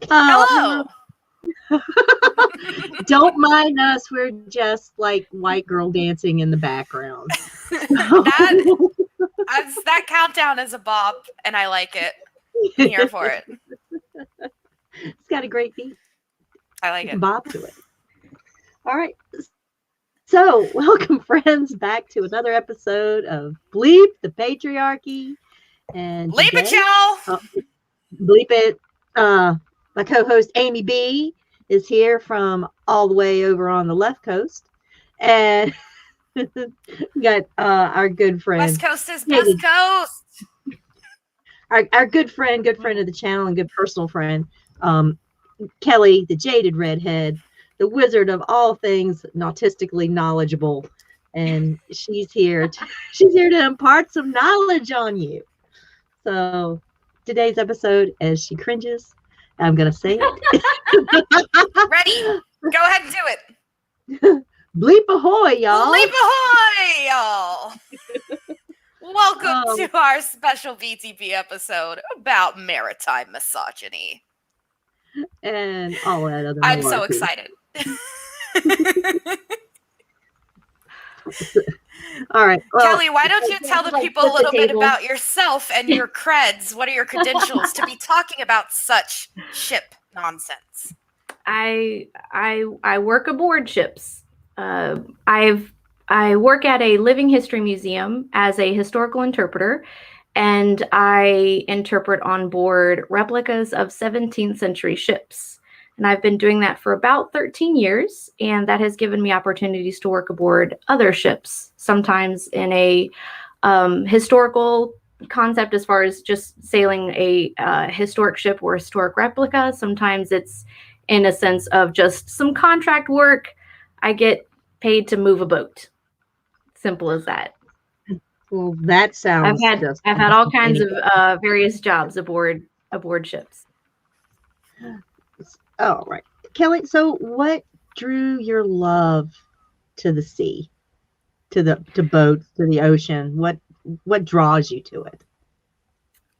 Hello. Don't mind us. We're just like white girl dancing in the background. That countdown is a bop, and I like it. I'm here for it. It's got a great beat. I like it. Bop to it. All right. So, welcome, friends, back to another episode of BLEEP the Patriarchy. And bleep it, y'all. Bleep it. My co-host Amy B is here from all the way over on the left coast, and got our good friend. West Coast is best coast. Our good friend of the channel and good personal friend, Kelly, the jaded redhead, the wizard of all things nautistically knowledgeable, and she's here to impart some knowledge on you. So today's episode, as she cringes, I'm gonna say it. Ready? Go ahead and do it. BLEEP Ahoy, y'all! BLEEP Ahoy, y'all! Welcome to our special BTP episode about maritime misogyny. And all that other. I'm so excited. All right, well, Kelly, why don't you tell the people a little bit about yourself and your creds? What are your credentials to be talking about such ship nonsense? I work aboard ships. I work at a living history museum as a historical interpreter, and I interpret on board replicas of 17th century ships. And I've been doing that for about 13 years, and that has given me opportunities to work aboard other ships, sometimes in a historical concept as far as just sailing a historic ship or historic replica. Sometimes it's in a sense of just some contract work. I get paid to move a boat. Simple as that. Well, that sounds. I've had all kinds of various jobs aboard ships. Oh, right. Kelly, so what drew your love to the sea, to boats, to the ocean? What draws you to it?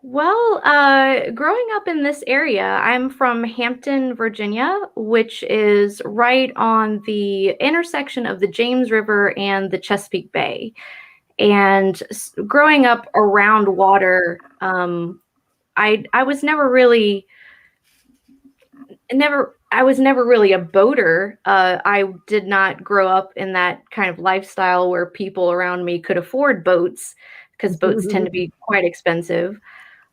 Well, growing up in this area, I'm from Hampton, Virginia, which is right on the intersection of the James River and the Chesapeake Bay. And growing up around water, I was never really a boater. I did not grow up in that kind of lifestyle where people around me could afford boats, because boats tend to be quite expensive.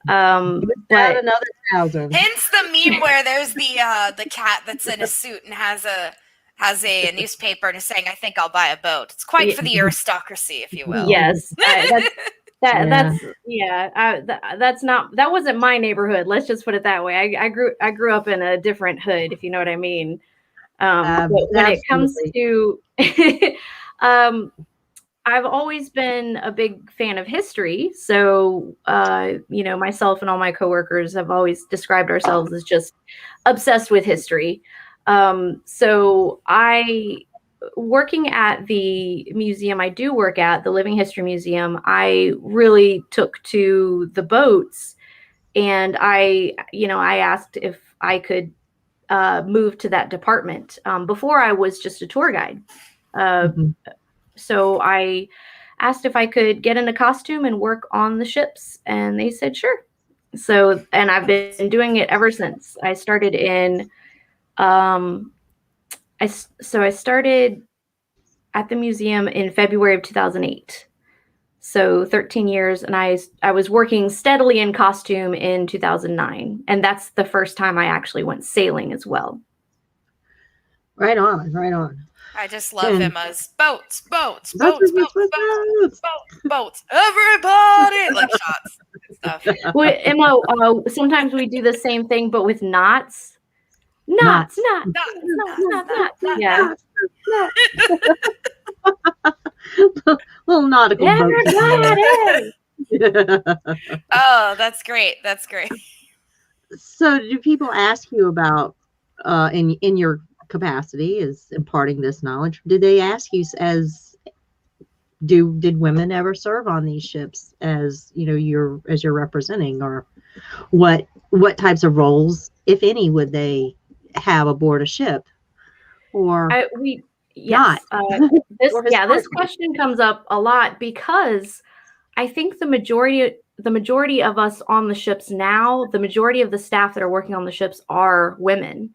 But another $1,000. Hence the meme where there's the cat that's in a suit and has a newspaper and is saying, "I think I'll buy a boat." It's quite for the aristocracy, if you will. Yes. That wasn't my neighborhood. Let's just put it that way. I grew up in a different hood, if you know what I mean. But when it comes to, I've always been a big fan of history. So, myself and all my coworkers have always described ourselves as just obsessed with history. So working at the museum I do work at, the Living History Museum, I really took to the boats, and I asked if I could move to that department. Before, I was just a tour guide. So I asked if I could get in a costume and work on the ships, and they said sure. So, and I've been doing it ever since. I started in I started at the museum in February of 2008. So 13 years, and I was working steadily in costume in 2009, and that's the first time I actually went sailing as well. Right on. I just love him as boats. Everybody, like shots and stuff. Well, Emma, sometimes we do the same thing, but with knots. Knots. Yeah. Little nautical boat. Oh, that's great. So, do people ask you about in your capacity as imparting this knowledge? Did they ask you did women ever serve on these ships as you're representing, or what types of roles if any, would they have aboard a ship, or Yes. Or This question comes up a lot because I think the majority of us on the ships now, the majority of the staff that are working on the ships are women.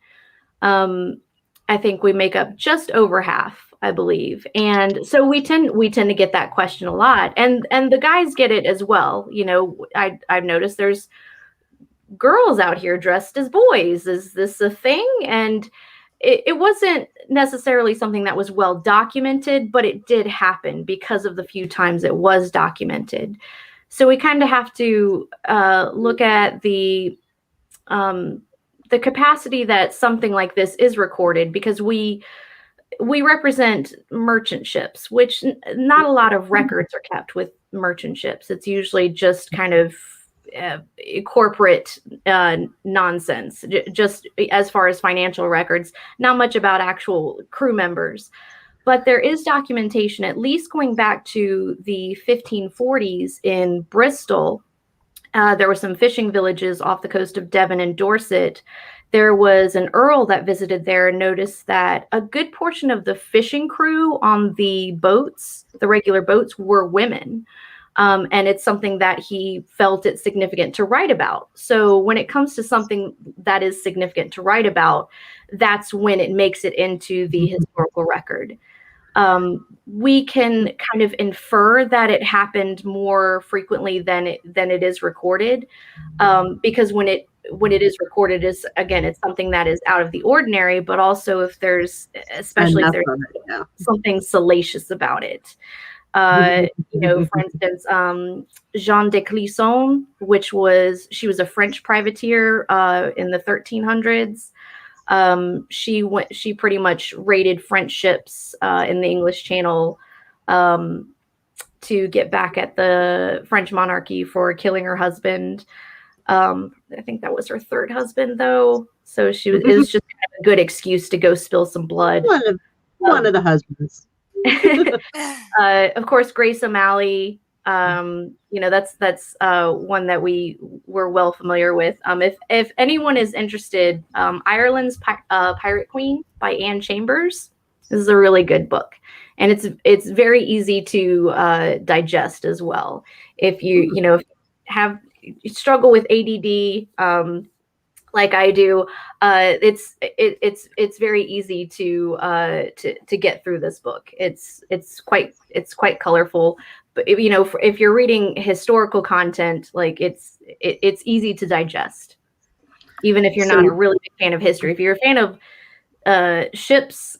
I think we make up just over half, I believe. And so we tend to get that question a lot. And the guys get it as well. You know, I've noticed there's girls out here dressed as boys. Is this a thing? And it wasn't necessarily something that was well documented, but it did happen because of the few times it was documented. So we kind of have to look at the capacity that something like this is recorded, because we represent merchant ships, which not a lot of records are kept with merchant ships. It's usually just kind of corporate nonsense, just as far as financial records, not much about actual crew members. But there is documentation, at least going back to the 1540s in Bristol. There were some fishing villages off the coast of Devon and Dorset. There was an earl that visited there and noticed that a good portion of the fishing crew on the boats, the regular boats, were women. And it's something that he felt it significant to write about. So when it comes to something that is significant to write about, that's when it makes it into the historical record. We can kind of infer that it happened more frequently than it is recorded, because when it is recorded, is again, it's something that is out of the ordinary. But also, if there's, especially if there's something salacious about it. You know, for instance, Jeanne de Clisson, she was a French privateer in the 1300s. She pretty much raided French ships in the English Channel to get back at the French monarchy for killing her husband. I think that was her third husband, though. So it was just kind of a good excuse to go spill some blood. One of the husbands. Of course, Grace O'Malley. You know, that's one that we were well familiar with. If anyone is interested, Ireland's Pirate Queen by Anne Chambers. This is a really good book, and it's very easy to digest as well. If you you struggle with ADD, like I do, it's very easy to get through this book. It's quite colorful, but if you're reading historical content, like it's easy to digest, even if you're not a really big fan of history. If you're a fan of ships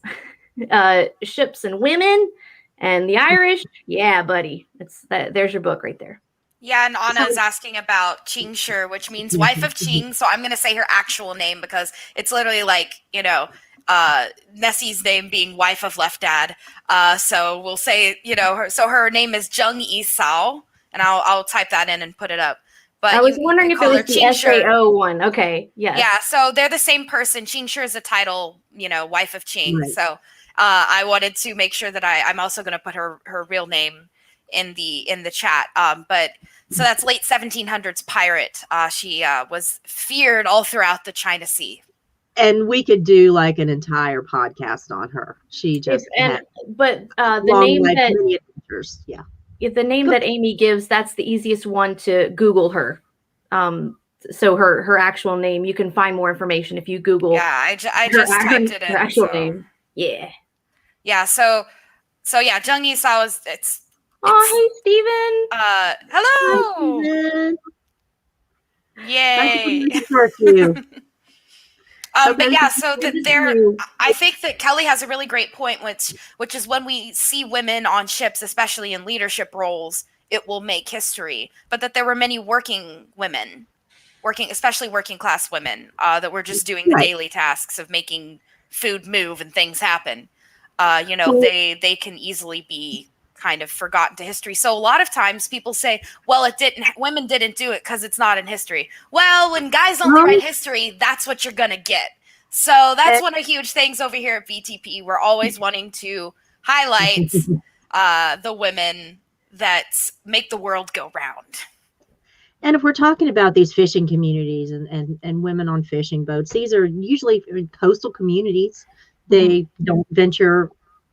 and women and the Irish, yeah, buddy, there's your book right there. Yeah, and Anna's asking about Qingshi, which means wife of Qing. So I'm going to say her actual name because it's literally like, Nessie's name being wife of Left Dad. So we'll say, her name is Zheng Yisao, and I'll type that in and put it up. But I was wondering if it was the SAO one. Okay, yes. Yeah, so they're the same person. Qingshi is a title, wife of Qing. Right. So I wanted to make sure that I'm also going to put her real name in the chat. But so that's late 1700s pirate. She was feared all throughout the China Sea. And we could do like an entire podcast on her. She just the name that the name that Amy gives, that's the easiest one to Google her. So her actual name, you can find more information if you Google. Yeah, I just typed it in. Her actual name. Yeah. Yeah. So yeah, Zheng Yisao is hey, Steven. Hello. Hi, Yay. But yeah, so I think that Kelly has a really great point, which is when we see women on ships, especially in leadership roles, it will make history. But that there were many working women, especially working class women, that were just doing the daily tasks of making food move and things happen. They can easily be kind of forgotten to history. So a lot of times people say, well, women didn't do it because it's not in history. Well, when guys only write history, that's what you're going to get. So that's one of the huge things over here at BTP. We're always wanting to highlight the women that make the world go round. And if we're talking about these fishing communities and women on fishing boats, these are usually coastal communities. They don't venture,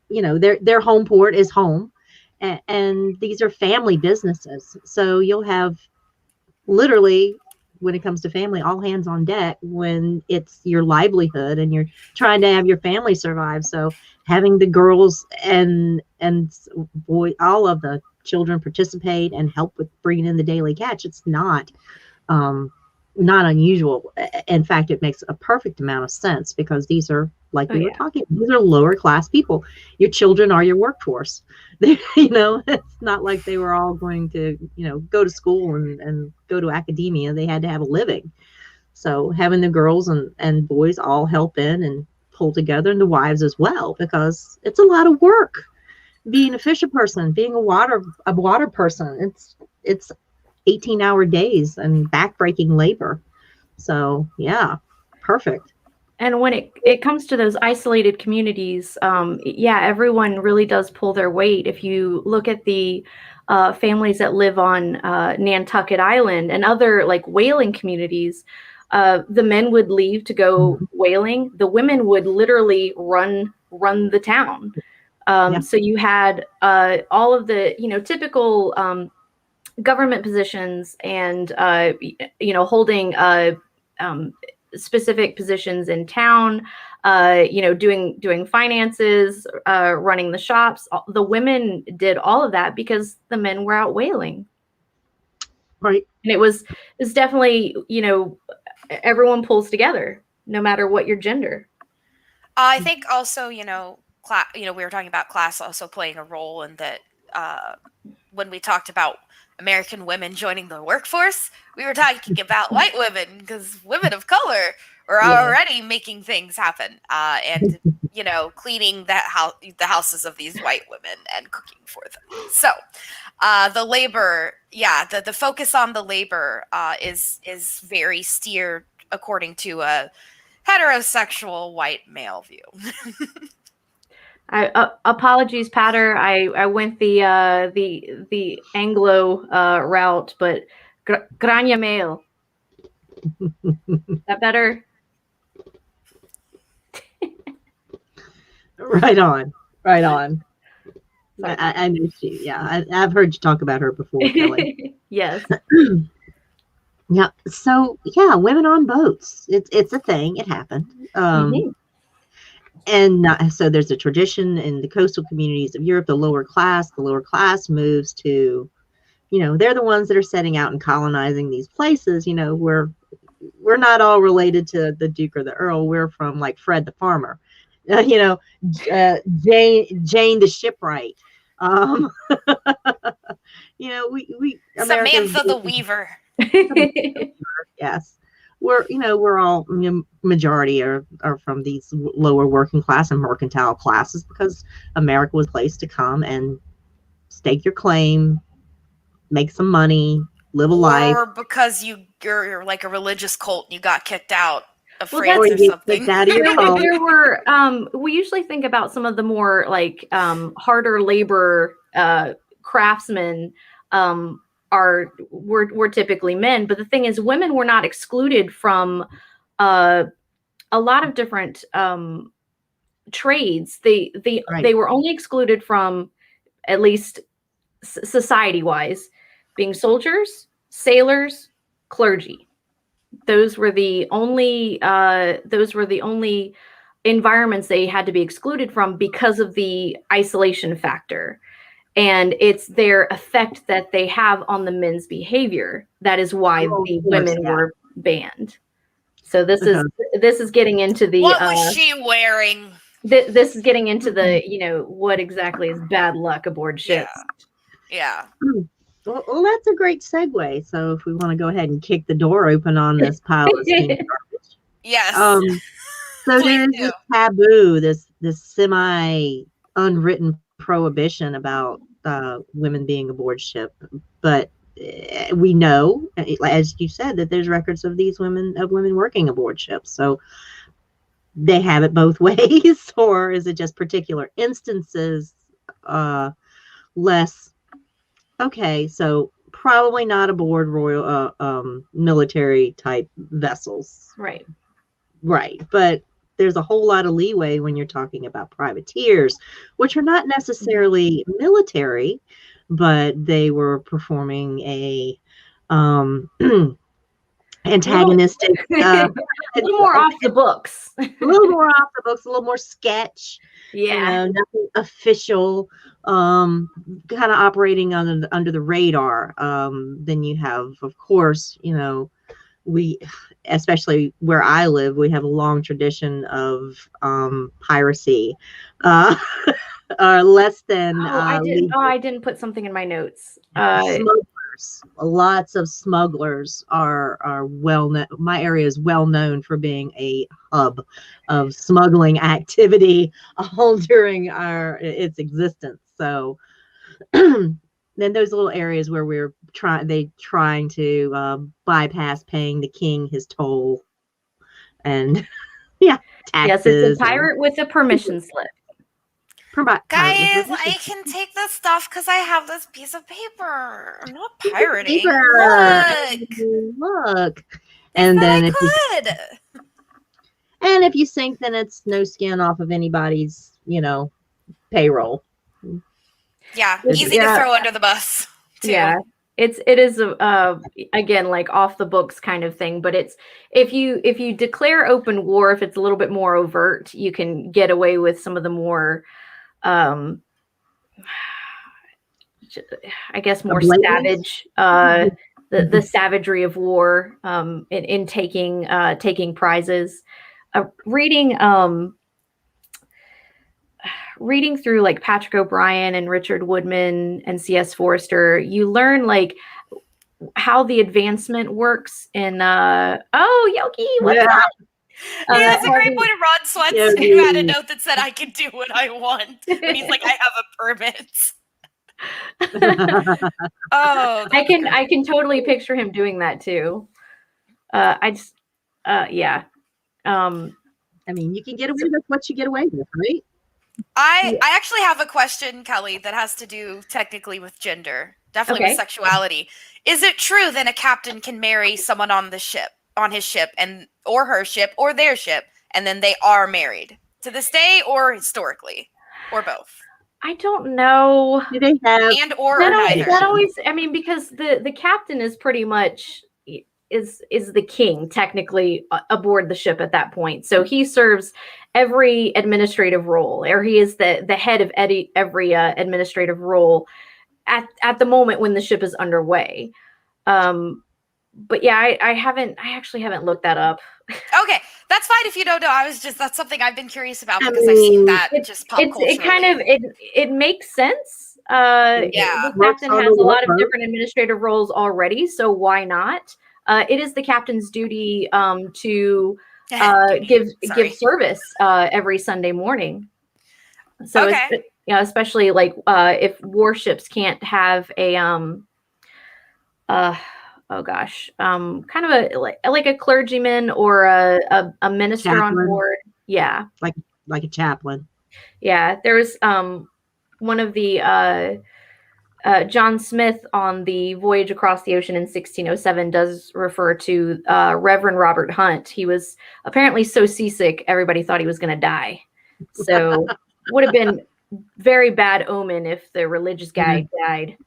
their home port is home. And these are family businesses. So you'll have literally, when it comes to family, all hands on deck when it's your livelihood and you're trying to have your family survive. So having the girls and boy, all of the children participate and help with bringing in the daily catch, it's um, not unusual. In fact, it makes a perfect amount of sense because these are, like we were talking, these are lower class people. Your children are your workforce. It's not like they were all going to, go to school and go to academia. They had to have a living. So having the girls and boys all help in and pull together, and the wives as well, because it's a lot of work being a fisher person, being a water person. It's 18-hour days and backbreaking labor. So yeah, perfect. And when it comes to those isolated communities, everyone really does pull their weight. If you look at the families that live on Nantucket Island and other like whaling communities, the men would leave to go whaling. The women would literally run the town. So you had all of the typical government positions and holding specific positions in town, doing finances, running the shops. The women did all of that because the men were out whaling. Right. And it's definitely, everyone pulls together no matter what your gender. I think also, we were talking about class also playing a role in that. When we talked about American women joining the workforce, we were talking about white women, because women of color were already making things happen, and cleaning the houses of these white women and cooking for them. So the labor, the focus on the labor is very steered according to a heterosexual white male view. Apologies, Patter. I went the Anglo route, but grania male. That better? Right on. I know she. Yeah, I've heard you talk about her before, Kelly. Yes. Yeah. So women on boats. It's a thing. It happened. And so there's a tradition in the coastal communities of Europe. The lower class moves to, they're the ones that are setting out and colonizing these places. We're not all related to the Duke or the Earl. We're from like Fred the farmer, Jane the shipwright. We Samantha the weaver. Yes. We're all, majority are from these lower working class and mercantile classes, because America was a place to come and stake your claim, make some money, live a life. Or because you're like a religious cult and you got kicked out of Well, France or something. There were we usually think about some of the more like harder labor craftsmen were typically men, but the thing is, women were not excluded from a lot of different trades. They were only excluded from, at least society wise, being soldiers, sailors, clergy. Those were the only environments they had to be excluded from because of the isolation factor. And it's their effect that they have on the men's behavior. That is why the women were banned. So this is getting into the what was she wearing? This is getting into the what exactly is bad luck aboard ships. Yeah. Well, that's a great segue. So if we want to go ahead and kick the door open on this pile of steam garbage. Yes. So there's this taboo, this semi unwritten prohibition about women being aboard ship, but we know, as you said, that there's records of women working aboard ships. So they have it both ways, or is it just particular instances less? Okay, so probably not aboard royal military type vessels. Right. Right. But there's a whole lot of leeway when you're talking about privateers, which are not necessarily military, but they were performing a antagonistic a little more off the books. A little more off the books, a little more sketch. Yeah. Nothing official, kind of operating under the radar. Then you have, of course, we, especially where I live, we have a long tradition of piracy. Less than I didn't put something in my notes. Smugglers. Lots of smugglers are well known. My area is well known for being a hub of smuggling activity all during its existence. So then those little areas where we're trying to bypass paying the king his toll, and taxes. Yes, it's a pirate with a permission slip. Guys, I can take this stuff because I have this piece of paper. I'm not pirating. Look. And then if you sink, then it's no skin off of anybody's, payroll. Yeah, easy to throw under the bus. Too. Yeah, it is again, like off the books kind of thing. But it's if you declare open war, if it's a little bit more overt, you can get away with some of the more I guess more savage, the savagery of war, in taking prizes. Reading through like Patrick O'Brien and Richard Woodman and C.S. Forrester, you learn like how the advancement works in Yogi, what's up? Yeah, that's a great point of Rod Swenson, who had a note that said, "I can do what I want." And he's like, "I have a permit." I can totally picture him doing that too. Yeah. I mean, you can get away with what you get away with, right? I actually have a question, Kelly, that has to do technically with gender, definitely with sexuality. Is it true that a captain can marry someone on his ship, or her ship, or their ship, and then they are married to this day, or historically, or both? I don't know. Do they have or neither? That always, I mean, because the captain is pretty much is the king technically aboard the ship at that point. So he serves every administrative role, or he is the head of every administrative role at the moment when the ship is underway. But yeah, I actually haven't looked that up. Okay, that's fine if you don't know. That's something I've been curious about because I've seen that just pop culturally. It kind of it makes sense. The captain has a lot of different administrative roles already, so why not? It is the captain's duty to give service every Sunday morning. So especially like if warships can't have a kind of like a clergyman or a minister chaplain on board. Yeah, like a chaplain. Yeah, there was one of the John Smith on the voyage across the ocean in 1607 does refer to Reverend Robert Hunt. He was apparently so seasick, everybody thought he was going to die. So would have been very bad omen if the religious guy died.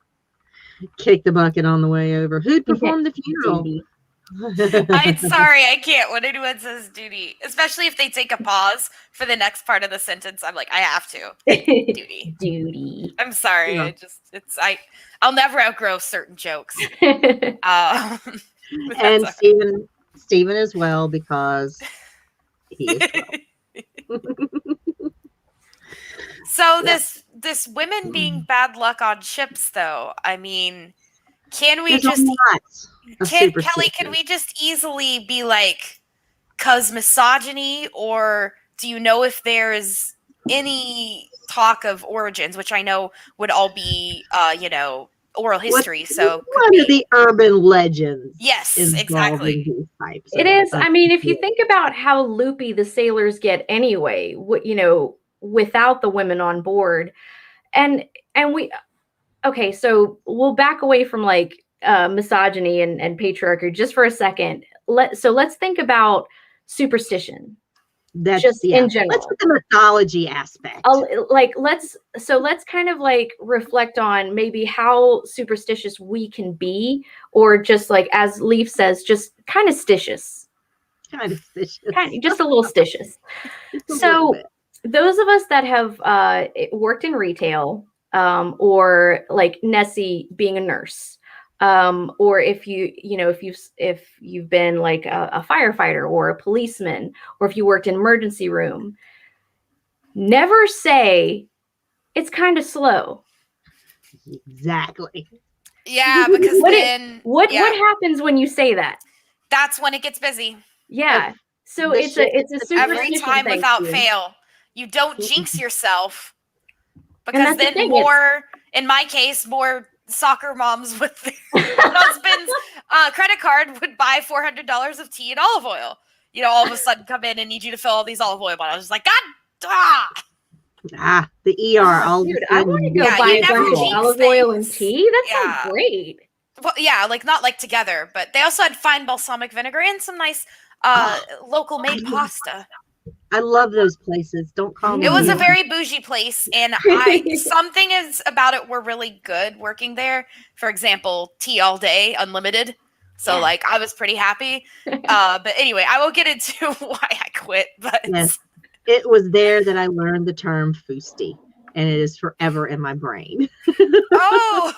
Kick the bucket on the way over. Who'd perform the funeral? I'm sorry, I can't when anyone says duty, especially if they take a pause for the next part of the sentence. I'm like, I have to. Duty. I'm sorry. Yeah. I'll never outgrow certain jokes. And Stephen as well, because he is well. So this women being bad luck on ships, though, I mean, can we Kelly, can we just easily be like, 'cause misogyny, or do you know if there's any talk of origins, which I know would all be, oral history. So one of the urban legends. Yes, exactly. It is. I mean, if you think about how loopy the sailors get anyway, without the women on board, and we, okay, so we'll back away from like misogyny and patriarchy just for a second. Let's think about superstition. That's just in general. Let's put the mythology aspect. Let's kind of like reflect on maybe how superstitious we can be, or just like, as Leaf says, just kind of stitious. Kind of stitious. Just a little stitious. So those of us that have worked in retail, or like Nessie being a nurse, or if you've been like a firefighter or a policeman, or if you worked in emergency room, never say it's kind of slow. Exactly. Yeah, because what happens when you say that? That's when it gets busy. Yeah. So it's a superstition every time thing without fail. You don't jinx yourself, because then in my case, more soccer moms with their husband's credit card would buy $400 of tea and olive oil. You know, all of a sudden come in and need you to fill all these olive oil bottles. It's like, the ER. Dude, I want to go buy a bunch of olive oil and tea. That sounds great. Well, yeah, like not like together, but they also had fine balsamic vinegar and some nice local made pasta. I love those places. Don't call me. It was a very bougie place, and something is about it were really good working there. For example, tea all day, unlimited. So like I was pretty happy. But anyway, I will get into why I quit. But yes, it was there that I learned the term foosty, and it is forever in my brain. Oh.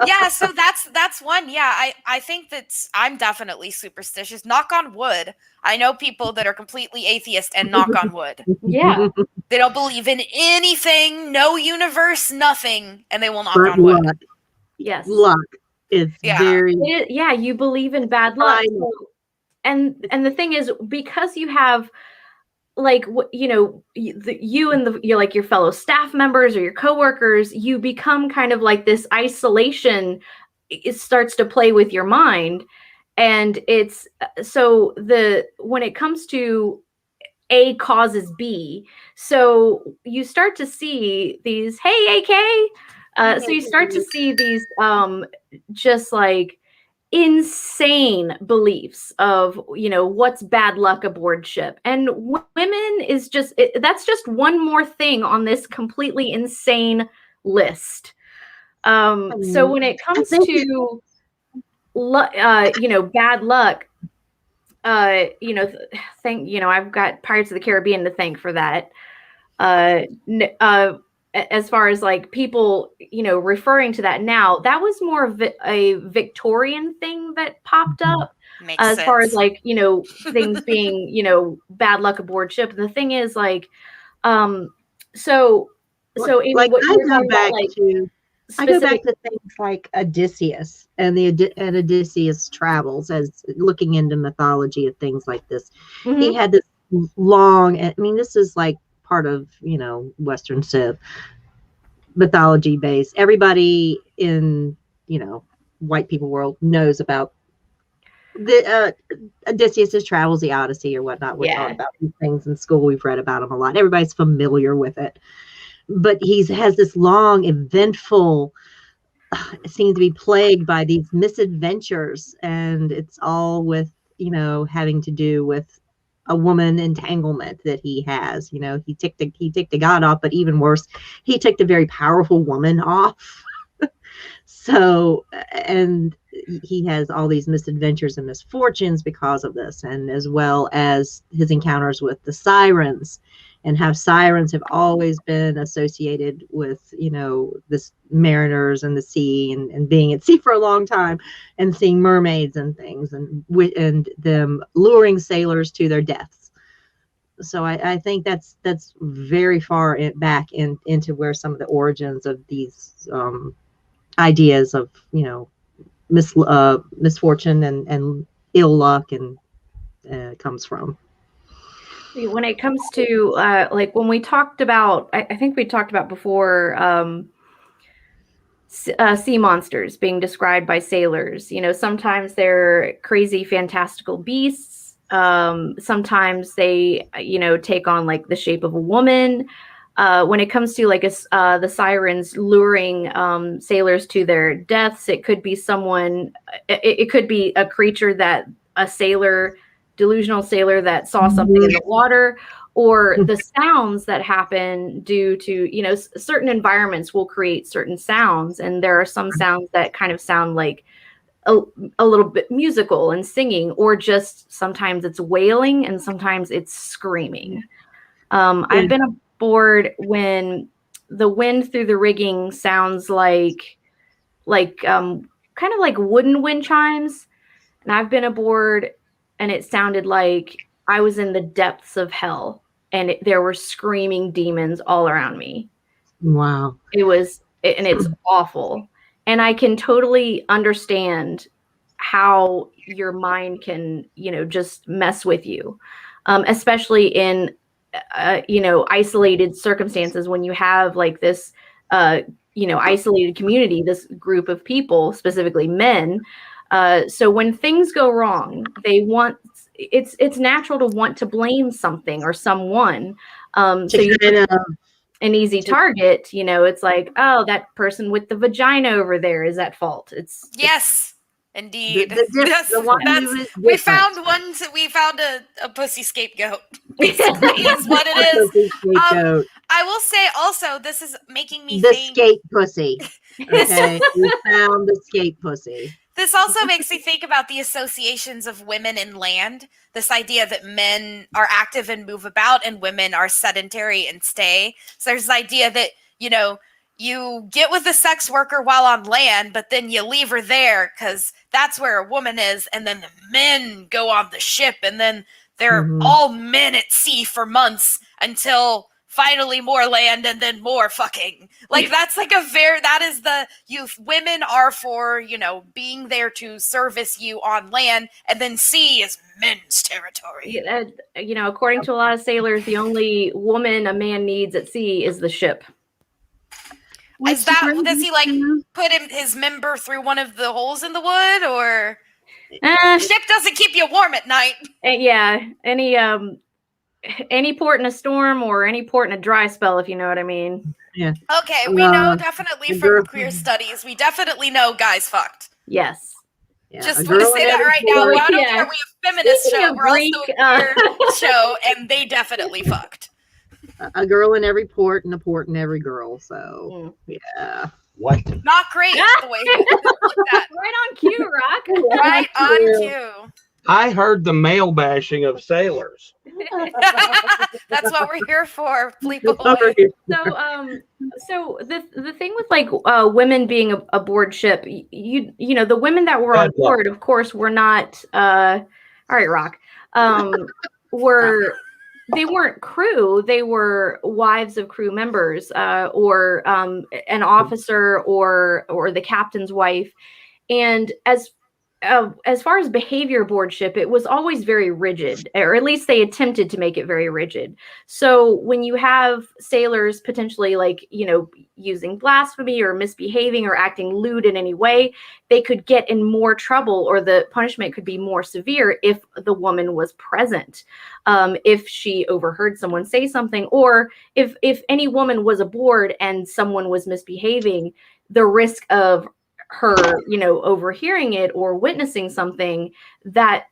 Yeah, so that's one. Yeah, I think I'm definitely superstitious. Knock on wood. I know people that are completely atheist and knock on wood. Yeah. They don't believe in anything, no universe, nothing, and they will knock on wood. Luck. Yes. Luck is very... you believe in bad luck. So, and the thing is, because you have like, you and your fellow staff members or your coworkers, you become kind of like this isolation. It starts to play with your mind. And it's so when it comes to A causes B, so you start to see these, hey, AK. So you start to see these just like insane beliefs of what's bad luck aboard ship, and women is that's just one more thing on this completely insane list. So when it comes to bad luck, I've got Pirates of the Caribbean to thank for that. As far as like people, referring to that now, that was more of a Victorian thing that popped up. Makes as sense. Far as like, things being, bad luck aboard ship. And the thing is like, Amy, like, what you're talking about, I go back to things like Odysseus and Odysseus travels, as looking into mythology of things like this. Mm-hmm. He had this long, this is like part of, Western Civ mythology base. Everybody in, white people world knows about the Odysseus' travels, the Odyssey or whatnot. We're taught about these things in school. We've read about them a lot. Everybody's familiar with it. But has this long, eventful, seems to be plagued by these misadventures, and it's all with, having to do with a woman entanglement that he has. He ticked a god off, but even worse, he ticked a very powerful woman off. So, and he has all these misadventures and misfortunes because of this, and as well as his encounters with the sirens, and how sirens have always been associated with, this mariners and the sea, and being at sea for a long time and seeing mermaids and things, and them luring sailors to their deaths. So I think that's very far back into where some of the origins of these ideas of, misfortune and ill luck and comes from. When it comes to like when we talked about, I think we talked about before, sea monsters being described by sailors. Sometimes they're crazy, fantastical beasts. Sometimes they, take on like the shape of a woman. when it comes to like the sirens luring sailors to their deaths, it could be someone, it could be a creature that a sailor, delusional sailor that saw something in the water, or the sounds that happen due to, you know, certain environments will create certain sounds. And there are some sounds that kind of sound like a little bit musical and singing, or just sometimes it's wailing and sometimes it's screaming. I've been aboard when the wind through the rigging sounds like kind of like wooden wind chimes, and I've been aboard and it sounded like I was in the depths of hell, and there were screaming demons all around me. Wow. And it's awful. And I can totally understand how your mind can, you know, just mess with you, especially in, you know, isolated circumstances when you have like this, you know, isolated community, this group of people, specifically men. So when things go wrong, it's natural to want to blame something or someone. So you an easy target, you know, it's like, oh, that person with the vagina over there is at fault. Yes, indeed. We found a pussy scapegoat, basically, is what it is. I will say also, this is making me think. Scape pussy. Okay, we found the scape pussy. This also makes me think about the associations of women and land. This idea that men are active and move about and women are sedentary and stay. So there's the idea that, you know, you get with a sex worker while on land, but then you leave her there because that's where a woman is. And then the men go on the ship, and then they're all men at sea for months until finally more land and then more fucking. Like, that's like that is the youth. Women are for, you know, being there to service you on land, and then sea is men's territory. You know, according to a lot of sailors, the only woman a man needs at sea is the ship. Does he like put his member through one of the holes in the wood, or ship doesn't keep you warm at night? Yeah, any port in a storm or any port in a dry spell, if you know what I mean. Yeah. Okay, we know definitely from queer studies. We definitely know guys fucked. Yes. Yeah, just want to say that right now. I don't care. We have a feminist show. We're also a queer show, and they definitely fucked. A girl in every port and a port in every girl. So, yeah. What? Not great the way you looked at. Right on cue, Rock. Right on cue. I heard the male bashing of sailors. That's what we're here for, BLEEP Ahoy. So the thing with like women being aboard ship, you know, the women that were on board, of course, were not. All right, Rock. They weren't crew. They were wives of crew members, or an officer, or the captain's wife. And as far as behavior aboard ship, it was always very rigid, or at least they attempted to make it very rigid. So when you have sailors potentially, like, you know, using blasphemy or misbehaving or acting lewd in any way, they could get in more trouble, or the punishment could be more severe if the woman was present, if she overheard someone say something, or if any woman was aboard and someone was misbehaving, the risk of her, you know, overhearing it or witnessing something, that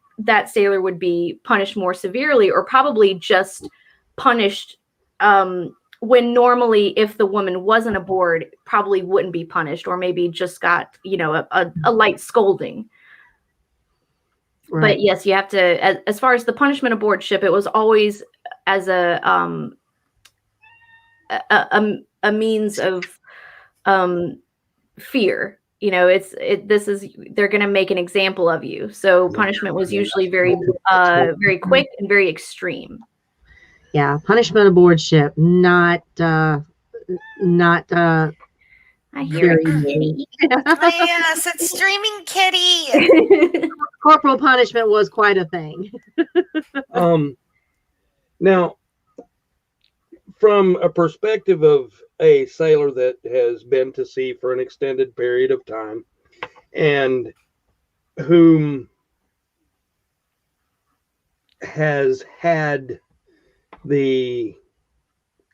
sailor would be punished more severely, or probably just punished, when normally if the woman wasn't aboard, probably wouldn't be punished, or maybe just got, you know, a light scolding. Right. But yes, you have to, as far as the punishment aboard ship, it was always as a means of fear. You know, they're going to make an example of you. So punishment was usually very quick and very extreme. Yeah, punishment aboard ship, not. I hear a kitty. Yes, it's streaming kitty. Corporal punishment was quite a thing. Now, from a perspective of a sailor that has been to sea for an extended period of time, and whom has had the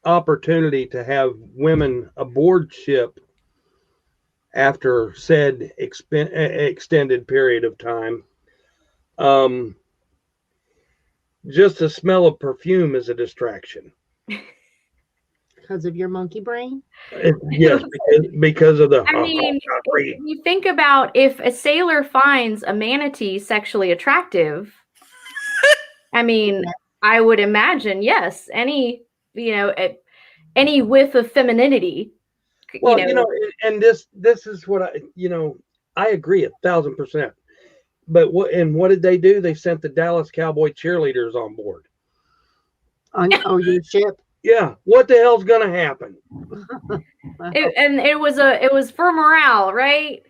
opportunity to have women aboard ship after said extended period of time, just the smell of perfume is a distraction. Because of your monkey brain? Yes, because of the. I mean, if you think about if a sailor finds a manatee sexually attractive, I mean, I would imagine, yes, any whiff of femininity. Well, and this is what I agree 1,000%. But what did they do? They sent the Dallas Cowboy cheerleaders on board. On your ship? Yeah. What the hell's gonna happen? It was for morale, right?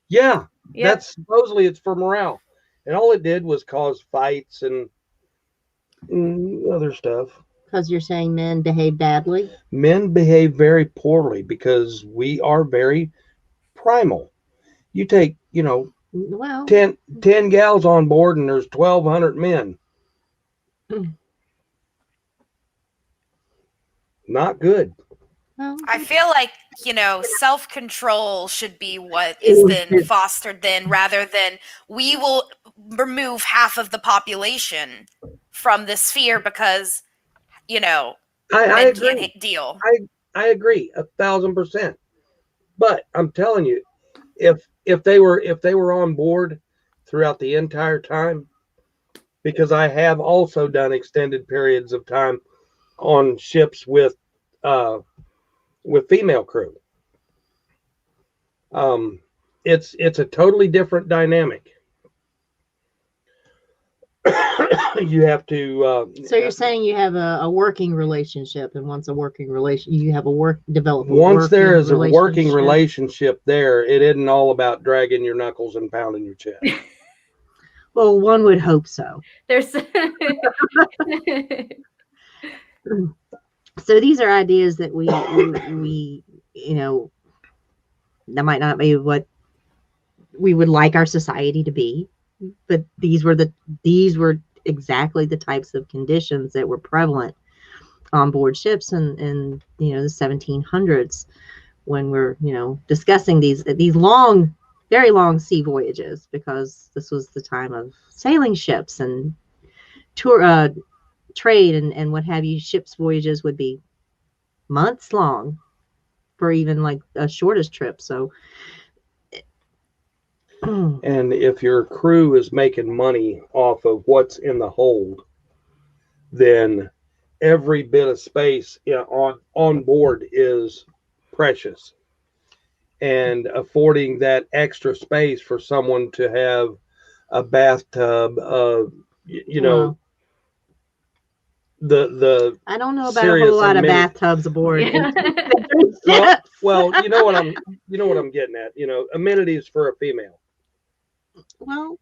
Yeah. Yep. That's supposedly it's for morale, and all it did was cause fights and other stuff. Because you're saying men behave badly? Men behave very poorly because we are very primal. You take, Well, 10 gals on board and there's 1,200 men. Not good. well, I feel like, self-control should be what is then fostered then, rather than we will remove half of the population from the sphere because, I men agree. can't deal. I agree 1,000%. But I'm telling you, if they were on board throughout the entire time, because I have also done extended periods of time on ships with female crew. It's a totally different dynamic. You have to. so you're saying you have a working relationship, and once a working relation, you have develop. Once there is a working relationship there, it isn't all about dragging your knuckles and pounding your chest. Well, one would hope so. There's So these are ideas that we that might not be what we would like our society to be, but these were exactly the types of conditions that were prevalent on board ships in the 1700s, when we're discussing these long, very long sea voyages, because this was the time of sailing ships and trade and what have you. Ships voyages would be months long for even like a shortest trip. So and if your crew is making money off of what's in the hold, then every bit of space on board is precious, and affording that extra space for someone to have a bathtub, wow. the I don't know about a whole lot of bathtubs aboard. well, you know what I'm getting at. Amenities for a female. Well,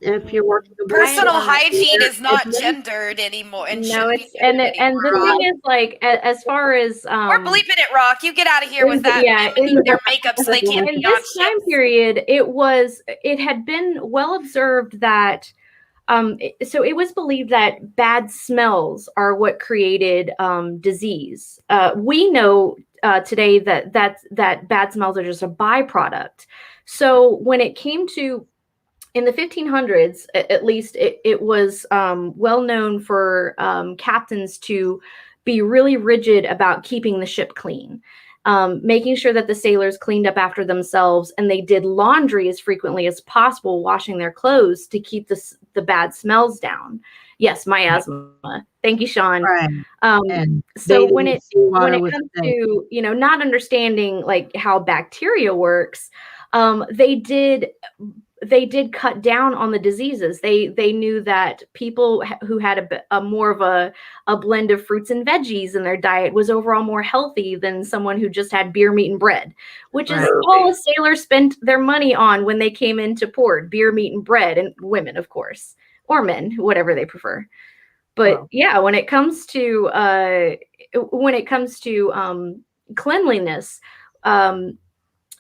if you're working personal hygiene is not gendered anymore. No, it's and the thing is, like, as far as we're bleeping it, Rock. You get out of here with that. Yeah, women need their makeup so they can't in be on this time period, it had been well observed that so it was believed that bad smells are what created disease. We know today that bad smells are just a byproduct. So when it came to in the 1500s, at least, it was well known for captains to be really rigid about keeping the ship clean, making sure that the sailors cleaned up after themselves, and they did laundry as frequently as possible, washing their clothes to keep the bad smells down. Yes, my asthma. Thank you, Sean. Right. So when it comes to not understanding like how bacteria works, they did cut down on the diseases. They knew that people who had a more of a blend of fruits and veggies in their diet was overall more healthy than someone who just had beer, meat, and bread, which is all a sailor spent their money on when they came into port: beer, meat, and bread, and women, of course, or men, whatever they prefer. But yeah, when it comes to cleanliness,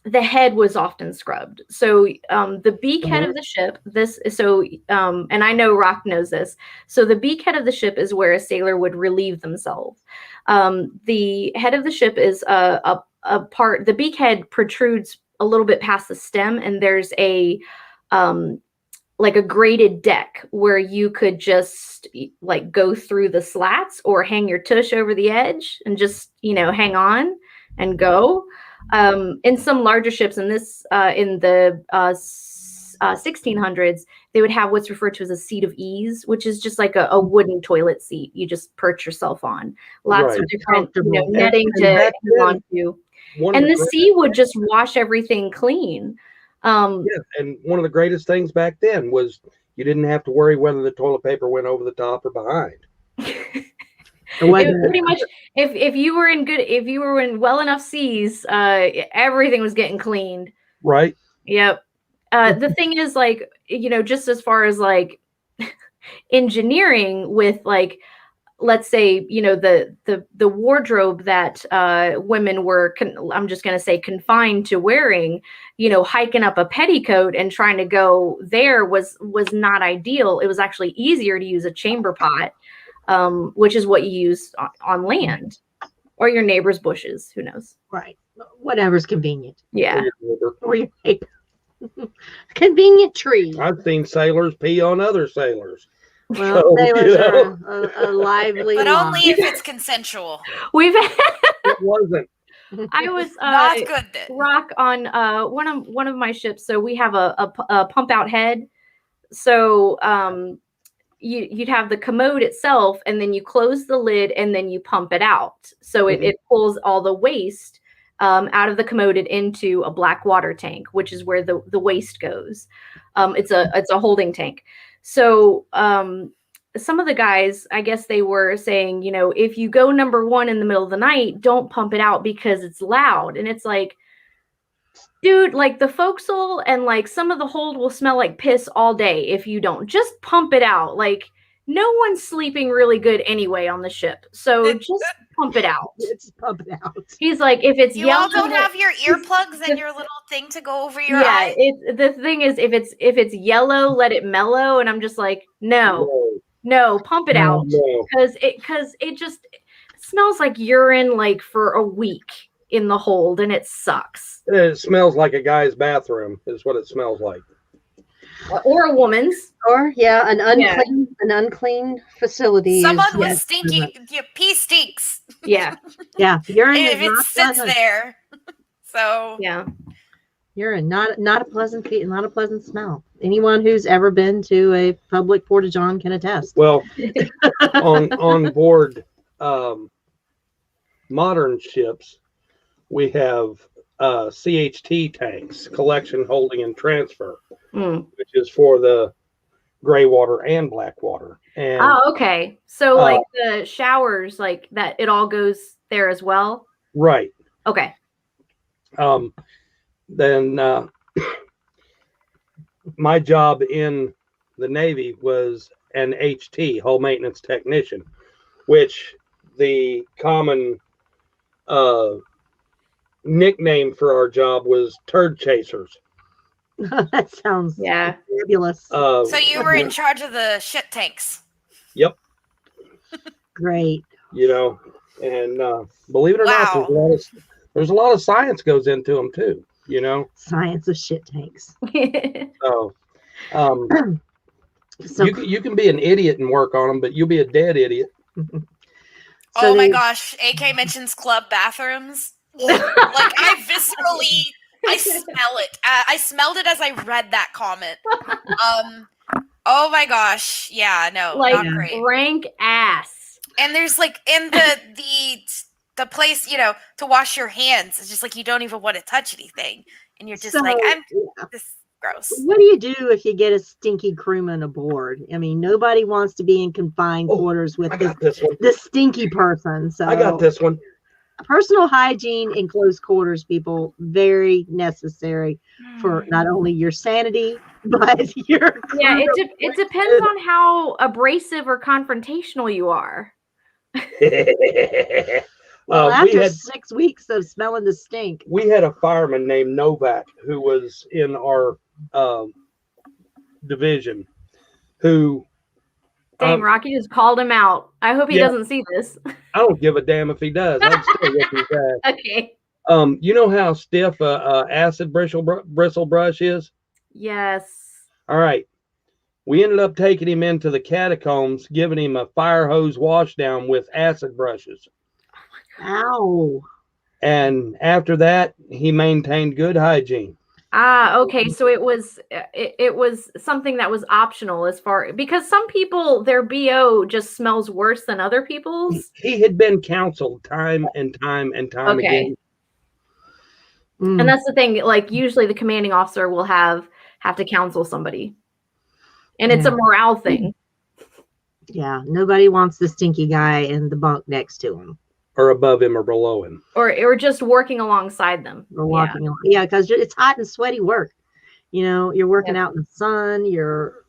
the head was often scrubbed. So the beak head of the ship, and I know Rock knows this. So the beak head of the ship is where a sailor would relieve themselves. The head of the ship is a part. The beak head protrudes a little bit past the stem, and there's a like a graded deck where you could just like go through the slats or hang your tush over the edge and just, hang on and go. In some larger ships, in the 1600s, they would have what's referred to as a seat of ease, which is just like a wooden toilet seat. You just perch yourself on. Lots of different netting to hang on to. And the sea would just wash everything clean. And one of the greatest things back then was you didn't have to worry whether the toilet paper went over the top or behind. It was pretty much if you were in well enough seas, everything was getting cleaned. Right. Yep. The thing is, like, just as far as like engineering with, like, let's say, the wardrobe that women were, I'm just going to say, confined to wearing, hiking up a petticoat and trying to go there was not ideal. It was actually easier to use a chamber pot, which is what you use on land or your neighbor's bushes. Who knows? Right. Whatever's convenient. Yeah. Or your neighbor. Convenient tree. I've seen sailors pee on other sailors. Well, sailors are a lively, but only if it's consensual. It wasn't. I was not good. Rock on one of my ships. So we have a pump out head. So you'd have the commode itself, and then you close the lid, and then you pump it out. So it pulls all the waste out of the commode into a black water tank, which is where the waste goes. It's a holding tank. So some of the guys, I guess they were saying, if you go number one in the middle of the night, don't pump it out because it's loud. And it's like, dude, like the forecastle and like some of the hold will smell like piss all day if you don't. Just pump it out. Like, no one's sleeping really good anyway on the ship. So just pump it out. Just pump it out. He's like, if it's yellow, all don't have your earplugs and your little thing to go over your eye. The thing is, if it's yellow, let it mellow. And I'm just like, no, pump it out because it just smells like urine like for a week in the hold, and it sucks. It smells like a guy's bathroom is what it smells like. Or a woman's, or an unclean facility. Someone with stinky pee stinks. Yeah, urine if it sits there. So urine not a pleasant not a pleasant smell. Anyone who's ever been to a public porta-john can attest. Well, on board modern ships, we have CHT tanks, collection, holding, and transfer, which is for the gray water and black water. And, okay. So like the showers, like that, it all goes there as well? Right. Okay. Then my job in the Navy was an HT, hull maintenance technician, which the common nickname for our job was turd chasers. That sounds fabulous. So you were in charge of the shit tanks. Yep. Great. And believe it or not, there's a lot of science goes into them too. Science of shit tanks. So, you can be an idiot and work on them, but you'll be a dead idiot. Oh my gosh! AK mentions club bathrooms. Like I smell it. I smelled it as I read that comment. Oh my gosh! Yeah, no, like not great. Rank ass. And there's like in the place, to wash your hands. It's just like you don't even want to touch anything, and you're just this is gross. What do you do if you get a stinky crewman aboard? I mean, nobody wants to be in confined quarters with the stinky person. So I got this one. Personal hygiene in close quarters, people, very necessary for not only your sanity, but your it depends on how abrasive or confrontational you are. Well, we after had 6 weeks of smelling the stink. we had a fireman named Novak who was in our division. Who Dang, Rocky just called him out. I hope he yeah. doesn't see this. I don't give a damn if he does. I'd still whip his ass. Okay. You know how stiff a acid bristle brush is? Yes. All right. We ended up taking him into the catacombs, giving him a fire hose wash down with acid brushes. Ow. And after that, he maintained good hygiene. Ah, okay. So it was something that was optional as far, because some people, their BO just smells worse than other people's. He had been counseled time and time and time Okay. again. And that's the thing, like usually the commanding officer will have to counsel somebody. And it's a morale thing. Yeah, nobody wants the stinky guy in the bunk next to him. Or above him or below him. Or just working alongside them. Or walking along. Yeah, because it's hot and sweaty work. You know, you're working out in the sun, you're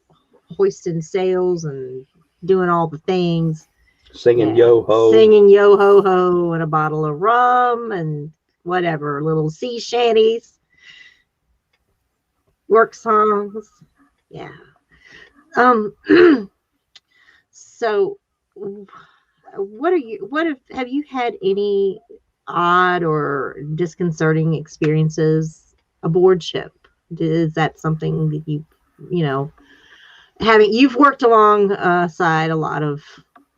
hoisting sails and doing all the things. Singing yo-ho. Singing yo-ho-ho and a bottle of rum and whatever, little sea shanties. Work songs. Yeah. So have you had any odd or disconcerting experiences aboard ship? Is that something that you've worked alongside a lot of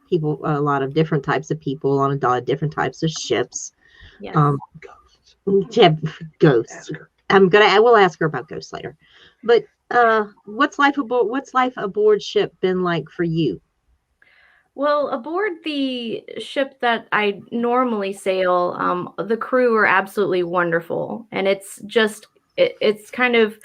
people, a lot of different types of people on a lot of different types of ships? Yes. Ghosts. I will ask her about ghosts later. But what's life aboard ship been like for you? Well, aboard the ship that I normally sail, the crew are absolutely wonderful. And it's just, it's kind of,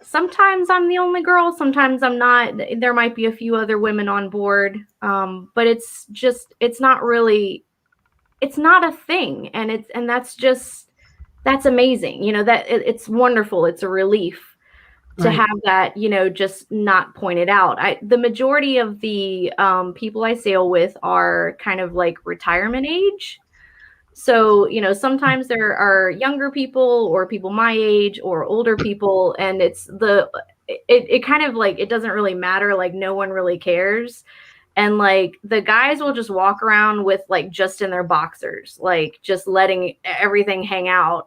sometimes I'm the only girl, sometimes I'm not. There might be a few other women on board, but it's not really, it's not a thing. And that's amazing. You know, that it's wonderful. It's a relief to have that, just not pointed out. The majority of the people I sail with are kind of like retirement age. So, sometimes there are younger people or people my age or older people. And it kind of like, it doesn't really matter. Like no one really cares. And like the guys will just walk around with like just in their boxers, like just letting everything hang out.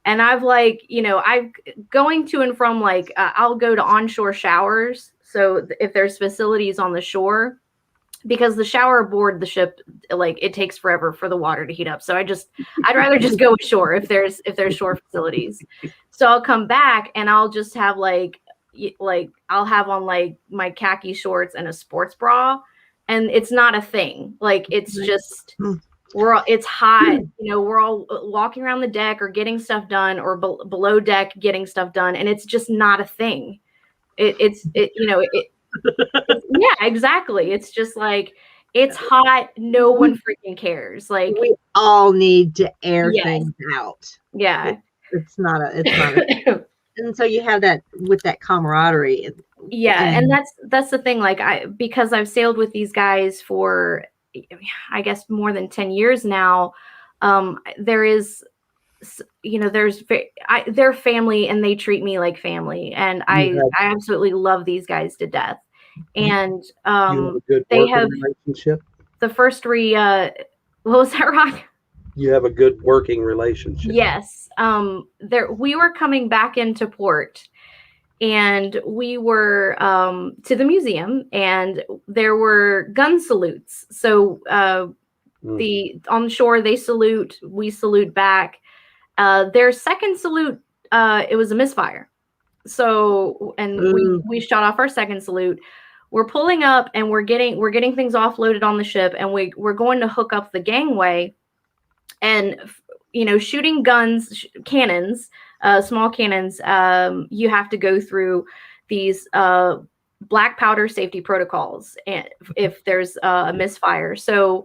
And I've I'm going to and from I'll go to onshore showers. So if there's facilities on the shore, because the shower aboard the ship, like it takes forever for the water to heat up. So I'd rather just go ashore if there's shore facilities. So I'll come back and I'll just have I'll have on like my khaki shorts and a sports bra, and it's not a thing. Like it's just. It's hot, we're all walking around the deck or getting stuff done or below deck getting stuff done. And it's just not a thing. Yeah, exactly. It's just like, it's hot. No one freaking cares. Like we all need to air things out. Yeah. It's not a and so you have that with that camaraderie. Yeah. And that's the thing. Like because I've sailed with these guys for, I guess more than 10 years now, there's they're family and they treat me like family. And I absolutely love these guys to death. And they have relationship. The first what was that, Rock? You have a good working relationship. Yes. We were coming back into port. And we were to the museum, and there were gun salutes. So on the shore, they salute, we salute back. Their second salute, it was a misfire. So, and we shot off our second salute. We're pulling up, and we're getting things offloaded on the ship, and we're going to hook up the gangway, and shooting cannons. Small cannons, you have to go through these black powder safety protocols and if there's a misfire. So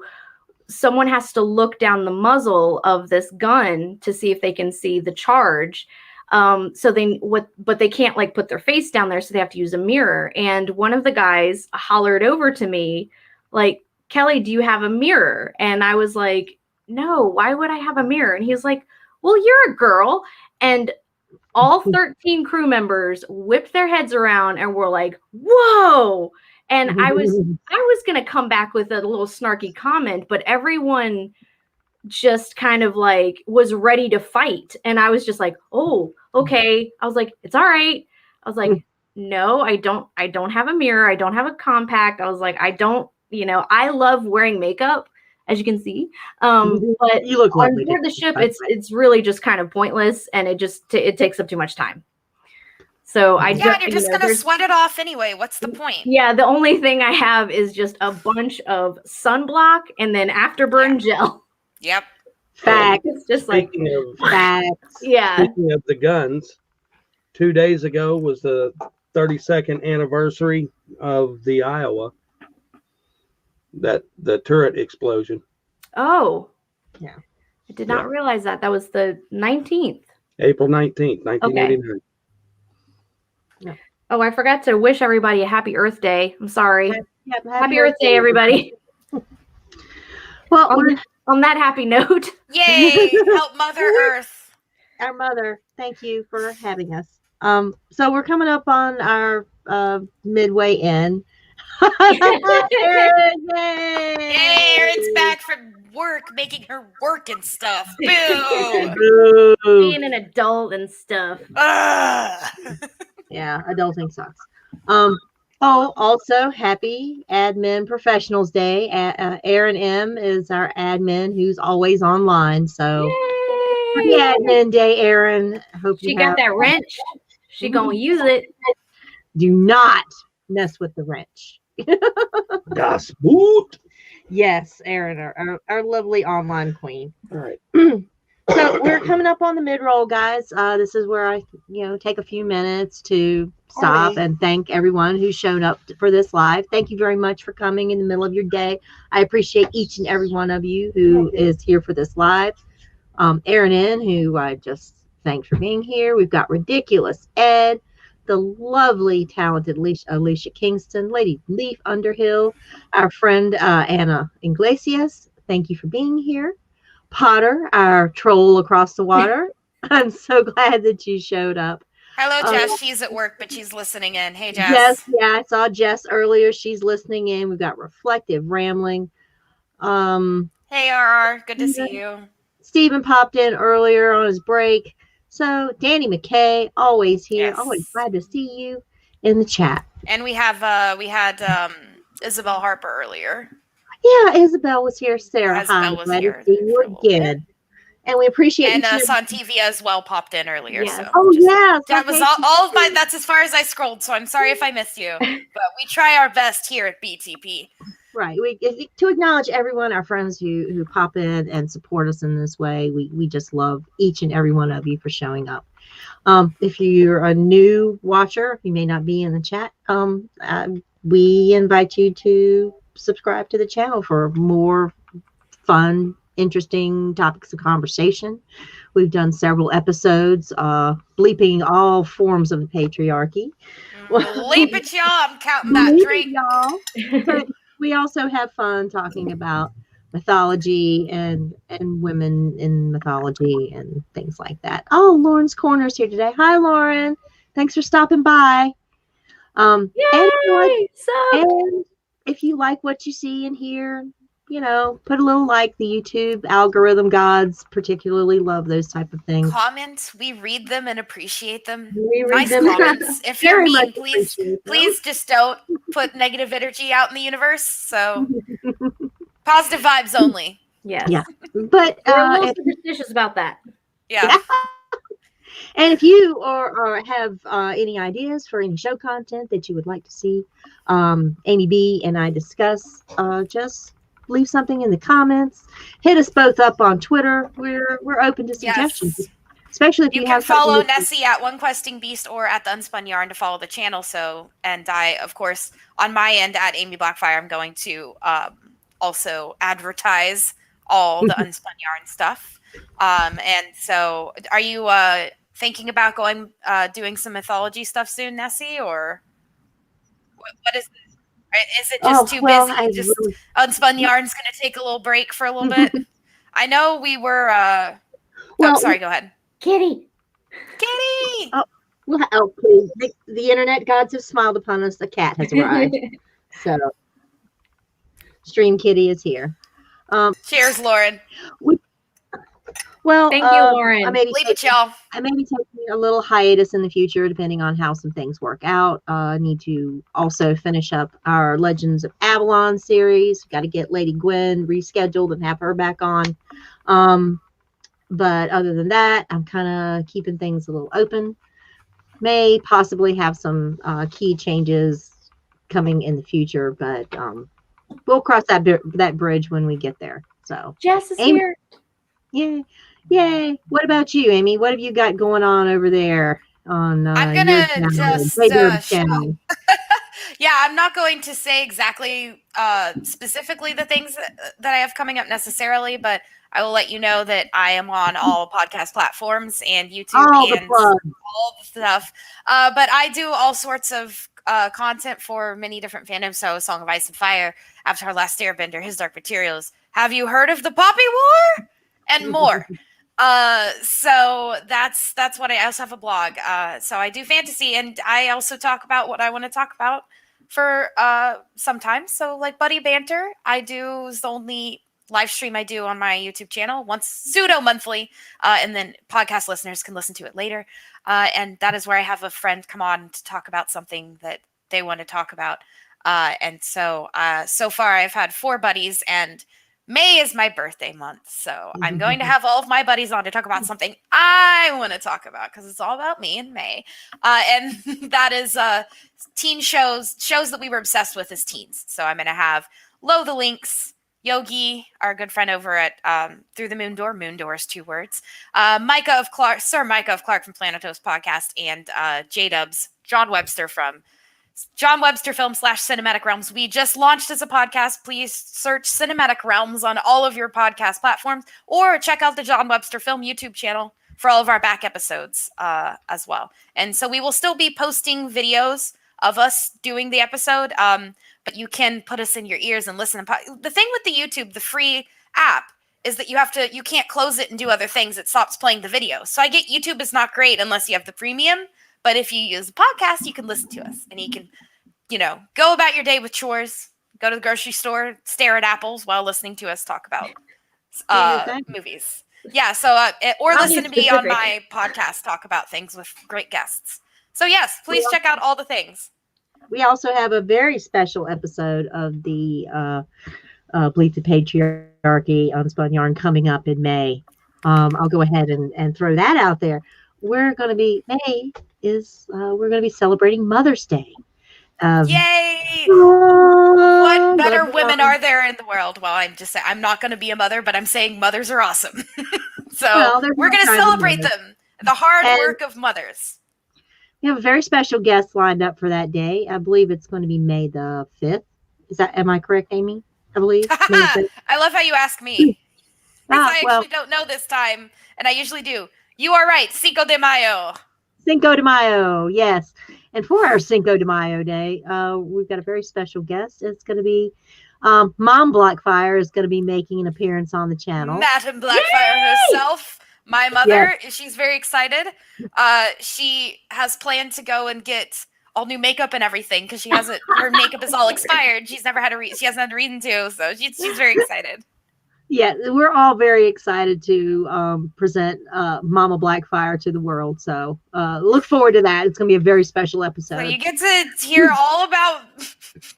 someone has to look down the muzzle of this gun to see if they can see the charge. But they can't like put their face down there, so they have to use a mirror. And one of the guys hollered over to me, like, "Kelly, do you have a mirror?" And I was like, no, why would I have a mirror? And he's like, well, you're a girl. And all 13 crew members whipped their heads around and were like, whoa. And I was going to come back with a little snarky comment, but everyone just kind of like was ready to fight. And I was just like, oh, okay. I was like, it's all right. I was like, no, I don't have a mirror. I don't have a compact. I was like, I don't, I love wearing makeup, as you can see. But you look on lovely. board the ship, it's really just kind of pointless, and it takes up too much time. So you're just gonna sweat it off anyway. What's the point? Yeah, the only thing I have is just a bunch of sunblock and then afterburn gel. Yep. Facts. It's just Speaking like of, facts. Yeah. Speaking of the guns, 2 days ago was the 32nd anniversary of the Iowa, the turret explosion. Oh. Yeah. I did not realize that. That was the 19th. April 19th, 1989. Okay. Yeah. Oh, I forgot to wish everybody a happy Earth Day. I'm sorry. Happy Earth Day, everybody. Well, on that happy note. Yay! Help Mother Earth. Our mother, thank you for having us. So we're coming up on our midway in. Yay! Erin's back from work, making her work and stuff. Boo! Being an adult and stuff. Yeah, adulting sucks. Also happy Admin Professionals Day. Erin M is our admin who's always online. So happy Admin Day, Erin. Hope she got that wrench. She gonna use it. Do not mess with the wrench. Das Boot. Yes, Erin, our lovely online queen. All right. So we're coming up on the mid-roll, guys. This is where I, take a few minutes to stop and thank everyone who's shown up for this live. Thank you very much for coming in the middle of your day. I appreciate each and every one of you who is here for this live. Erin N, who I just thanked for being here. We've got Ridiculous Ed, the lovely, talented Alicia Kingston, Lady Leaf Underhill, our friend Anna Iglesias. Thank you for being here. Potter, our troll across the water. I'm so glad that you showed up. Hello, Jess. She's at work, but she's listening in. Hey, Jess. Jess, yeah, I saw Jess earlier. She's listening in. We've got Reflective Rambling. Hey, RR. Good to see you. Stephen popped in earlier on his break. So Danny McKay, always here. Yes. Always glad to see you in the chat. And we had Isabel Harper earlier. Yeah, Isabel was here. Sarah, Isabel hi. was Glad here to see you again. And we appreciate and you. Santivia as well popped in earlier. Yes. So yes. that was all of my. That's as far as I scrolled. So I'm sorry if I missed you, but we try our best here at BTP. Right. To acknowledge everyone, our friends who pop in and support us in this way. We just love each and every one of you for showing up. If you're a new watcher, you may not be in the chat. We invite you to subscribe to the channel for more fun, interesting topics of conversation. We've done several episodes bleeping all forms of the patriarchy. Bleep it, y'all. I'm counting that drink. Y'all. We also have fun talking about mythology and women in mythology and things like that. Oh, Lauren's Corner's here today. Hi, Lauren. Thanks for stopping by. And if you like what you see and hear, put a little like. The YouTube algorithm gods particularly love those type of things. Comments, we read them and appreciate them. Nice comments. If you're mean, please just don't put negative energy out in the universe. So positive vibes only. Yes. Yeah. But we're a little superstitious about that. Yeah. And if you or have any ideas for any show content that you would like to see Amy B and I discuss, just leave something in the comments. Hit us both up on Twitter. We're open to suggestions. Yes. Especially if you can have follow Nessie at One Questing Beast or at the Unspun Yarn to follow the channel. And I, of course, on my end at Amy Blackfire, I'm going to also advertise all the Unspun Yarn stuff. And so, are you thinking about doing some mythology stuff soon, Nessie, or what is? Is it just too busy? Unspun Yarn's going to take a little break for a little bit. I know we were. Well, sorry. Go ahead. Kitty. Kitty. Oh, please. The internet gods have smiled upon us. The cat has arrived. So, Stream Kitty is here. Cheers, Lauren. Well, Thank you, Lauren. I may be Leave it, y'all. taking a little hiatus in the future, depending on how some things work out. I need to also finish up our Legends of Avalon series. Got to get Lady Gwen rescheduled and have her back on. But other than that, I'm kind of keeping things a little open. May possibly have some key changes coming in the future, but we'll cross that bridge when we get there. So Jess is Aemy, here. Yay! What about you, Amy? What have you got going on over there on I'm your gonna channel, just channel? yeah, I'm not going to say exactly specifically the things that I have coming up necessarily, but I will let you know that I am on all podcast platforms and YouTube and all the stuff. But I do all sorts of content for many different fandoms. So Song of Ice and Fire, Avatar: Last Airbender, His Dark Materials. Have you heard of the Poppy War? And more. So that's what I also have a blog. So I do fantasy, and I also talk about what I want to talk about for sometimes. So like Buddy Banter, I do is the only live stream I do on my YouTube channel once pseudo monthly, and then podcast listeners can listen to it later. And that is where I have a friend come on to talk about something that they want to talk about. And so far I've had 4 buddies, and May is my birthday month, so I'm going to have all of my buddies on to talk about something I want to talk about because it's all about me and May. And that is teen shows that we were obsessed with as teens. So I'm going to have Lo the Lynx, Yogi, our good friend over at Through the Moon Door is 2 words, Sir Micah of Clark from Planetos Podcast, and J-Dubs, John Webster from John Webster Film / Cinematic Realms. We just launched as a podcast. Please search Cinematic Realms on all of your podcast platforms, or check out the John Webster Film YouTube channel for all of our back episodes as well. And so we will still be posting videos of us doing the episode, but you can put us in your ears and listen. The thing with the YouTube, the free app, is that you can't close it and do other things. It stops playing the video. So I get YouTube is not great unless you have the premium. But if you use a podcast, you can listen to us, and you can, go about your day with chores, go to the grocery store, stare at apples while listening to us talk about movies. Yeah. So, or listen to me on my podcast, talk about things with great guests. So yes, please check out all the things. We also have a very special episode of the BLEEP the Patriarchy on Spun Yarn coming up in May. I'll go ahead and throw that out there. We're going to be celebrating Mother's Day. Yay! What better women are there in the world? Well, I'm just saying, I'm not going to be a mother, but I'm saying mothers are awesome. So we're going to celebrate them, the hard work of mothers. We have a very special guest lined up for that day. I believe it's going to be May the 5th. Am I correct, Amy? I believe. I love how you ask me. Because I actually don't know this time, and I usually do. You are right. Cinco de Mayo. Cinco de Mayo, yes. And for our Cinco de Mayo day, we've got a very special guest. It's going to be Mom Blackfire is going to be making an appearance on the channel. Madam Blackfire herself, my mother. Yes. She's very excited. She has planned to go and get all new makeup and everything because her makeup is all expired. She's never had she hasn't had a reason to, so she's very excited. Yeah, we're all very excited to present Mama Blackfire to the world. So look forward to that. It's going to be a very special episode. So you get to hear all about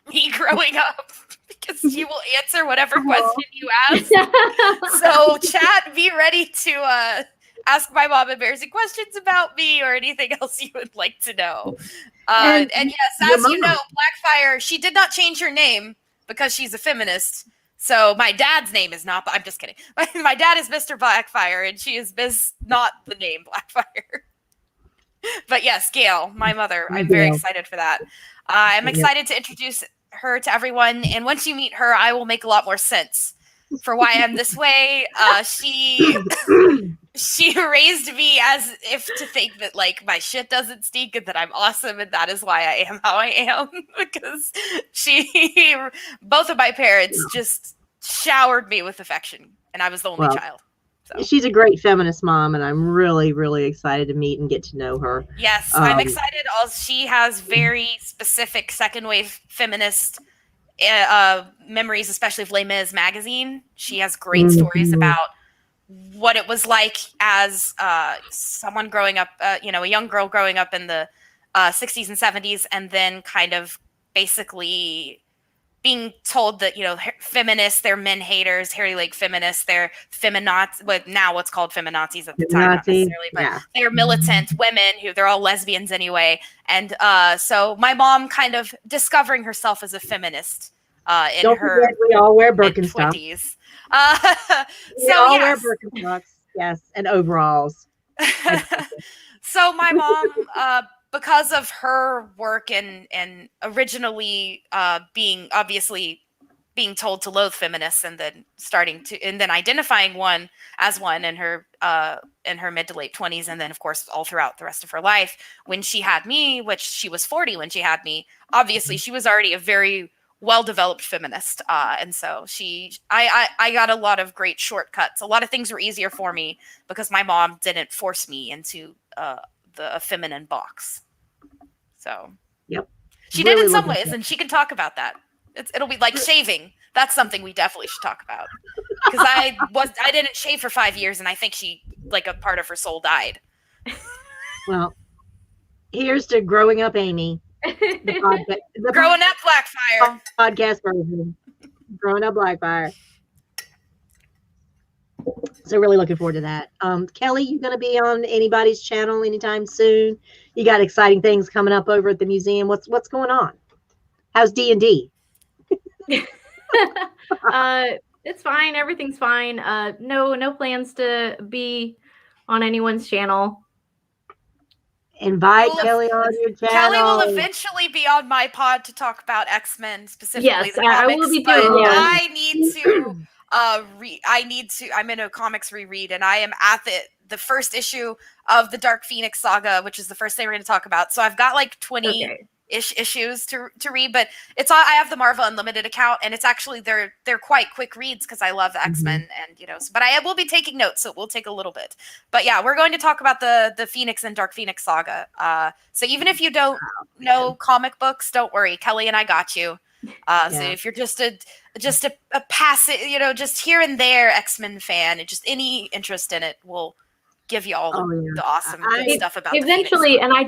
me growing up because you will answer whatever question you ask. So chat, be ready to ask my mom embarrassing questions about me or anything else you would like to know. And yes, as you know, Blackfire, she did not change her name because she's a feminist. So my dad's name is not, I'm just kidding. My dad is Mr. Blackfire, and she is not the name Blackfire. But yes, Gail, my mother, I'm very excited for that. I'm excited to introduce her to everyone. And once you meet her, I will make a lot more sense for why I'm this way. She raised me as if to think that like my shit doesn't stink and that I'm awesome, and that is why I am how I am, because both of my parents just showered me with affection and I was the only Well, child. So. She's a great feminist mom, and I'm really, really excited to meet and get to know her. Yes, I'm excited. Also, she has very specific second wave feminist memories, especially of Les Mis magazine. She has great stories about what it was like as someone growing up, a young girl growing up in the 60s and 70s, and then kind of basically being told that, feminists, they're men haters, hairy leg feminists, they're feminazis, but now what's called feminazis at the time, not necessarily, but they're militant women who they're all lesbians anyway. And so my mom kind of discovering herself as a feminist in Don't her forget, we all wear Birkenstocks. 20s. We all wear Birkenstocks, yes, and overalls. So my mom, because of her work and originally being told to loathe feminists, and then identifying one in her mid to late 20s, and then of course all throughout the rest of her life, when she had me, which she was 40 when she had me, obviously she was already a very well-developed feminist, and so I got a lot of great shortcuts. A lot of things were easier for me because my mom didn't force me into the feminine box. So yep, she did in some ways, and she can talk about that. It'll be like shaving. That's something we definitely should talk about, because I didn't shave for 5 years, and I think like a part of her soul died. Well, here's to growing up, Aemy. The Growing up Blackfire podcast version. Growing up Blackfire. So really looking forward to that. Kelly, you gonna be on anybody's channel anytime soon? You got exciting things coming up over at the museum. What's going on? How's D&D? It's fine. Everything's fine. No plans to be on anyone's channel. Invite Kelly on your channel. Kelly will eventually be on my pod to talk about X-Men specifically. Yes, the comics, I will be doing. but Yeah. I need to. I'm in a comics reread, and I am at the first issue of the Dark Phoenix saga, which is the first thing we're going to talk about. So I've got like 20-ish issues to read, but I have the Marvel Unlimited account, and it's actually they're quite quick reads because I love X-Men, and but I will be taking notes, so it will take a little bit. But yeah, we're going to talk about the Phoenix and Dark Phoenix saga. So even if you don't know comic books, don't worry, Kelly and I got you. So if you're just a passive, just here and there X-Men fan, and just any interest in it, will give you all the awesome good stuff about eventually. And I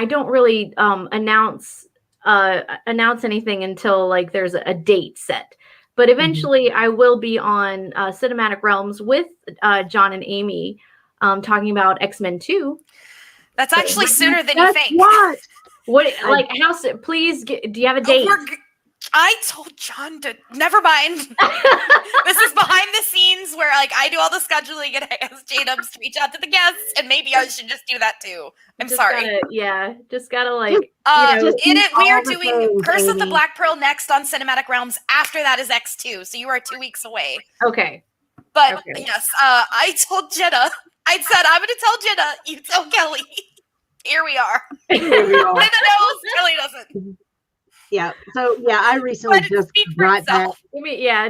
don't really announce anything until like there's a date set. But eventually, I will be on Cinematic Realms with John and Aemy, talking about X-Men 2. That's actually sooner than you think. What? Like, please, do you have a date? I told John to never mind. This is behind the scenes where like I do all the scheduling, and I ask J-Dubs to reach out to the guests, and maybe I should just do that too. I'm sorry. Just gotta like. We are doing Curse of the Black Pearl next on Cinematic Realms. After that is X2, so you are 2 weeks away. Okay. But yes, I told Jenna. I said I'm going to tell Jenna. You tell Kelly. Here we are. Here we are. Linda knows. Kelly doesn't. Yeah. So I recently just got back.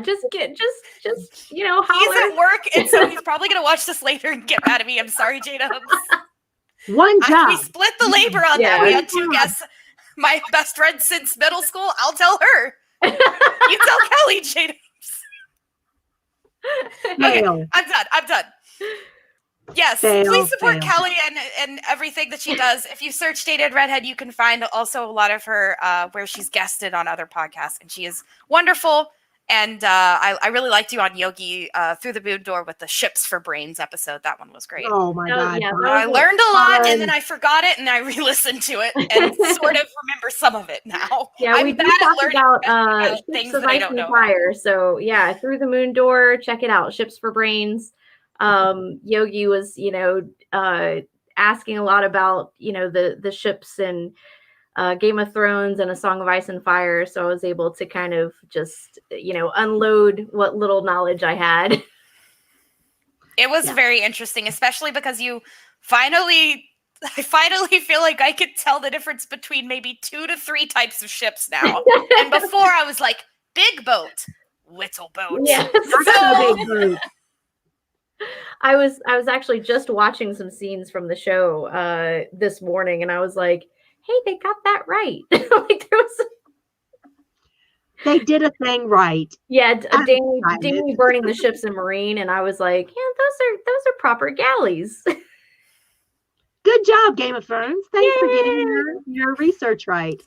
Just holler. He's at work, and so he's probably gonna watch this later and get mad at me. I'm sorry, J-Dubs. One job. We split the labor on that. We had 2 guests. My best friend since middle school. I'll tell her. You tell Kelly, J-Dubs. Okay, I'm done. Yes, please support Kelly and everything that she does. If you search Jaded Redhead, you can find also a lot of her where she's guested on other podcasts, and she is wonderful. And I really liked you on Yogi Through the Moon Door with the Ships for Brains episode. That one was great. Oh my God. Yeah, I learned a lot, and then I forgot it, and I re-listened to it and sort of remember some of it now. Yeah, we did talk about things that I don't know. Fire. So yeah, Through the Moon Door, check it out. Ships for Brains. Yogi was, asking a lot about, the ships and Game of Thrones and A Song of Ice and Fire. So I was able to kind of just, unload what little knowledge I had. It was very interesting, especially because I finally feel like I could tell the difference between maybe 2 to 3 types of ships now. And before I was like, big boat, little boat. Yes. So big boat. I was actually just watching some scenes from the show this morning, and I was like, "Hey, they got that right." Like there was, They did a thing right. Danny burning the ships in Marine, and I was like, "Yeah, those are proper galleys." Good job, Game of Thrones. Thanks for Yay! getting your research right.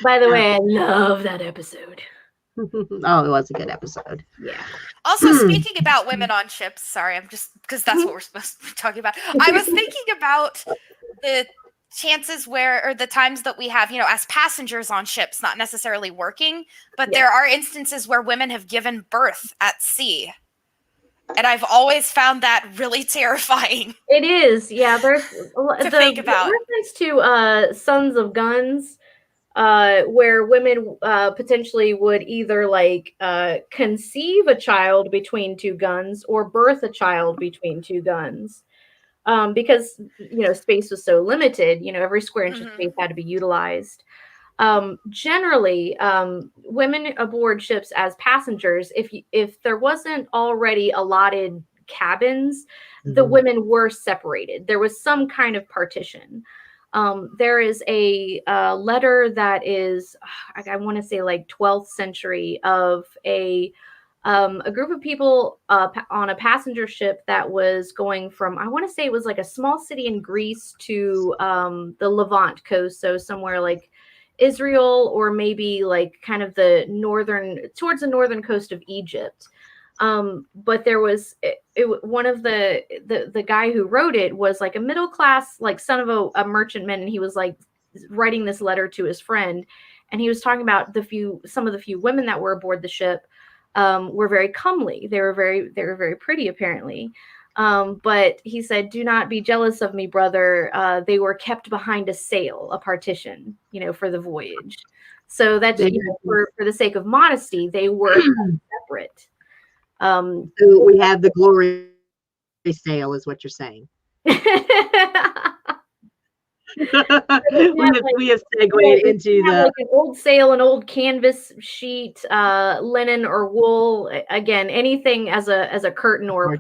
By the way, I love that episode. Oh, it was a good episode. Yeah. Also, speaking about women on ships, sorry, I'm just because that's what we're supposed to be talking about. I was thinking about the chances or the times that we have, as passengers on ships, not necessarily working, but there are instances where women have given birth at sea. And I've always found that really terrifying. It is. Yeah. There's think about. reference to Sons of Guns, where women potentially would either conceive a child between two guns or birth a child between two guns. Because space was so limited, every square inch of space had to be utilized. Generally, women aboard ships as passengers, if there wasn't already allotted cabins, the women were separated. There was some kind of partition. There is a letter that is, I want to say 12th century, of a group of people on a passenger ship that was going from, I want to say it was a small city in Greece to the Levant coast. So somewhere like Israel, or maybe kind of towards the northern coast of Egypt. But there was one of the guy who wrote it was a middle class, son of a merchantman, and he was writing this letter to his friend, and he was talking about some of the few women that were aboard the ship. Were very comely. They were very pretty, apparently. But he said, "Do not be jealous of me, brother. They were kept behind a sail, a partition, for the voyage." So that's for the sake of modesty, they were separate. So we have the glory sail, is what you're saying. we have segued into an old sail, an old canvas sheet, linen or wool. Again, anything as a curtain or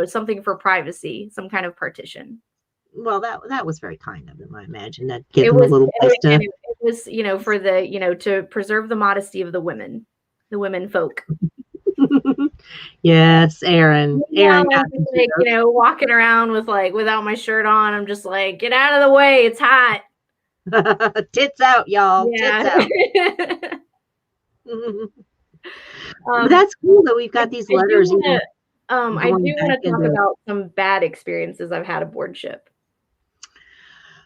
something for privacy, some kind of partition. Well, that was very kind of them, I imagine. That gives them a little place to. It was, for the, to preserve the modesty of the women folk. Yes, Aaron. Aaron, walking around without my shirt on. I'm just get out of the way. It's hot. Tits out, y'all. Yeah. Tits out. That's cool that we've got these letters. I do want to talk about some bad experiences I've had aboard ship.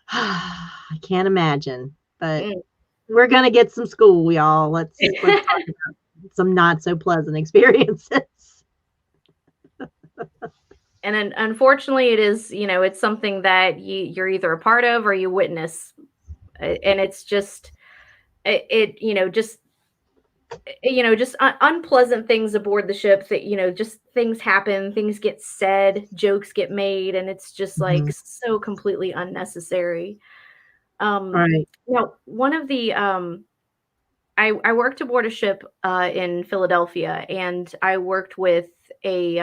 I can't imagine, but we're gonna get some school, y'all. Let's talk about some not so pleasant experiences. And unfortunately, it is, it's something that you're either a part of or you witness, and it's just unpleasant things aboard the ship that, just things happen, things get said, jokes get made, and it's just so completely unnecessary. Right. One of the, I worked aboard a ship in Philadelphia, and I worked with a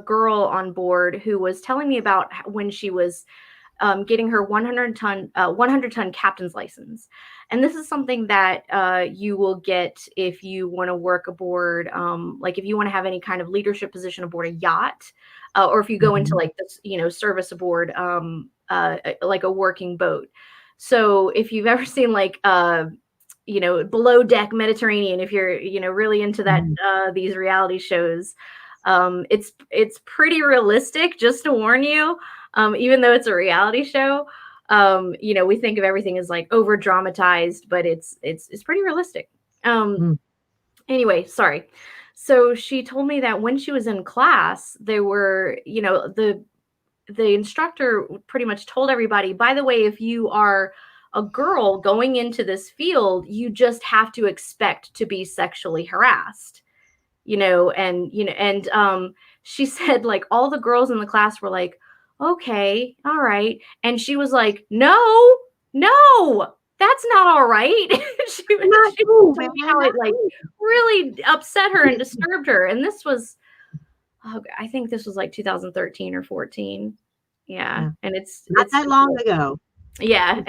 girl on board who was telling me about when she was getting her 100-ton captain's license. And this is something that you will get if you want to work aboard, if you want to have any kind of leadership position aboard a yacht, or if you go into this, service aboard a working boat. So if you've ever seen below deck Mediterranean, if you're really into that these reality shows, it's pretty realistic, just to warn you. Even though it's a reality show, we think of everything as over dramatized, but it's pretty realistic. Anyway, sorry. So she told me that when she was in class, they were, the instructor pretty much told everybody, by the way, if you are a girl going into this field, you just have to expect to be sexually harassed, and she said all the girls in the class were like, okay, all right. And she was like, no, that's not all right. she Not was cool, telling me man, how it not like really upset her and disturbed her. And this was, I think this was like 2013 or 14. Yeah. And it's not that long ago. Yeah.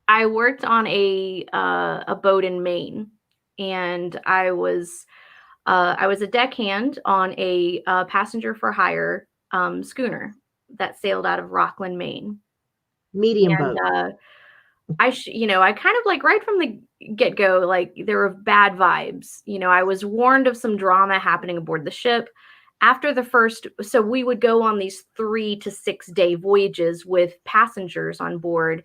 I worked on a boat in Maine, and I was a deckhand on a passenger for hire schooner that sailed out of Rockland, Maine. Medium And boat. I kind of like right from the get-go, like there were bad vibes. I was warned of some drama happening aboard the ship. After the first, so we would go on these 3 to 6 day voyages with passengers on board.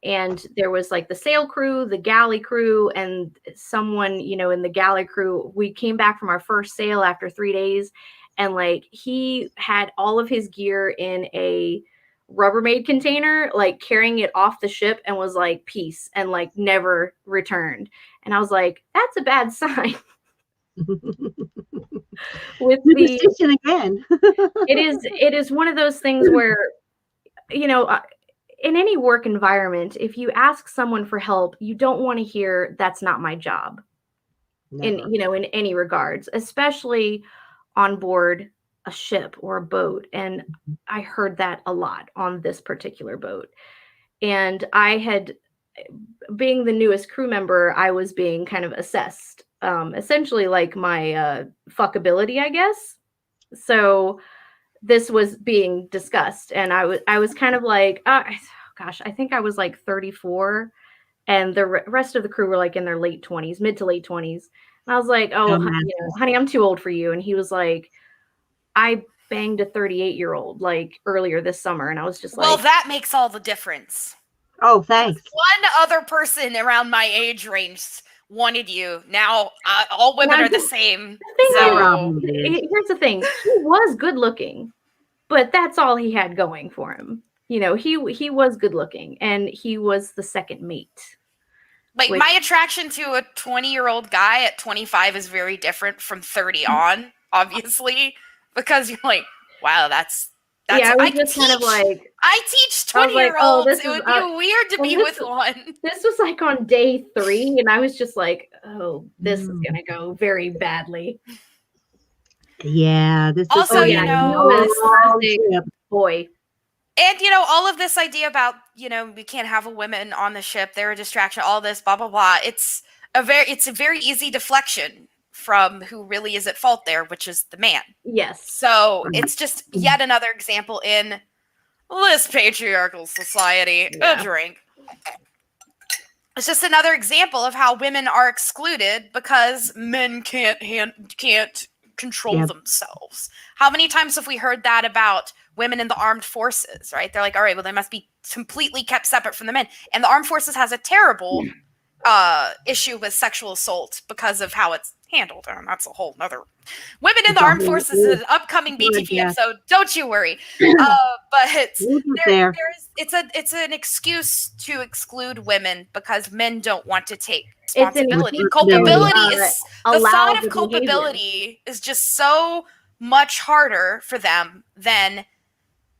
And there was like the sail crew, the galley crew, and someone, in the galley crew. We came back from our first sail after 3 days, and like he had all of his gear in a Rubbermaid container, like carrying it off the ship, and was like, peace, and like never returned. And I was like, that's a bad sign. With Superstition again. it is one of those things where, in any work environment, if you ask someone for help, you don't want to hear that's not my job. Never. In any regards, especially on board a ship or a boat. And I heard that a lot on this particular boat. And I had, being the newest crew member, I was being kind of assessed, essentially like my fuckability, I guess. So this was being discussed, and I was kind of like, gosh, I think I was like 34, and the rest of the crew were like in their late 20s, mid to late 20s. And I was like, honey, I'm too old for you. And he was like, I banged a 38-year-old like earlier this summer. And I was just like, well, that makes all the difference. Oh, thanks. One other person around my age range wanted you. Now all women are the same. Here's the thing. He was good looking, but that's all he had going for him. He was good looking, and he was the second mate. Like, my attraction to a 20-year-old guy at 25 is very different from 30 on, obviously, because you're like, wow, that's yeah, I was just kind of like, I teach 20-year-olds. Like, it would be weird to be with one. This was like on day 3, and I was just like, oh, this is gonna go very badly. Yeah, this also, boy. And all of this idea about we can't have a woman on the ship, they're a distraction, all this blah blah blah. It's a very easy deflection from who really is at fault there, which is the man. Yes. So it's just yet another example in this patriarchal society. Yeah. A drink. It's just another example of how women are excluded because men can't control themselves. How many times have we heard that about women in the armed forces, right? They're like, all right, well, they must be completely kept separate from the men. And the armed forces has a terrible issue with sexual assault because of how it's handled. And that's a whole nother. Women in the armed forces is an upcoming BTP episode. Don't you worry. But it's an excuse to exclude women because men don't want to take responsibility. Culpability is the thought of culpability is just so much harder for them than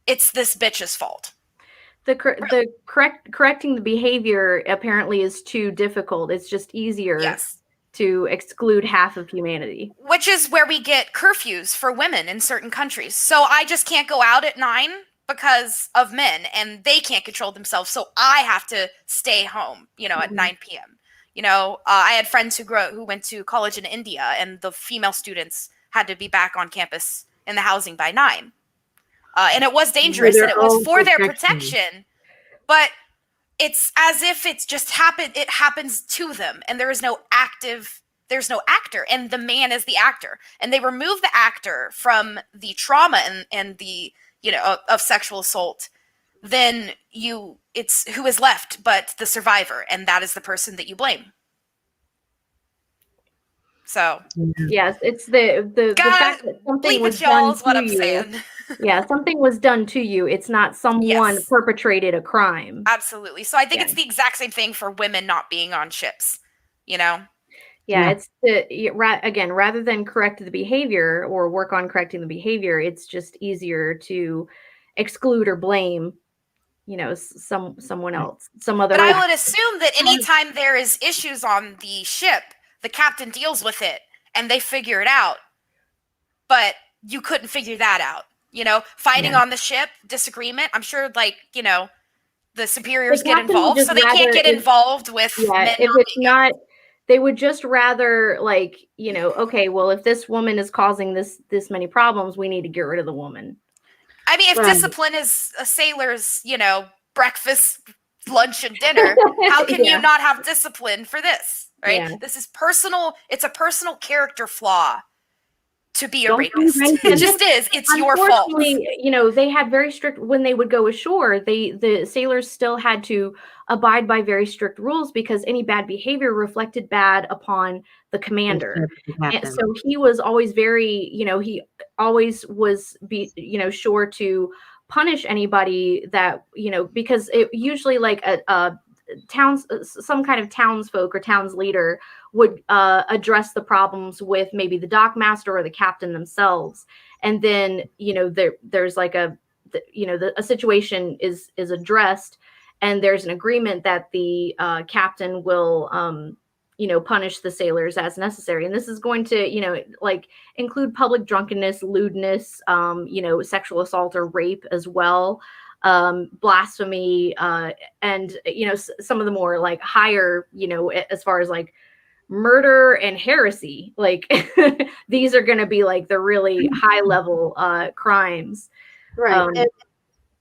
it's this bitch's fault. Correcting the behavior apparently is too difficult. It's just easier to exclude half of humanity. Which is where we get curfews for women in certain countries. So I just can't go out at 9 because of men, and they can't control themselves. So I have to stay home, at 9 p.m. I had friends who went to college in India, and the female students had to be back on campus in the housing by 9. And it was dangerous, and it was for their protection. But it's as if it's just happened. It happens to them, and there's no actor, and the man is the actor. And they remove the actor from the trauma and the of sexual assault. Then it's who is left but the survivor, and that is the person that you blame. So yes, it's the fact that something was done to you. Yeah, something was done to you. It's not someone perpetrated a crime. Absolutely. So I think it's the exact same thing for women not being on ships. Yeah, it's again, rather than correct the behavior or work on correcting the behavior, it's just easier to exclude or blame someone else, some other. But I would assume that anytime there is issues on the ship, the captain deals with it and they figure it out. But you couldn't figure that out. Fighting on the ship, disagreement. I'm sure, the superiors get involved, so they can't get involved with men. If it's not, they would just rather okay, well, if this woman is causing this many problems, we need to get rid of the woman. I mean, if discipline is a sailor's, breakfast, lunch, and dinner, how can you not have discipline for this? Right? Yeah. This is personal. It's a personal character flaw to be a rapist. It just is. It's your fault. They had very strict, when they would go ashore, the sailors still had to abide by very strict rules because any bad behavior reflected bad upon the commander. And so he was always very, he always was sure to punish anybody that, because it usually some kind of townsfolk or towns leader would address the problems with maybe the dockmaster or the captain themselves, and then there's a situation is addressed, and there's an agreement that the captain will punish the sailors as necessary, and this is going to include public drunkenness, lewdness, sexual assault or rape as well. Blasphemy, and some of the more higher, as far as murder and heresy, these are going to be the really high level crimes. Right. And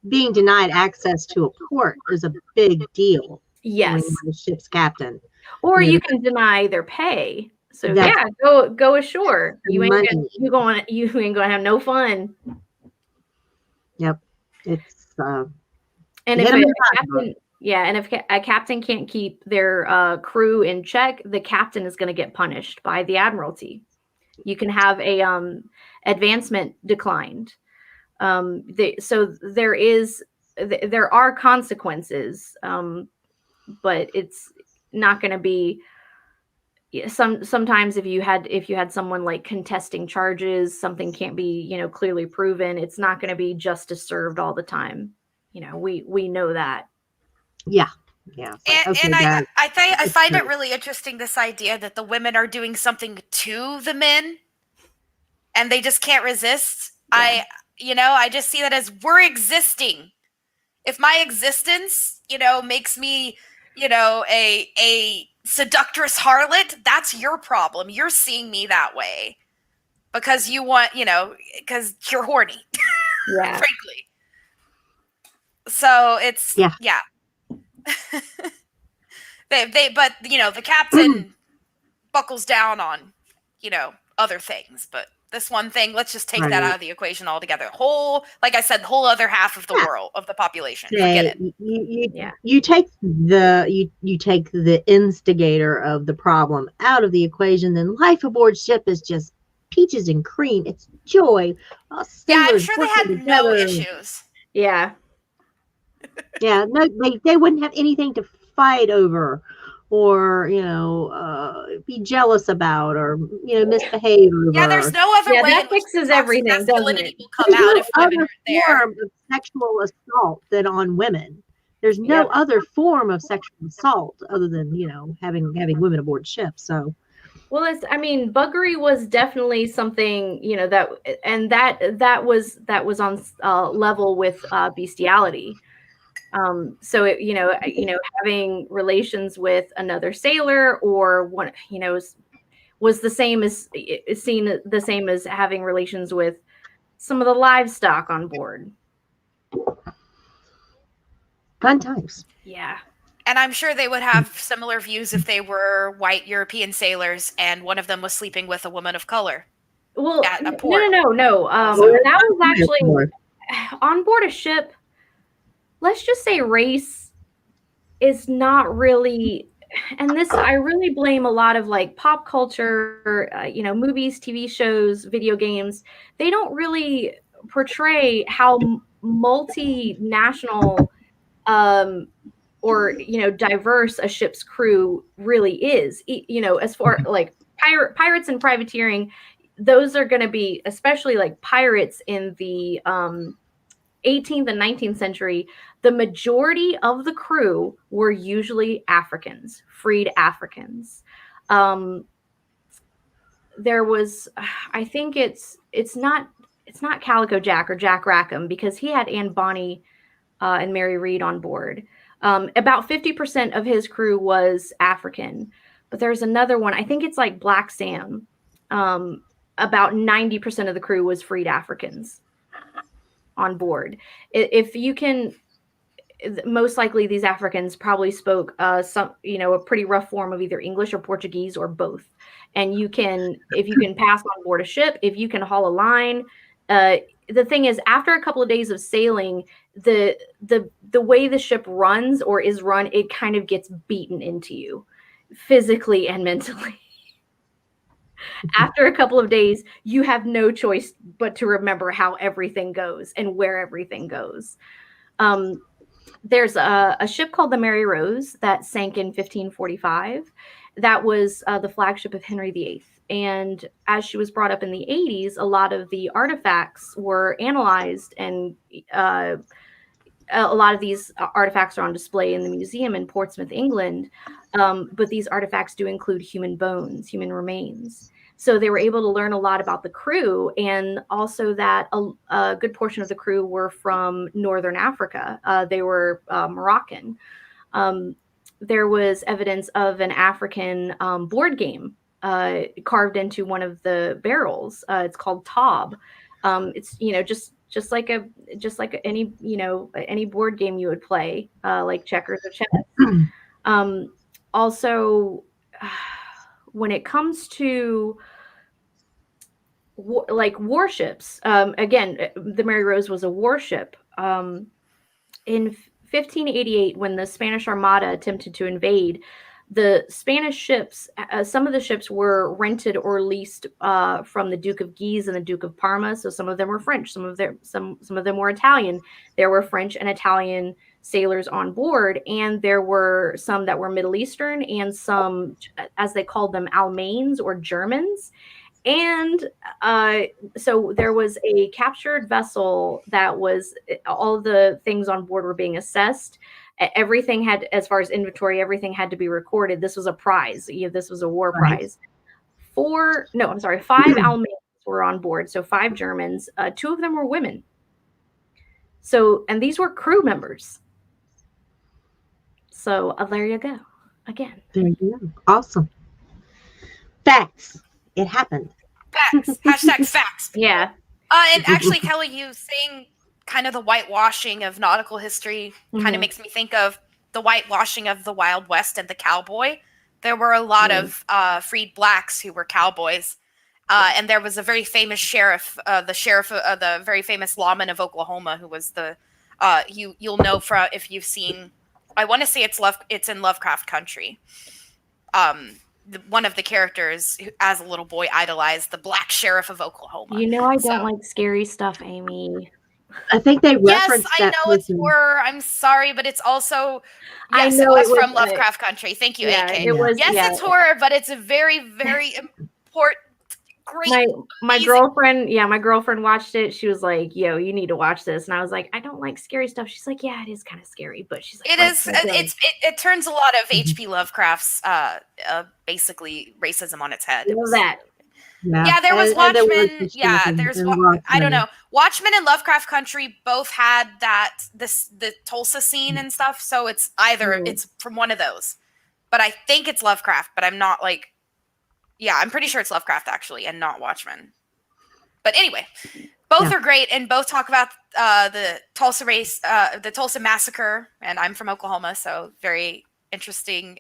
being denied access to a port is a big deal. Yes. When you're the ship's captain. Or you can deny their pay. So go ashore. You ain't gonna have no fun. Yep. It's and if a captain can't keep their crew in check, the captain is going to get punished by the admiralty. You can have a advancement declined. So there are consequences, but it's not going to be. Sometimes if you had someone contesting charges, something can't be clearly proven. It's not going to be justice served all the time. We know that. Yeah. And I find it really interesting, this idea that the women are doing something to the men and they just can't resist. Yeah. I just see that as we're existing. If my existence, makes me, a seductress harlot, that's your problem. You're seeing me that way because you want, because you're horny. Yeah. Frankly. So it's but the captain buckles down on other things, but this one thing, let's just take that out of the equation altogether. Like I said, the whole other half of the world, of the population. Forget it. You take the instigator of the problem out of the equation, then life aboard ship is just peaches and cream. It's joy. I'm sure they had no issues. Yeah. Yeah, no, they wouldn't have anything to fight over or, be jealous about or, misbehave over. Yeah, there's no other way. That fixes everything, doesn't it? Will come out if women are there. Form of sexual assault than on women. There's no other form of sexual assault other than, having women aboard ship. So. Well, buggery was definitely something, that was on level with bestiality. So having relations with another sailor or one, was the same as seen the same as having relations with some of the livestock on board. Fun times. Yeah. And I'm sure they would have similar views if they were white European sailors and one of them was sleeping with a woman of color. Well, no. That was actually on board a ship. Let's just say race is not really, and this, I really blame a lot of pop culture, movies, TV shows, video games. They don't really portray how multinational, or, diverse a ship's crew really is, as far pirates and privateering, those are going to be, especially pirates in the 18th and 19th century, the majority of the crew were usually Africans, freed Africans. There was, I think it's not Calico Jack or Jack Rackham, because he had Anne Bonny and Mary Read on board. About 50% of his crew was African, but there's another one. I think it's like Black Sam. About 90% of the crew was freed Africans on board. If you can, most likely these Africans probably spoke a pretty rough form of either English or Portuguese or both. And if you can pass on board a ship, if you can haul a line, the thing is, after a couple of days of sailing, the way the ship runs or is run, it kind of gets beaten into you physically and mentally. After a couple of days, you have no choice but to remember how everything goes and where everything goes. There's a ship called the Mary Rose that sank in 1545. That was the flagship of Henry VIII. And as she was brought up in the 80s, a lot of the artifacts were analyzed, and a lot of these artifacts are on display in the museum in Portsmouth, England. But these artifacts do include human bones, human remains. So they were able to learn a lot about the crew, and also that a good portion of the crew were from Northern Africa. They were Moroccan. There was evidence of an African board game carved into one of the barrels. It's called Tob. It's just like any board game you would play, like checkers or chess. Also, when it comes to warships, again, the Mary Rose was a warship. In 1588, when the Spanish Armada attempted to invade, the Spanish ships, some of the ships were rented or leased from the Duke of Guise and the Duke of Parma. So some of them were French, some of them were Italian. There were French and Italian sailors on board, and there were some that were Middle Eastern and some, as they called them, Almains or Germans. And so there was a captured vessel that was, all the things on board were being assessed. Everything had, as far as inventory, everything had to be recorded. This was a prize. This was a war prize. 5 Almains were on board. So 5 Germans, 2 of them were women. So, and these were crew members. So there you go. Again. There you go. Awesome. Facts. It happened. Facts. Hashtag facts. Yeah. And actually, Kelly, you saying kind of the whitewashing of nautical history kind of makes me think of the whitewashing of the Wild West and the cowboy. There were a lot of freed blacks who were cowboys. And there was a very famous sheriff, the very famous lawman of Oklahoma, who was you'll know from, if you've seen, I want to say it's in Lovecraft Country. One of the characters, as a little boy, idolized the black sheriff of Oklahoma. I don't like scary stuff, Amy. I think they referenced that. Yes, I know it's horror. I'm sorry, but it's also, yes, it was from Lovecraft Country. Thank you, AK. It's horror, but it's a very, very important, great. My girlfriend watched it. She was like, "Yo, you need to watch this." And I was like, "I don't like scary stuff." She's like, "Yeah, it is kind of scary," but she's like, it turns a lot of H.P. Lovecraft's basically racism on its head. Yeah, there was Watchmen. I don't know. Watchmen and Lovecraft Country both had the Tulsa scene and stuff. So it's it's from one of those. But I think it's Lovecraft, but I'm not like, I'm pretty sure it's Lovecraft actually, and not Watchmen. But anyway, both are great, and both talk about the Tulsa the Tulsa massacre. And I'm from Oklahoma, so very interesting,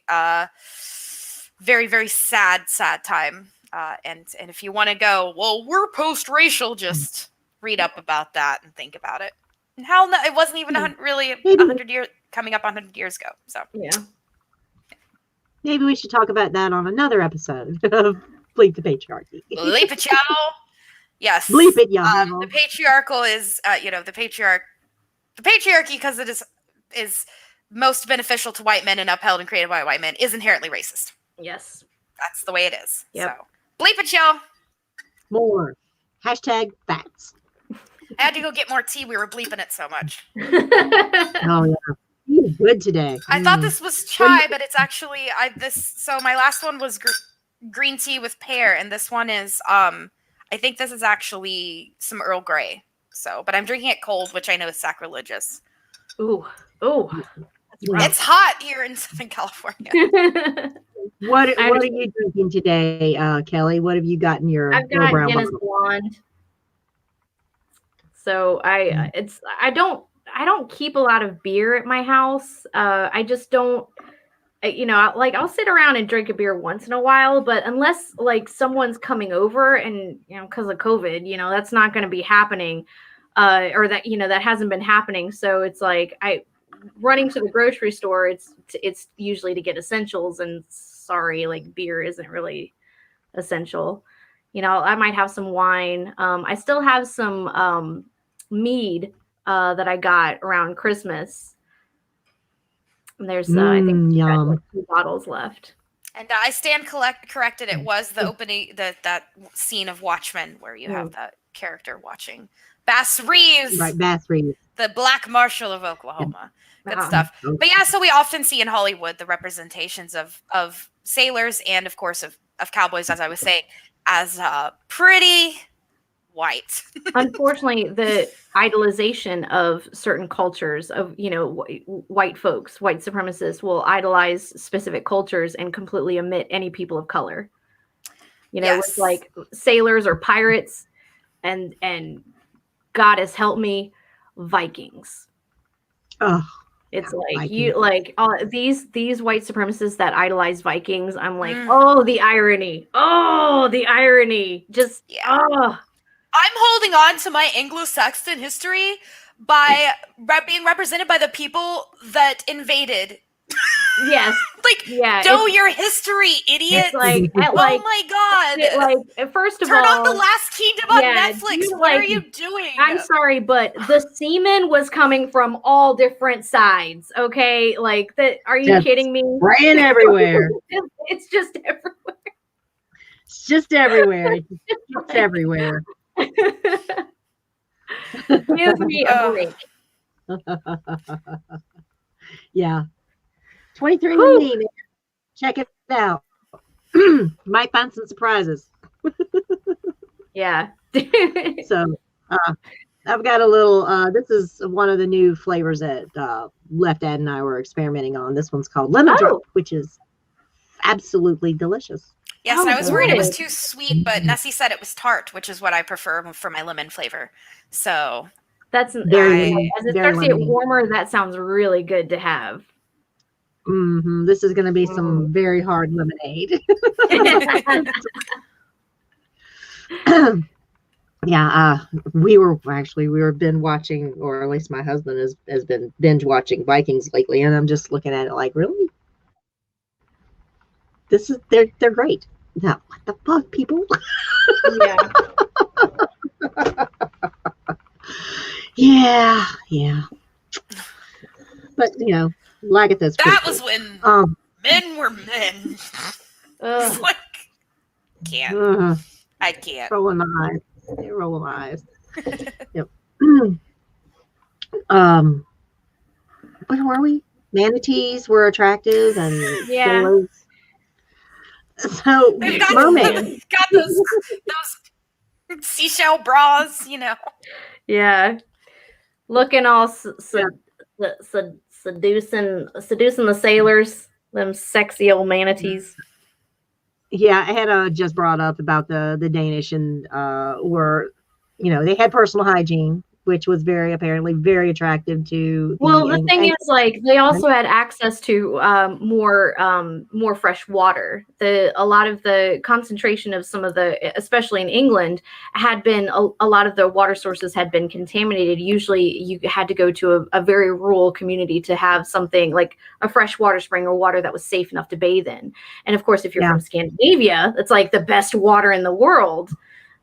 very, very sad time. And if you want to go, well, we're post-racial, just read up about that and think about it. And hell no, it wasn't even 100 years, coming up on 100 years ago. So maybe we should talk about that on another episode of Bleep the Patriarchy. Bleep it, y'all. Yes. Bleep it, y'all. The patriarchal is, the patriarchy, because it is most beneficial to white men and upheld and created by white men, is inherently racist. Yes. That's the way it is. Yep. So, bleep it, y'all. More. Hashtag facts. I had to go get more tea. We were bleeping it so much. Oh yeah, you're good today. I thought this was chai, but it's actually So my last one was green tea with pear, and this one is I think this is actually some Earl Grey. So, but I'm drinking it cold, which I know is sacrilegious. Ooh. It's hot here in Southern California. What are you drinking today, Kelly? What have you got in your I've little got brown Guinness bottle? Blonde. So I don't keep a lot of beer at my house. I just don't. Like I'll sit around and drink a beer once in a while, but unless like someone's coming over and because of COVID, that's not going to be happening, or that that hasn't been happening. So it's like running to the grocery store. It's usually to get essentials, and sorry, like beer isn't really essential. I might have some wine. I still have some mead that I got around Christmas. And there's I think yum. like 2 bottles left. And I stand corrected. It was the opening, that scene of Watchmen where you have that character watching Bass Reeves, Right, Bass Reeves. the Black Marshal of Oklahoma. Good stuff. Okay. But yeah, so we often see in Hollywood the representations of sailors and of course of cowboys, as I was saying, as pretty white. Unfortunately, the idolization of certain cultures of white folks, white supremacists will idolize specific cultures and completely omit any people of color. With like sailors or pirates, and goddess help me, Vikings. Oh, it's like Vikings. These white supremacists that idolize Vikings. I'm like, oh, the irony. Oh, the irony. Just I'm holding on to my Anglo-Saxon history by being represented by the people that invaded. Yes. Know your history, idiot. It's oh my god. First of all, turn on The all, Last Kingdom on Netflix. What are you doing? I'm sorry, but the semen was coming from all different sides. Okay, are you kidding me? Spraying everywhere. It's just everywhere. It's just everywhere. It's everywhere. Give me a break. Yeah. 23andMe, man. Check it out. Might find some surprises. Yeah. So I've got a little, this is one of the new flavors that Left Dad and I were experimenting on. This one's called Lemon Drop, which is absolutely delicious. Yes, and I was worried it was too sweet, but Nessie said it was tart, which is what I prefer for my lemon flavor. So that's as it starts to get warmer, that sounds really good to have. This is going to be some very hard lemonade. Yeah, we were binge watching, or at least my husband has been binge watching Vikings lately, and I'm just looking at it like, really? They're great. Now, what the fuck, people? Yeah. But Lagatha's that was cool. When men were men. Like, can't. I can't. Rolling my eyes. Yep. Where were we? Manatees were attractive, and sailors. So mermaids got those seashell bras, Yeah, looking all seducing the sailors, them sexy old manatees. Yeah, I had just brought up about the Danish, and were, they had personal hygiene, which was apparently very attractive to. The thing is, they also had access to more fresh water. A lot of the concentration of some of especially in England, had been a lot of the water sources had been contaminated. Usually, you had to go to a very rural community to have something like a fresh water spring or water that was safe enough to bathe in. And of course, if you're from Scandinavia, it's like the best water in the world.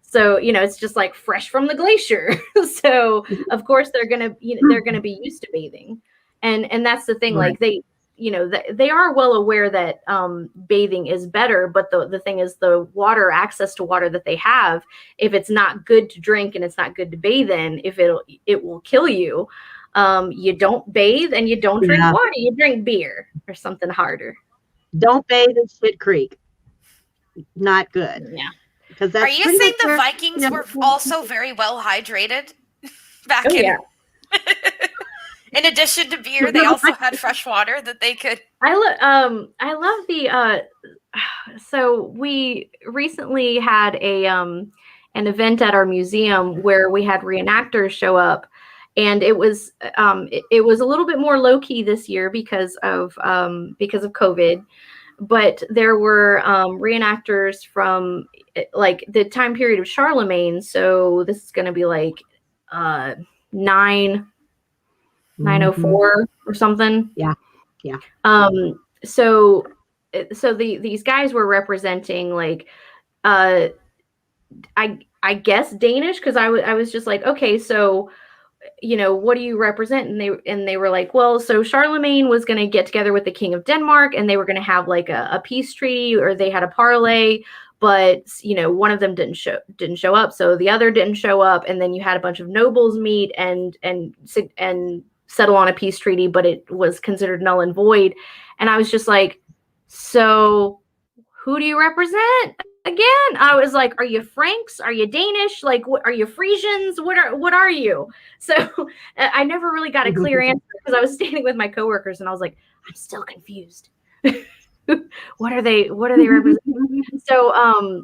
So, it's just like fresh from the glacier. So, of course, they're going to be used to bathing. And that's the thing, right. you know, they are well aware that bathing is better, but the thing is the water, access to water that they have, if it's not good to drink and it's not good to bathe in, if it will kill you, you don't bathe and you don't drink water, you drink beer or something harder. Don't bathe in Shit Creek. Not good. Yeah. Because that's Are you saying the Vikings were also very well hydrated back in? In addition to beer, they also had fresh water that they could. I love the so we recently had an event at our museum where we had reenactors show up, and it was a little bit more low key this year because of COVID, but there were reenactors from like the time period of Charlemagne. So this is going to be like 904 or something. Yeah. So these guys were representing like I guess Danish, because I was just like, okay, so you know, what do you represent? And they were like, well, so Charlemagne was going to get together with the King of Denmark, and they were going to have like a peace treaty, or they had a parlay, but you know, one of them didn't show up, so the other didn't show up, and then you had a bunch of nobles meet and settle on a peace treaty, but it was considered null and void. And I was just like, so who do you represent again? I was like, are you Franks? Are you Danish? Like, what are you, Frisians? What are you? So I never really got a clear answer, because I was standing with my coworkers and I was like, I'm still confused. What are they representing? So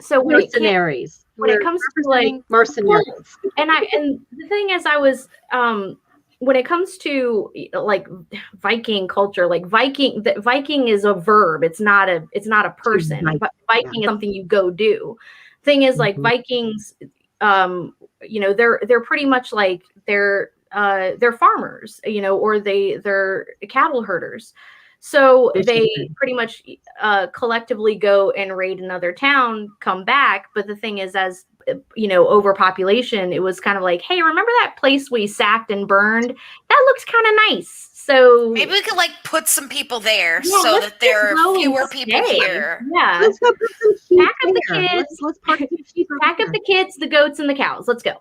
so when mercenaries. When it comes to like mercenaries, and the thing is, I was when it comes to like Viking culture, like Viking is a verb. It's not a person. But Viking is something you go do. Thing is, like Vikings, you know, they're pretty much like they're farmers, you know, or they're cattle herders. So they pretty much collectively go and raid another town, come back. But the thing is, as you know, overpopulation, it was kind of like, hey, remember that place we sacked and burned? That looks kind of nice. So maybe we could like put some people there, so that there are fewer people here. Yeah, let's go put some sheep pack up the kids. Let's park some sheep. Pack up the kids, the goats, and the cows. Let's go.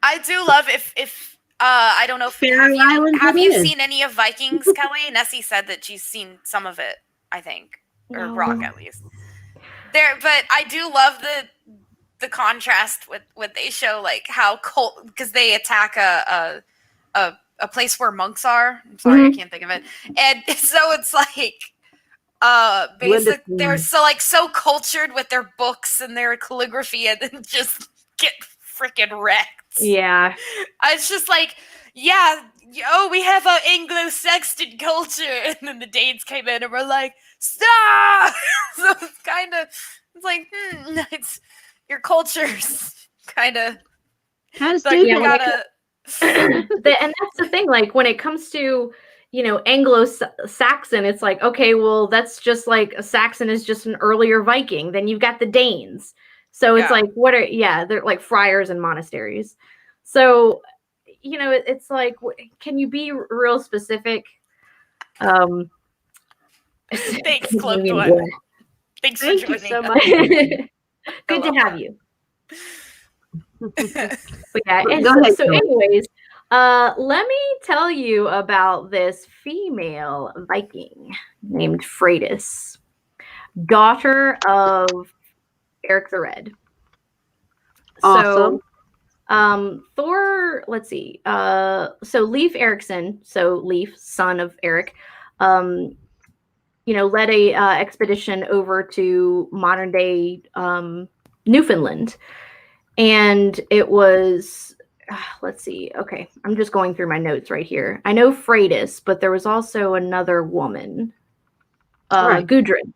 I do love if I don't know if have you seen any of Vikings, Kelly? Nessie said that she's seen some of it, I think, or Rock at least. There, but I do love the contrast with what they show, like how cold, because they attack a place where monks are. I'm sorry, I can't think of it. And so it's like basically they're so cultured with their books and their calligraphy, and then just get freaking wrecked. Yeah. It's just like, yeah, we have an Anglo-Saxon culture, and then the Danes came in and were like, stop. So it's like, it's your culture's kind of stupid. Yeah, and that's the thing, like when it comes to, you know, Anglo-Saxon, it's like, okay, well, that's just like a Saxon is just an earlier Viking. Then you've got the Danes. So it's like, they're like friars and monasteries. So, you know, it's like, can you be real specific? Thanks, Cloak One. Thanks for joining so much. Good to have you. But yeah, and ahead, so anyways, let me tell you about this female Viking named Freydis, daughter of Eric the Red. Awesome. So, Thor, let's see. So Leif Erikson, so Leif, son of Eric, you know, led a expedition over to modern day Newfoundland. And it was, let's see. Okay, I'm just going through my notes right here. I know Freydis, but there was also another woman, Gudrun.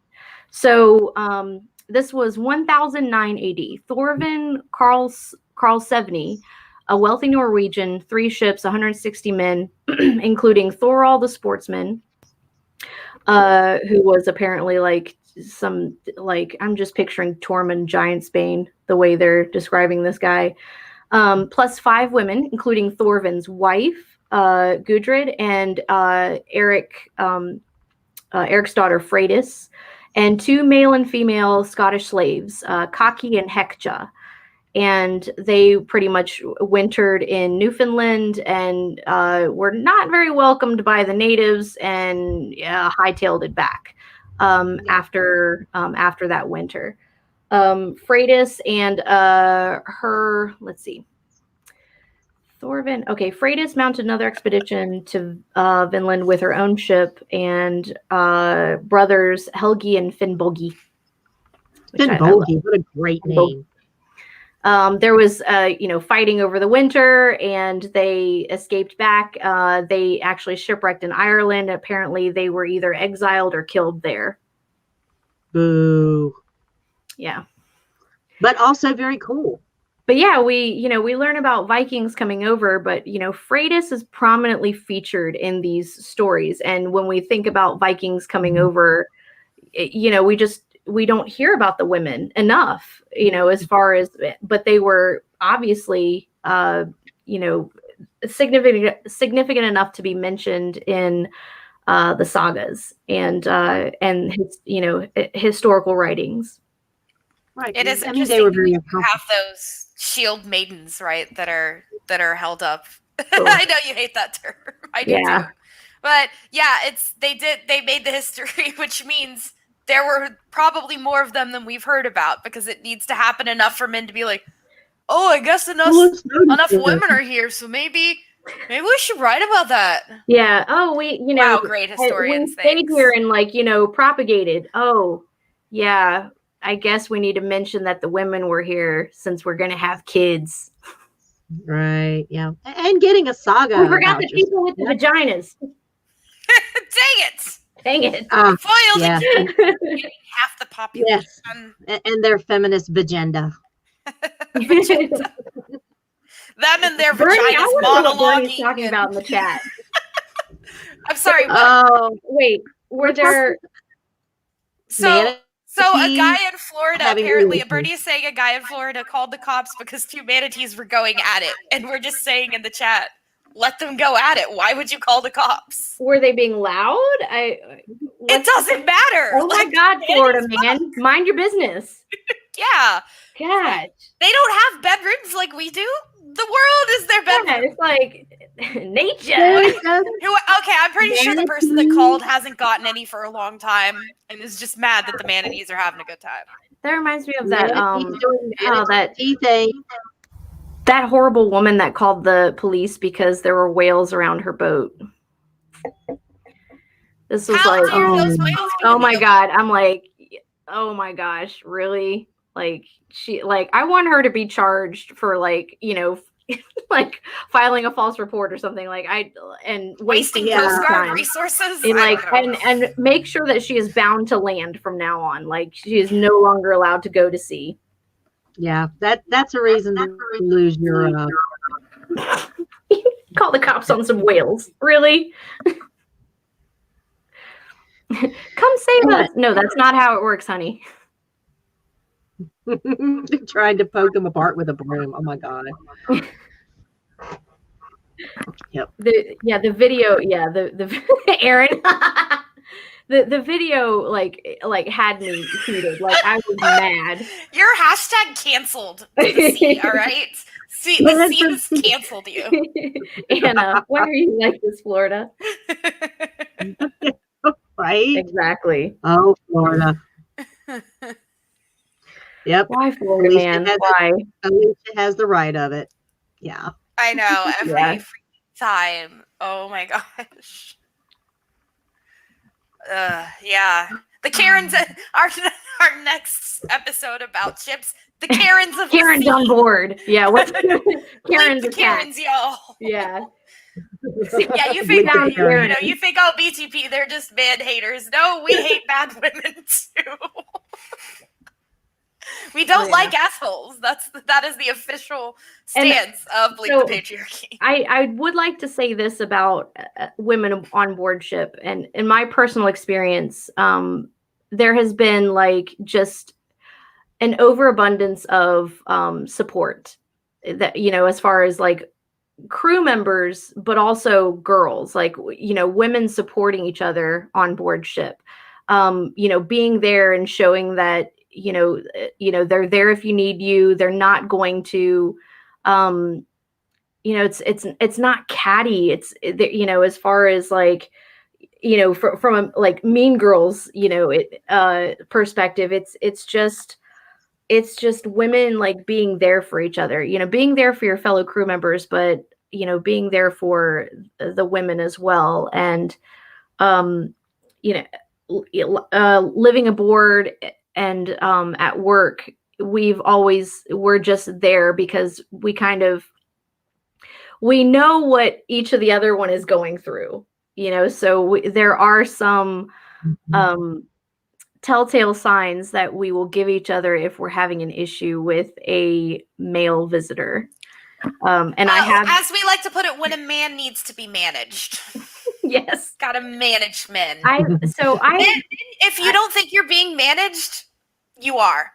So this was 1009 AD. Thorvin Karlsevne, a wealthy Norwegian, 3 ships, 160 men, including Thorald the sportsman, who was apparently like some, like, I'm just picturing Tormund Giantsbane, the way they're describing this guy, plus 5 women, including Thorvin's wife, Gudrid, and Eric's daughter Freydis, and 2 male and female Scottish slaves, Kaki and Hekja. And they pretty much wintered in Newfoundland and were not very welcomed by the natives, and hightailed it back after that winter. Freydis and her, let's see, Thorvin. Okay, Freydis mounted another expedition to Vinland with her own ship, and brothers Helgi and Finnbogi. Finnbogi, what a great name. There was, fighting over the winter, and they escaped back. They actually shipwrecked in Ireland. Apparently, they were either exiled or killed there. Boo. Yeah. But also very cool. But yeah, we learn about Vikings coming over, but, Freydis is prominently featured in these stories. And when we think about Vikings coming over, we don't hear about the women enough, as far as, but they were obviously, significant enough to be mentioned in the sagas and historical writings. Right. It is I mean, interesting they were to very have those shield maidens, right, that are held up. Oh. I know you hate that term. I do Yeah. too. But yeah, they made the history, which means there were probably more of them than we've heard about, because it needs to happen enough for men to be like, oh, I guess enough women are here, so maybe we should write about that. Yeah. Oh, wow, great historians. We stayed here and propagated. Oh, yeah. I guess we need to mention that the women were here since we're going to have kids. Right. Yeah. And getting a saga. We forgot the people with the vaginas. Dang it. Foiled yeah. half the population. Yes. And their feminist agenda. Them and their Bernie, vaginas monologuing. Talking about in the chat. I'm sorry. Oh, wait. Were there? So a guy in Florida, apparently, relations. Bernie is saying a guy in Florida called the cops because 2 manatees were going at it, and we're just saying in the chat, let them go at it. Why would you call the cops? Were they being loud? It doesn't matter. Oh my God, Florida man, mind your business. Yeah. God. They don't have bedrooms like we do. The world is their bedroom. Yeah, it's like nature. Okay, I'm pretty sure the person that called hasn't gotten any for a long time and is just mad that the manatees are having a good time. That reminds me of that thing. That horrible woman that called the police because there were whales around her boat. This was oh my God. I'm like, oh my gosh, really? Like I want her to be charged for filing a false report or something, and wasting Coast Guard time. resources and make sure that she is bound to land from now on. Like, she is no longer allowed to go to sea. Yeah, that's a reason to lose your call the cops on some whales. Really? Come save us. No, that's not how it works, honey. Trying to poke them apart with a broom. Oh my God. Yep. The video, the Aaron. the video had me heated. I was mad. Your hashtag canceled. C, all right. See, the C has canceled you. Anna, why are you like this, Florida? Right? Exactly. Oh, Florida. Yep. Why Florida, man? Why? Alicia has the right of it. Yeah. I know. Every time. Oh my gosh. Yeah. The Karens, our next episode about ships. The Karens of Karen's on board. Yeah. What's Karen's the Karens, y'all. Yeah. Yeah, you think you think BTP, they're just man haters. No, we hate bad women too. We don't like assholes. That is the official stance of BLEEP the Patriarchy. I would like to say this about women on board ship, and in my personal experience, there has been just an overabundance of support that, as far as crew members, but also girls, like, you know, women supporting each other on board ship. You know, being there and showing that, you know, they're there if you need you. They're not going to, you know, it's not catty. You know, as far as like, you know, from a like Mean Girls, you know, perspective, it's just women like being there for each other, you know, being there for your fellow crew members, but, you know, being there for the women as well. And, you know, living aboard and at work, we're just there because we know what each of the other one is going through, you know, so there are some telltale signs that we will give each other if we're having an issue with a male visitor. And I have, as we like to put it, when a man needs to be managed. yes, gotta manage men. If you don't think you're being managed, you are.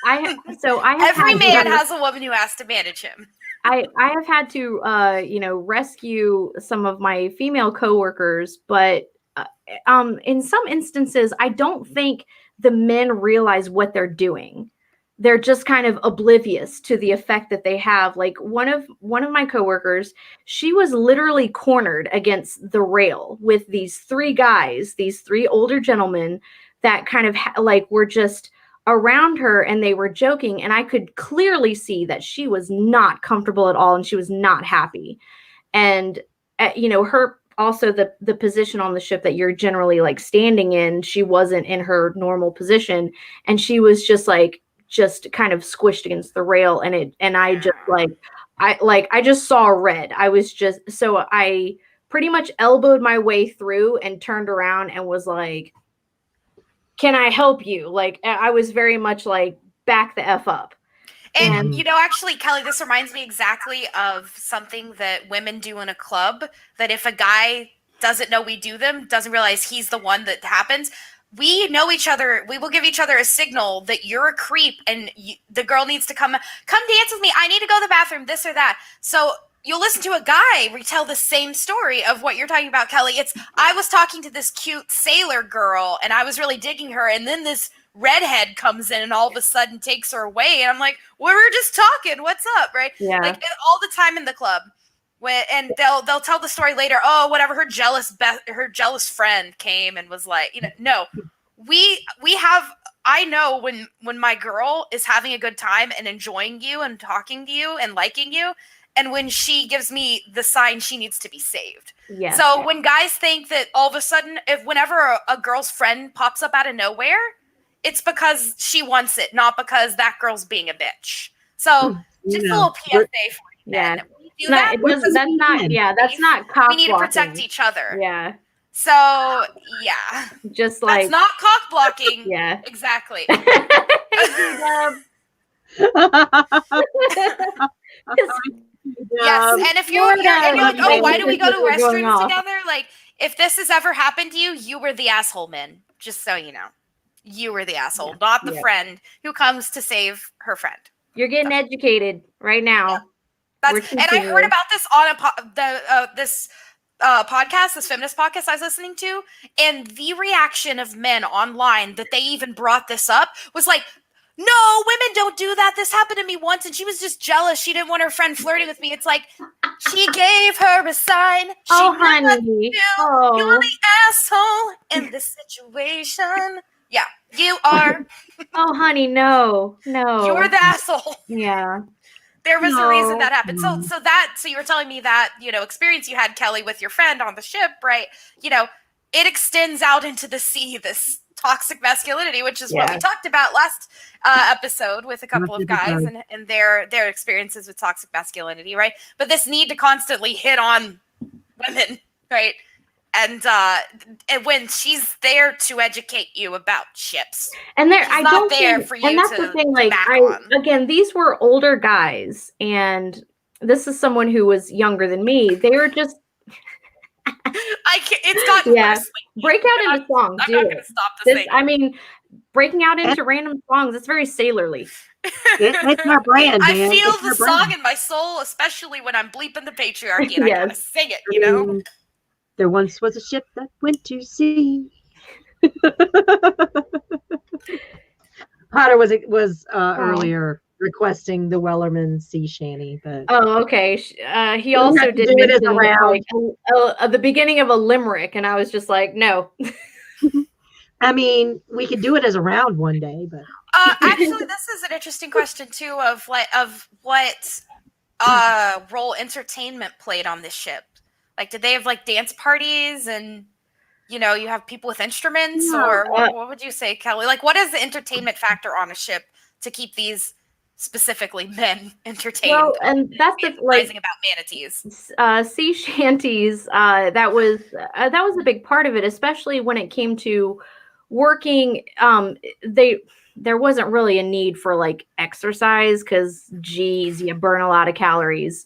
Every man has a woman who has to manage him. I have had to, you know, rescue some of my female coworkers, but in some instances, I don't think the men realize what they're doing. They're just kind of oblivious to the effect that they have. Like one of my coworkers, she was literally cornered against the rail with these three older gentlemen that kind of like were just around her, and they were joking, and I could clearly see that she was not comfortable at all and she was not happy. And you know, her also the position on the ship that you're generally like standing in, she wasn't in her normal position, and she was just kind of squished against the rail, and I just saw red. I pretty much elbowed my way through and turned around and was like, can I help you? Like, I was very much like, back the F up. And, you know, actually, Kelly, this reminds me exactly of something that women do in a club, that if a guy doesn't know we do them, doesn't realize he's the one that happens, we know each other. We will give each other a signal that you're a creep and the girl needs to come dance with me. I need to go to the bathroom, this or that. So you'll listen to a guy retell the same story of what you're talking about, Kelly. I was talking to this cute sailor girl and I was really digging her, and then this redhead comes in and all of a sudden takes her away, and I'm like, well, we were just talking. What's up, right? Yeah. Like all the time in the club, and they'll tell the story later. Oh, whatever. Her jealous friend came and was like, you know, no, we have. I know when my girl is having a good time and enjoying you and talking to you and liking you, and when she gives me the sign she needs to be saved. Yeah. So when guys think that all of a sudden, whenever a girl's friend pops up out of nowhere, it's because she wants it, not because that girl's being a bitch. So just a little PSA for you, men. Yeah. That's not cock we need to protect each other. Yeah. So, yeah. Just like. That's not cock blocking. Yeah. Exactly. Yes, and if you're like, oh, why do we go to restrooms together? Like, if this has ever happened to you, you were the asshole, man. Just so you know. You were the asshole, not the friend who comes to save her friend. You're getting educated right now. Yeah. And I heard about this on this podcast, this feminist podcast I was listening to, and the reaction of men online that they even brought this up was like, no, women don't do that. This happened to me once, and she was just jealous. She didn't want her friend flirting with me. It's like, she gave her a sign. Honey. You're the asshole in this situation. Yeah, you are. Oh, honey, no. You're the asshole. Yeah. There was a reason that happened. So you were telling me that, you know, experience you had, Kelly, with your friend on the ship, right? You know, it extends out into the sea, this toxic masculinity, which is what we talked about last episode with a couple of guys and their experiences with toxic masculinity, right? But this need to constantly hit on women, right? And when she's there to educate you about ships, and she's not there for you. And that's the thing. Like, again, these were older guys, and this is someone who was younger than me. They were just. It's gotten worse. Break out into songs. I'm not going to stop the singing. I mean, breaking out into random songs. It's very sailorly. It's our brand, I man. feel It's the our song brand. in my soul, especially when I'm bleeping the patriarchy and I gotta Yes. sing it, I you know? mean, there once was a ship that went to sea. Potter was earlier requesting the Wellerman sea shanty, but Oh, okay. He we also have to did do it as a mention round. like the beginning of a limerick, and I was just like, no. I mean, we could do it as a round one day, but Actually, this is an interesting question too of what role entertainment played on this ship. Like, did they have like dance parties and you have people with instruments, Yeah, or what would you say, Kelly? Like, what is the entertainment factor on a ship to keep these specifically men entertained? Well, and that's the fantasizing about manatees. Sea shanties. That was a big part of it, especially when it came to working. There wasn't really a need for like exercise because, geez, you burn a lot of calories.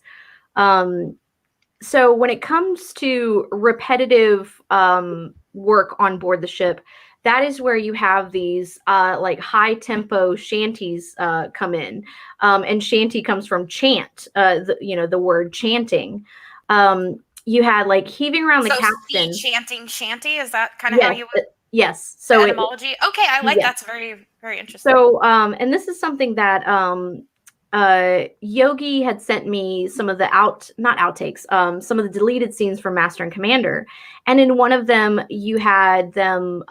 So when it comes to repetitive work on board the ship, that is where you have these like high tempo shanties come in. And shanty comes from chant, the word chanting. You had like heaving around the capstan. Sea chanting shanty, is that kind of how you would? Yes. So etymology. Okay, I like yes. That's very, very interesting. So and this is something that Yogi had sent me some of the not outtakes, some of the deleted scenes from Master and Commander. And in one of them, you had them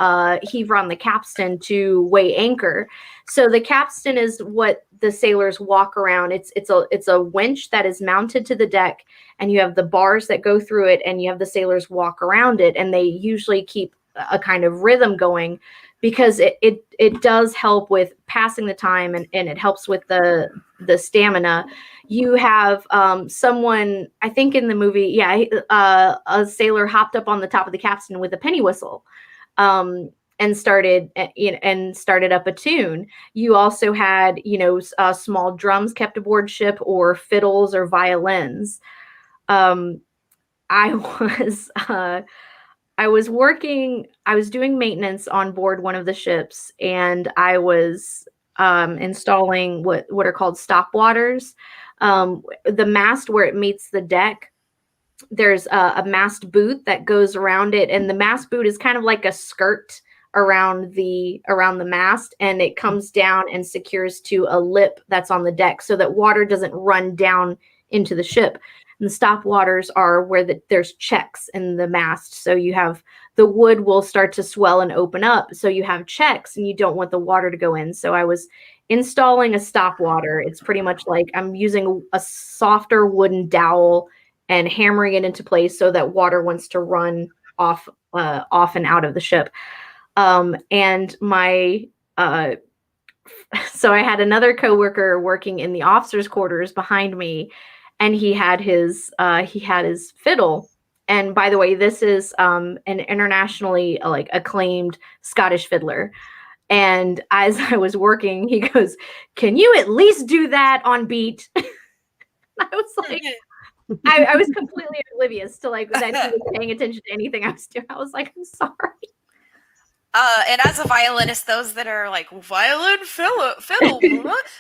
heave around the capstan to weigh anchor. So the capstan is what the sailors walk around. It's a winch that is mounted to the deck, and you have the bars that go through it, and you have the sailors walk around it, and they usually keep a kind of rhythm going, because it does help with passing the time, and it helps with the stamina. You have someone, I think in the movie, a sailor hopped up on the top of the capstan with a penny whistle, and started up a tune. You also had small drums kept aboard ship, or fiddles or violins. I was doing maintenance on board one of the ships, and I was installing what are called stop waters. The mast where it meets the deck, there's a mast boot that goes around it, and the mast boot is kind of like a skirt around the mast, and it comes down and secures to a lip that's on the deck so that water doesn't run down into the ship. And the stop waters are where there's checks in the mast. So you have the wood will start to swell and open up. So you have checks, and you don't want the water to go in. So I was installing a stop water. It's pretty much like I'm using a softer wooden dowel and hammering it into place so that water wants to run off and out of the ship. And my so I had another coworker working in the officers' quarters behind me, and he had his fiddle. And by the way, this is an internationally like acclaimed Scottish fiddler. And as I was working, he goes, "Can you at least do that on beat?" I was like, I was completely oblivious to like that he was paying attention to anything I was doing. I was like, I'm sorry. And as a violinist, those that are like violin, fiddle,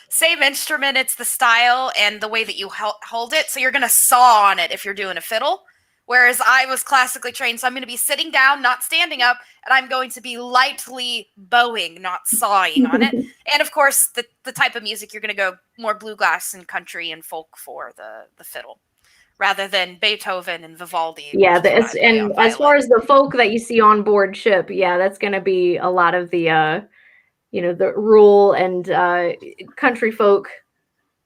same instrument, it's the style and the way that you hold it. So you're going to saw on it if you're doing a fiddle. Whereas I was classically trained, so I'm going to be sitting down, not standing up, and I'm going to be lightly bowing, not sawing on it. And of course, the type of music, you're going to go more bluegrass and country and folk for the fiddle, rather than Beethoven and Vivaldi. Yeah, and as far as the folk that you see on board ship, yeah, that's going to be a lot of the, the rural and country folk.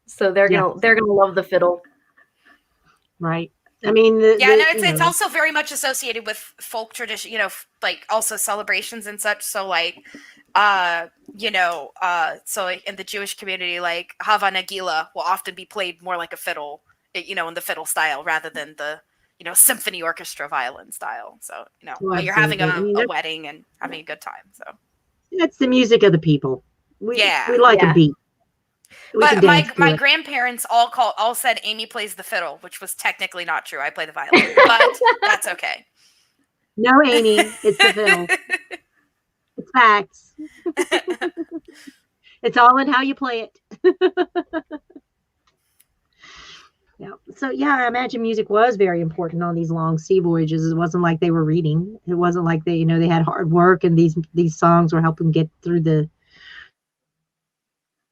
So they're gonna love the fiddle, right? I mean, it's also very much associated with folk tradition. Like also celebrations and such. So like, so in the Jewish community, like Hava Nagila will often be played more like a fiddle. In the fiddle style rather than the, symphony orchestra violin style. So, you're having a wedding and having a good time. So it's the music of the people. We like a beat. But my grandparents all said Aemy plays the fiddle, which was technically not true. I play the violin, but that's okay. No, Aemy, it's the fiddle. It's facts. It's all in how you play it. Yeah. So yeah, I imagine music was very important on these long sea voyages. It wasn't like they were reading. It wasn't like they, they had hard work and these songs were helping get through the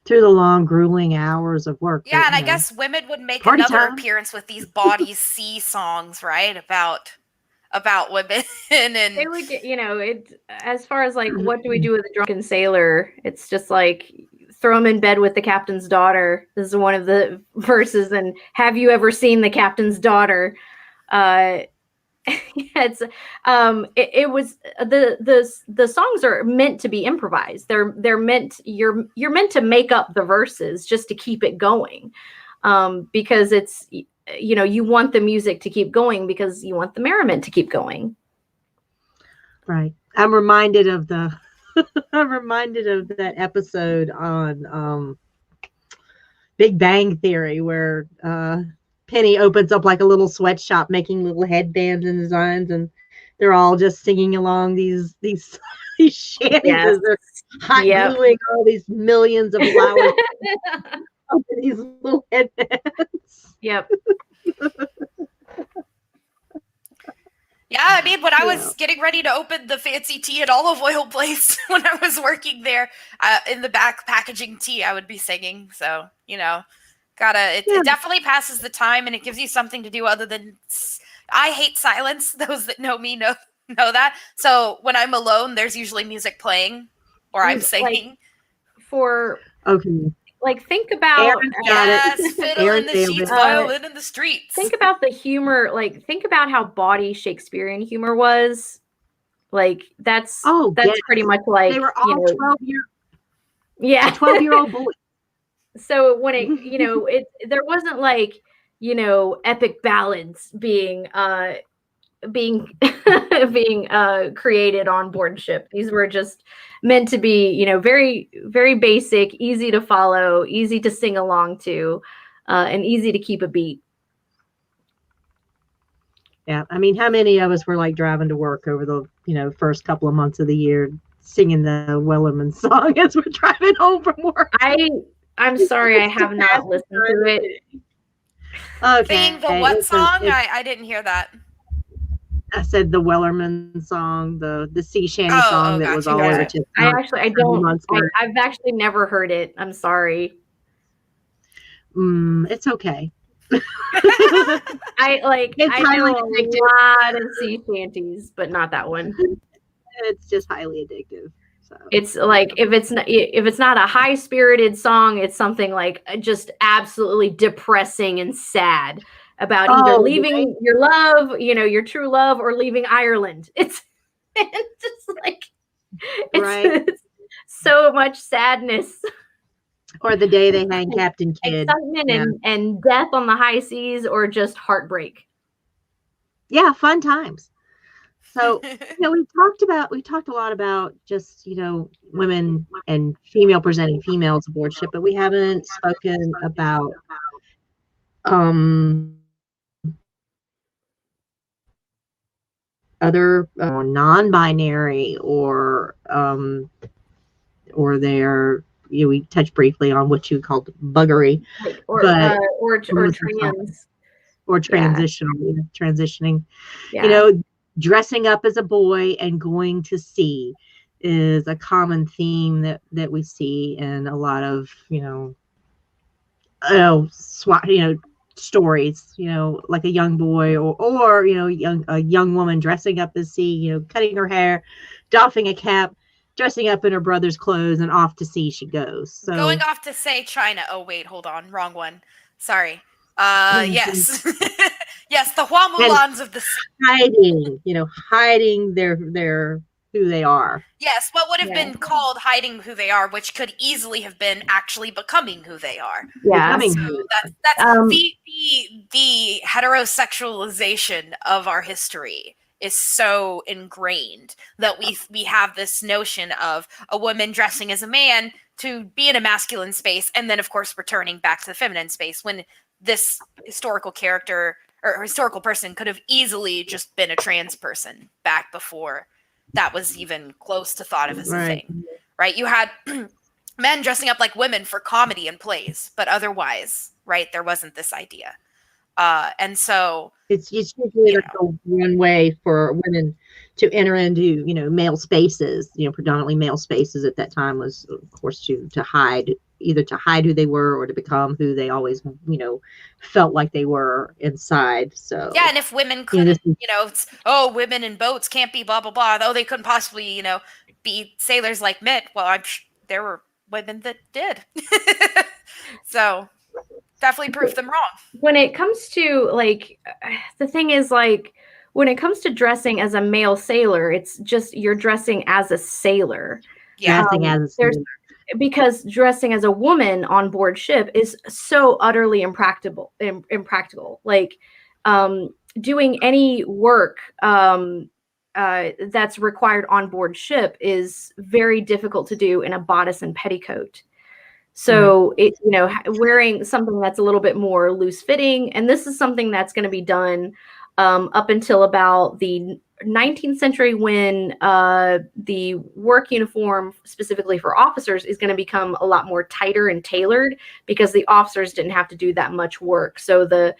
long grueling hours of work. Yeah, But, and I guess women would make party another time. appearance with these body sea songs, right? About women and They would get, it as far as like, what do we do with a drunken sailor? It's just like throw him in bed with the captain's daughter. This is one of the verses. And have you ever seen the captain's daughter? It's it was the songs are meant to be improvised. They're meant you're meant to make up the verses just to keep it going, because it's you want the music to keep going because you want the merriment to keep going. Right. I'm reminded of I'm reminded of that episode on Big Bang Theory where Penny opens up like a little sweatshop making little headbands and designs, and they're all just singing along these these shanties. Yes. They're hot gluing all these millions of flowers up in these little headbands. Yep. Yeah, I mean, when I was getting ready to open the fancy tea and olive oil place when I was working there, in the back packaging tea, I would be singing. So, it definitely passes the time and it gives you something to do other than, I hate silence. Those that know me know that. So when I'm alone, there's usually music playing or I'm singing. Like, think about fiddle in the sheets, violin in the streets. Think about the humor. Like, think about how bawdy Shakespearean humor was. Like, that's pretty much like they were all 12-year-old boys. So when it there wasn't like epic ballads being created on board ship. These were just meant to be, very, very basic, easy to follow, easy to sing along to, and easy to keep a beat. Yeah. I mean, how many of us were like driving to work over the, first couple of months of the year singing the Wellerman song as we're driving home from work? I'm sorry, I have not listened to it. Okay. Sing the what song? I didn't hear that. I said the Wellerman song, the sea shanty song that was all over TikTok. I've actually never heard it. I'm sorry. It's okay. I know a lot of sea shanties, but not that one. It's just highly addictive. So it's like if it's not a high spirited song, it's something like just absolutely depressing and sad about either leaving your love, your true love, or leaving Ireland. It's just like it's so much sadness. Or the day they hang Captain Kidd. Excitement and death on the high seas, or just heartbreak. Yeah, fun times. So, we talked a lot about just, women and presenting females aboard ship, but we haven't spoken about other non-binary or their, we touched briefly on what you called buggery, or trans, or transitioning. Dressing up as a boy and going to sea is a common theme that we see in a lot of stories, like a young boy or a young woman dressing up as sea, cutting her hair, doffing a cap, dressing up in her brother's clothes, and off to sea she goes. So going off to say China. Oh wait, hold on, wrong one. Sorry. Yes. Yes, the Hua Mulans of the sea. Hiding their who they are. Yes, what would have been called hiding who they are, which could easily have been actually becoming who they are. Yeah. So that's the heterosexualization of our history is so ingrained that we have this notion of a woman dressing as a man to be in a masculine space, and then of course returning back to the feminine space, when this historical character or historical person could have easily just been a trans person back before that was even close to thought of as a thing, right? You had men dressing up like women for comedy and plays, but otherwise, right, there wasn't this idea. And so it's usually like the one way for women to enter into, male spaces, predominantly male spaces at that time was, of course, to hide, either to hide who they were or to become who they always, felt like they were inside. So yeah, and if women couldn't, it's, oh, women in boats can't be blah blah blah. Oh, they couldn't possibly, be sailors like men. Well, there were women that did. So definitely prove them wrong. When it comes to like, the thing is like, when it comes to dressing as a male sailor, it's just you're dressing as a sailor. Yeah, dressing as a sailor. Because dressing as a woman on board ship is so utterly impractical. Like doing any work that's required on board ship is very difficult to do in a bodice and petticoat. So it, wearing something that's a little bit more loose fitting, and this is something that's going to be done up until about the 19th century, when the work uniform specifically for officers is going to become a lot more tighter and tailored, because the officers didn't have to do that much work. So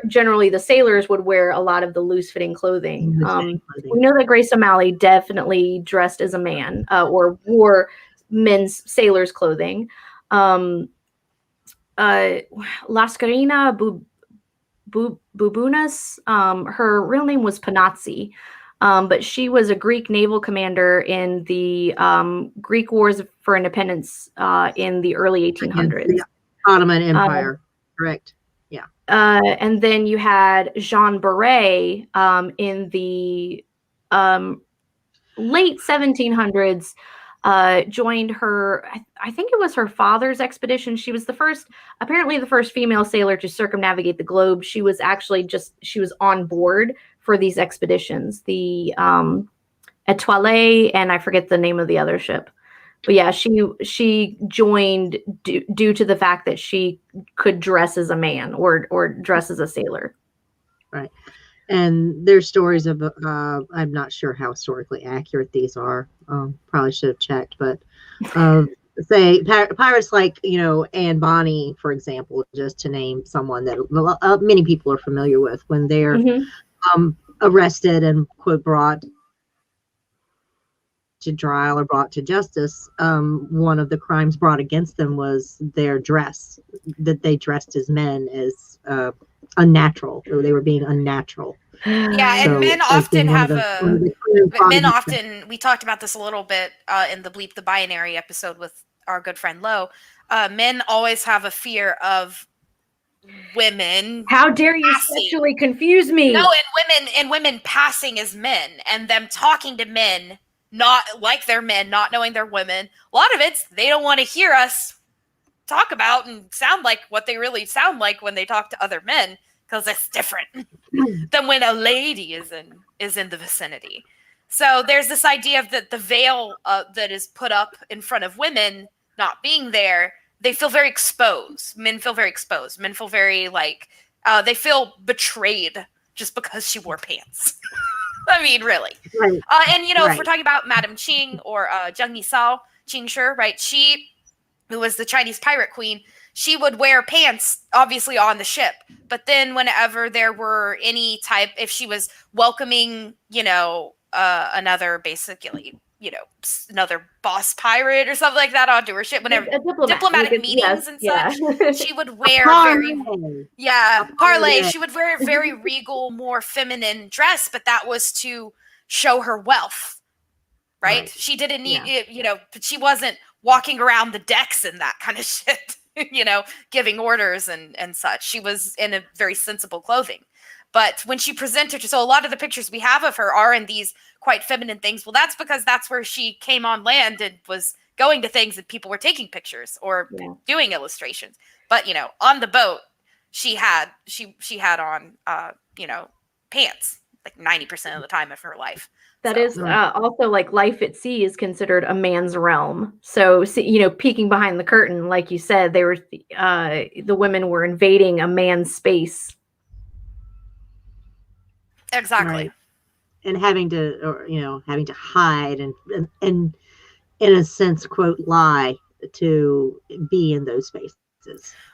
generally the sailors would wear a lot of the loose fitting clothing. We know that Grace O'Malley definitely dressed as a man, or wore men's sailors clothing. Lascarina Bubunas, her real name was Panazzi, but she was a Greek naval commander in the Greek Wars for Independence in the early 1800s. The Ottoman Empire, correct. Yeah. And then you had Jean Beret in the late 1700s, joined her, I think it was her father's expedition. She was apparently the first female sailor to circumnavigate the globe. She was actually she was on board for these expeditions, the Etoile, and I forget the name of the other ship. But yeah, she joined due to the fact that she could dress as a man or dress as a sailor. Right. And there's stories of, I'm not sure how historically accurate these are. Probably should have checked, but say pirates like, Anne Bonny, for example, just to name someone that many people are familiar with, when they're arrested and, quote, brought to trial or brought to justice, one of the crimes brought against them was their dress, that they dressed as men as unnatural, or they were being unnatural. Yeah, and So men it's often been one have of the men often, we talked about this a little bit in the Bleep the Binary episode with our good friend Lo. Men always have a fear of women. How dare you passing. sexually confuse me? No, and women passing as men, and them talking to men not like they're men, not knowing they're women. A lot of it's they don't want to hear us talk about and sound like what they really sound like when they talk to other men, because it's different than when a lady is in the vicinity. So there's this idea of that the veil that is put up in front of women not being there, they feel very exposed. Men feel very exposed. Men feel very like they feel betrayed just because she wore pants. I mean, really. Right. And if we're talking about Madame Qing or Zheng Nisao, Qing Shi, right? She, who was the Chinese pirate queen, she would wear pants, obviously, on the ship. But then whenever there were any type, if she was welcoming, another, basically, another boss pirate or something like that onto her ship, whenever diplomatic meetings and such, she would wear parlay. She would wear a very regal, more feminine dress, but that was to show her wealth, right? She didn't need, but she wasn't walking around the decks and that kind of shit, giving orders and such. She was in a very sensible clothing. But when she presented, so a lot of the pictures we have of her are in these quite feminine things. Well, that's because that's where she came on land and was going to things and people were taking pictures or doing illustrations. But, on the boat, she had on, pants like 90% of the time of her life. That is also like life at sea is considered a man's realm. So, peeking behind the curtain, like you said, they were the women were invading a man's space. Exactly. Right. And having to hide and in a sense, quote, lie to be in those spaces.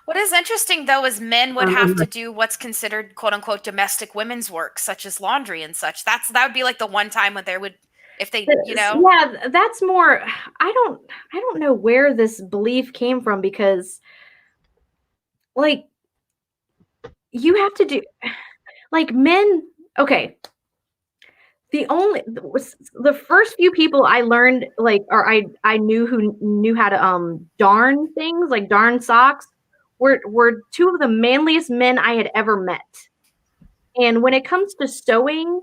What is interesting, though, is men would have to do what's considered "quote unquote" domestic women's work, such as laundry and such. That would be like the one time when they would, if they, Yeah, that's more. I don't know where this belief came from, because, like, you have to do, like, men. Okay, the first few people I learned, like, or I knew who knew how to darn things, like darn socks, were two of the manliest men I had ever met. And when it comes to sewing,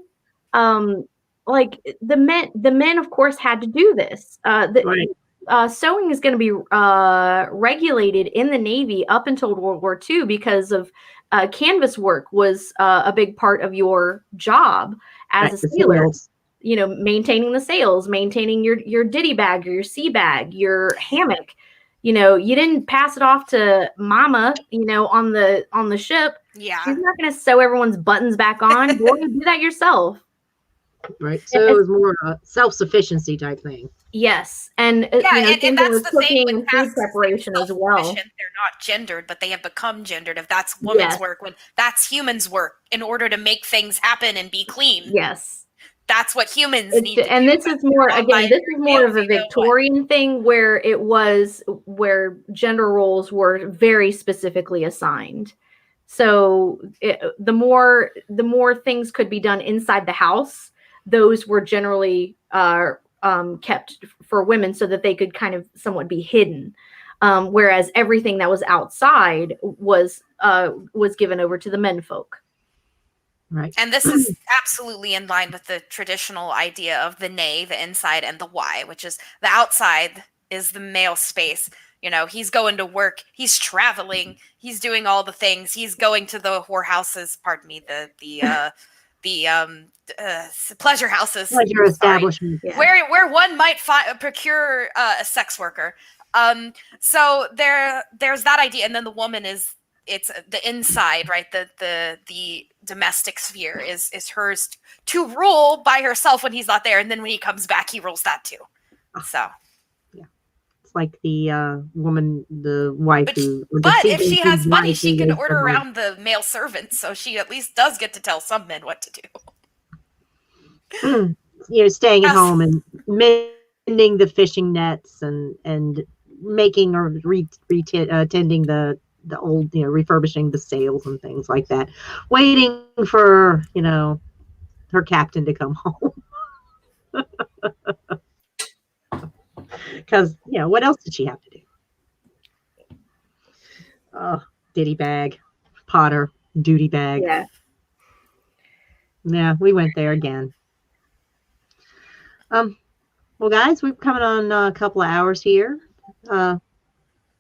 like, the men of course had to do this. Sewing is going to be regulated in the Navy up until World War II, because of canvas work was a big part of your job as a sailor. Maintaining the sails, maintaining your ditty bag or your sea bag, your hammock. You didn't pass it off to mama, on the ship. Yeah. She's not going to sew everyone's buttons back on. Boy, you do that yourself. Right. So it was more a self-sufficiency type thing. Yes. And and that's the thing with and food preparation as well. They're not gendered, but they have become gendered. If that's women's work, when that's humans' work in order to make things happen and be clean. Yes. That's what humans need to and do. This is more of a Victorian thing, where gender roles were very specifically assigned. So the more things could be done inside the house, those were generally kept for women, so that they could kind of somewhat be hidden. Whereas everything that was outside was given over to the menfolk. Right. And this is absolutely in line with the traditional idea of the nay, the inside, and the why, which is the outside is the male space. He's going to work, he's traveling, he's doing all the things, he's going to the whorehouses, pardon me, the pleasure houses, pleasure establishment, where one might procure a sex worker. So there's that idea, and then the woman it's the inside, right? The domestic sphere is hers to rule by herself when he's not there, and then when he comes back, he rules that too. So yeah, it's like the woman, the wife but if she has money, she can order around the male servants, so she at least does get to tell some men what to do. Staying at home and mending the fishing nets and making or tending the old, refurbishing the sails and things like that, waiting for, her captain to come home. Because, what else did she have to do? Oh, ditty bag, Potter, duty bag. Yeah, we went there again. Well, guys, we're coming on a couple of hours here.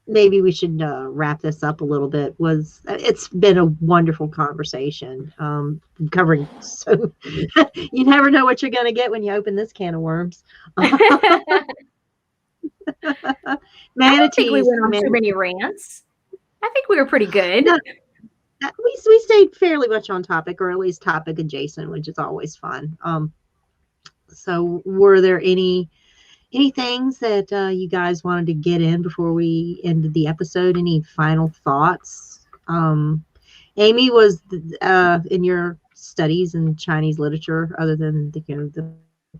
Maybe we should wrap this up a little bit. It's been a wonderful conversation, covering so you never know what you're going to get when you open this can of worms. Manatees. I don't think we went on too many rants. I think we were pretty good. No, we stayed fairly much on topic, or at least topic adjacent, which is always fun. So were there any things that you guys wanted to get in before we ended the episode? Any final thoughts? Aemy, was in your studies in Chinese literature, other than the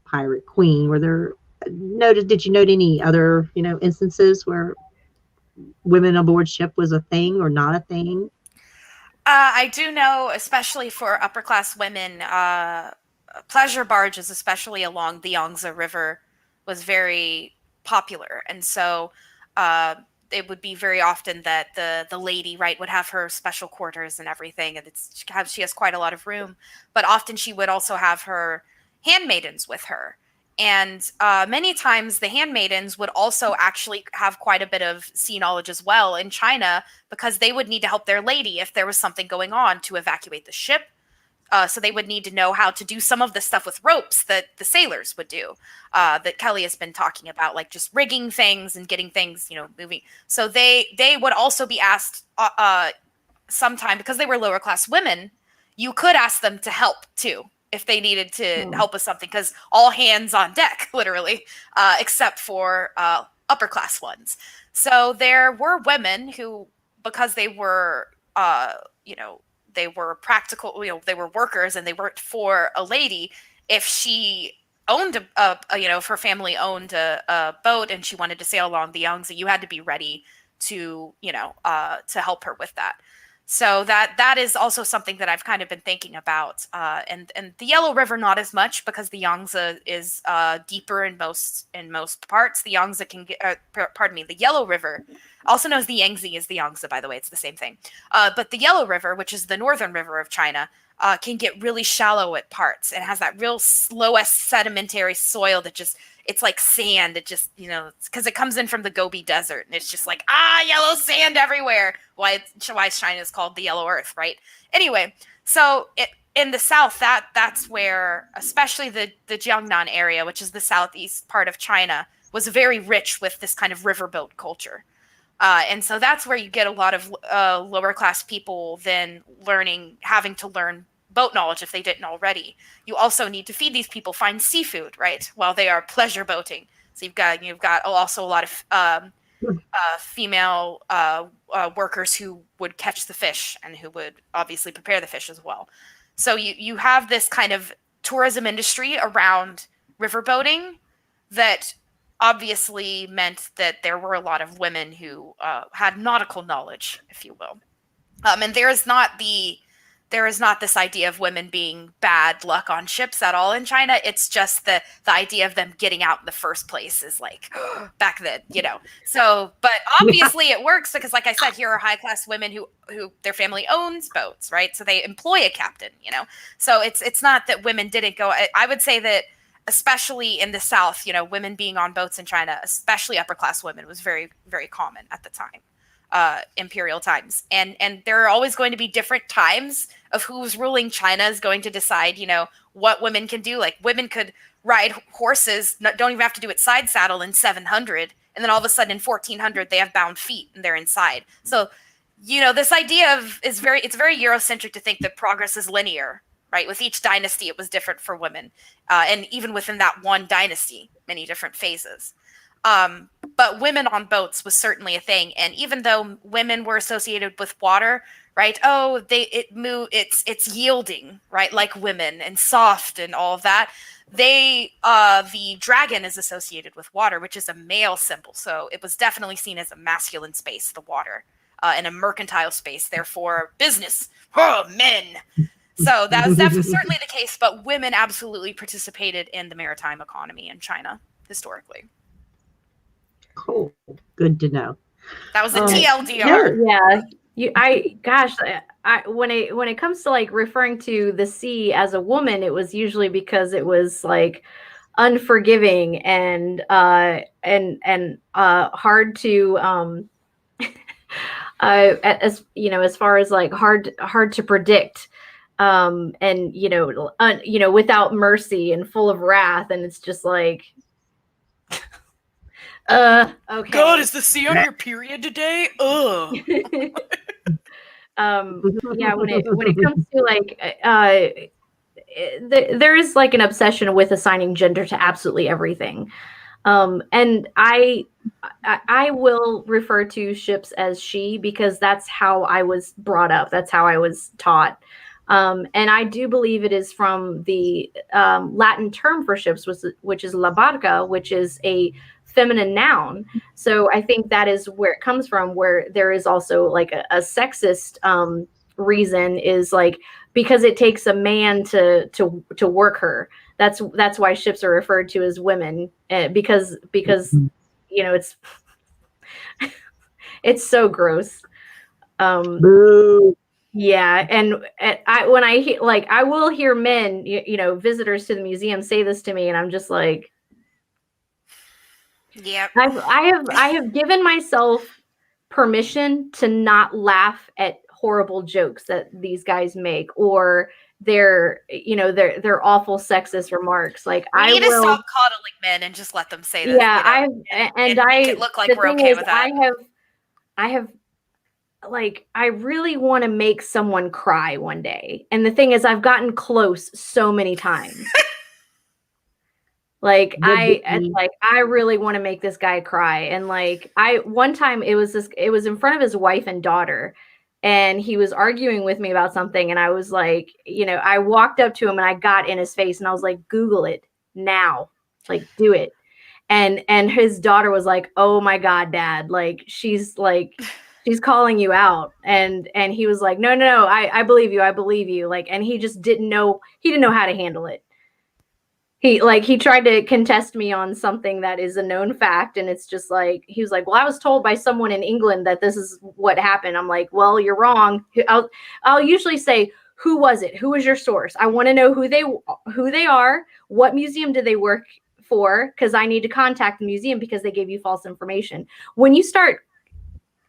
pirate queen, did you note any other instances where women aboard ship was a thing or not a thing? I do know, especially for upper class women, pleasure barges, especially along the Yangtze River, was very popular, and so it would be very often that the lady, right, would have her special quarters and everything, and she has quite a lot of room. But often she would also have her handmaidens with her, and many times the handmaidens would also actually have quite a bit of sea knowledge as well in China, because they would need to help their lady if there was something going on to evacuate the ship. So they would need to know how to do some of the stuff with ropes that the sailors would do, that Kelly has been talking about, like just rigging things and getting things, moving. So they would also be asked sometime, because they were lower class women, you could ask them to help too if they needed to help with something, because all hands on deck, literally, except for upper class ones. So there were women who, because they were, they were practical, they were workers and they worked for a lady. If she owned if her family owned a boat and she wanted to sail along the Yangtze, you had to be ready to, to help her with that. So that is also something that I've kind of been thinking about. And the Yellow River, not as much, because the Yangtze is deeper in most parts. The Yangtze can get, the Yellow River, also known as the Yangtze, is the Yangtze, by the way. It's the same thing. But the Yellow River, which is the northern river of China, can get really shallow at parts and has that real slow sedimentary soil that just, it's like sand. It just, because it comes in from the Gobi Desert and it's just like, yellow sand everywhere. Why China is called the Yellow Earth, right? Anyway, so in the south, that's where, especially the Jiangnan area, which is the southeast part of China, was very rich with this kind of riverboat culture. And so that's where you get a lot of lower class people then having to learn boat knowledge if they didn't already. You also need to feed these people fine seafood, right, while they are pleasure boating. So you've got also a lot of female workers who would catch the fish and who would obviously prepare the fish as well. So you have this kind of tourism industry around riverboating that obviously meant that there were a lot of women who had nautical knowledge, if you will. And there is not this idea of women being bad luck on ships at all in China. It's just the idea of them getting out in the first place is like back then, So, but obviously it works because, like I said, here are high class women who their family owns boats, right? So they employ a captain, So it's not that women didn't go. I would say that, especially in the South, women being on boats in China, especially upper class women, was very, very common at the time. Imperial times, and there are always going to be different times of who's ruling China is going to decide, what women can do. Like women could ride horses, don't even have to do it side saddle in 700, and then all of a sudden in 1400 they have bound feet and they're inside. So, this idea of it's very Eurocentric to think that progress is linear, right? With each dynasty, it was different for women, and even within that one dynasty, many different phases. But women on boats was certainly a thing. And even though women were associated with water, right? It's yielding, right? Like women, and soft and all of that. The dragon is associated with water, which is a male symbol. So it was definitely seen as a masculine space, the water, and a mercantile space, therefore business. Men. So that was certainly the case, but women absolutely participated in the maritime economy in China historically. Cool. Good to know. That was the TLDR. When it comes to like referring to the sea as a woman, it was usually because it was like unforgiving and hard to as far as like hard to predict, and without mercy and full of wrath, and it's just like okay. God, is the sea on your period today? Ugh. When it comes to like there is like an obsession with assigning gender to absolutely everything. And I will refer to ships as she because that's how I was brought up. That's how I was taught. And I do believe it is from the Latin term for ships, which is la barca, which is a feminine noun. So I think that is where it comes from, where there is also like a sexist reason is like, because it takes a man to work her. That's why ships are referred to as women, because it's so gross. Yeah, and I will hear men, visitors to the museum say this to me, and I'm just like, yeah. I have given myself permission to not laugh at horrible jokes that these guys make, or their awful sexist remarks. Like, we need to stop coddling men and just let them say this. Yeah, and make it look like we're okay with that. I have like, I really want to make someone cry one day, and the thing is, I've gotten close so many times. Like The it's bee. like I really want to make this guy cry. And like one time it was in front of his wife and daughter, and he was arguing with me about something, and I was like, I walked up to him and I got in his face and I was like, Google it now. Like, do it. And his daughter was like, "Oh my God, Dad, like she's calling you out." And he was like, no, I believe you, like, and he just didn't know how to handle it. He tried to contest me on something that is a known fact, and it's just like, he was like, "Well, I was told by someone in England that this is what happened." I'm like, "Well, you're wrong." I'll usually say, "Who was it? Who was your source? I want to know who they are. What museum did they work for? Because I need to contact the museum because they gave you false information." When you start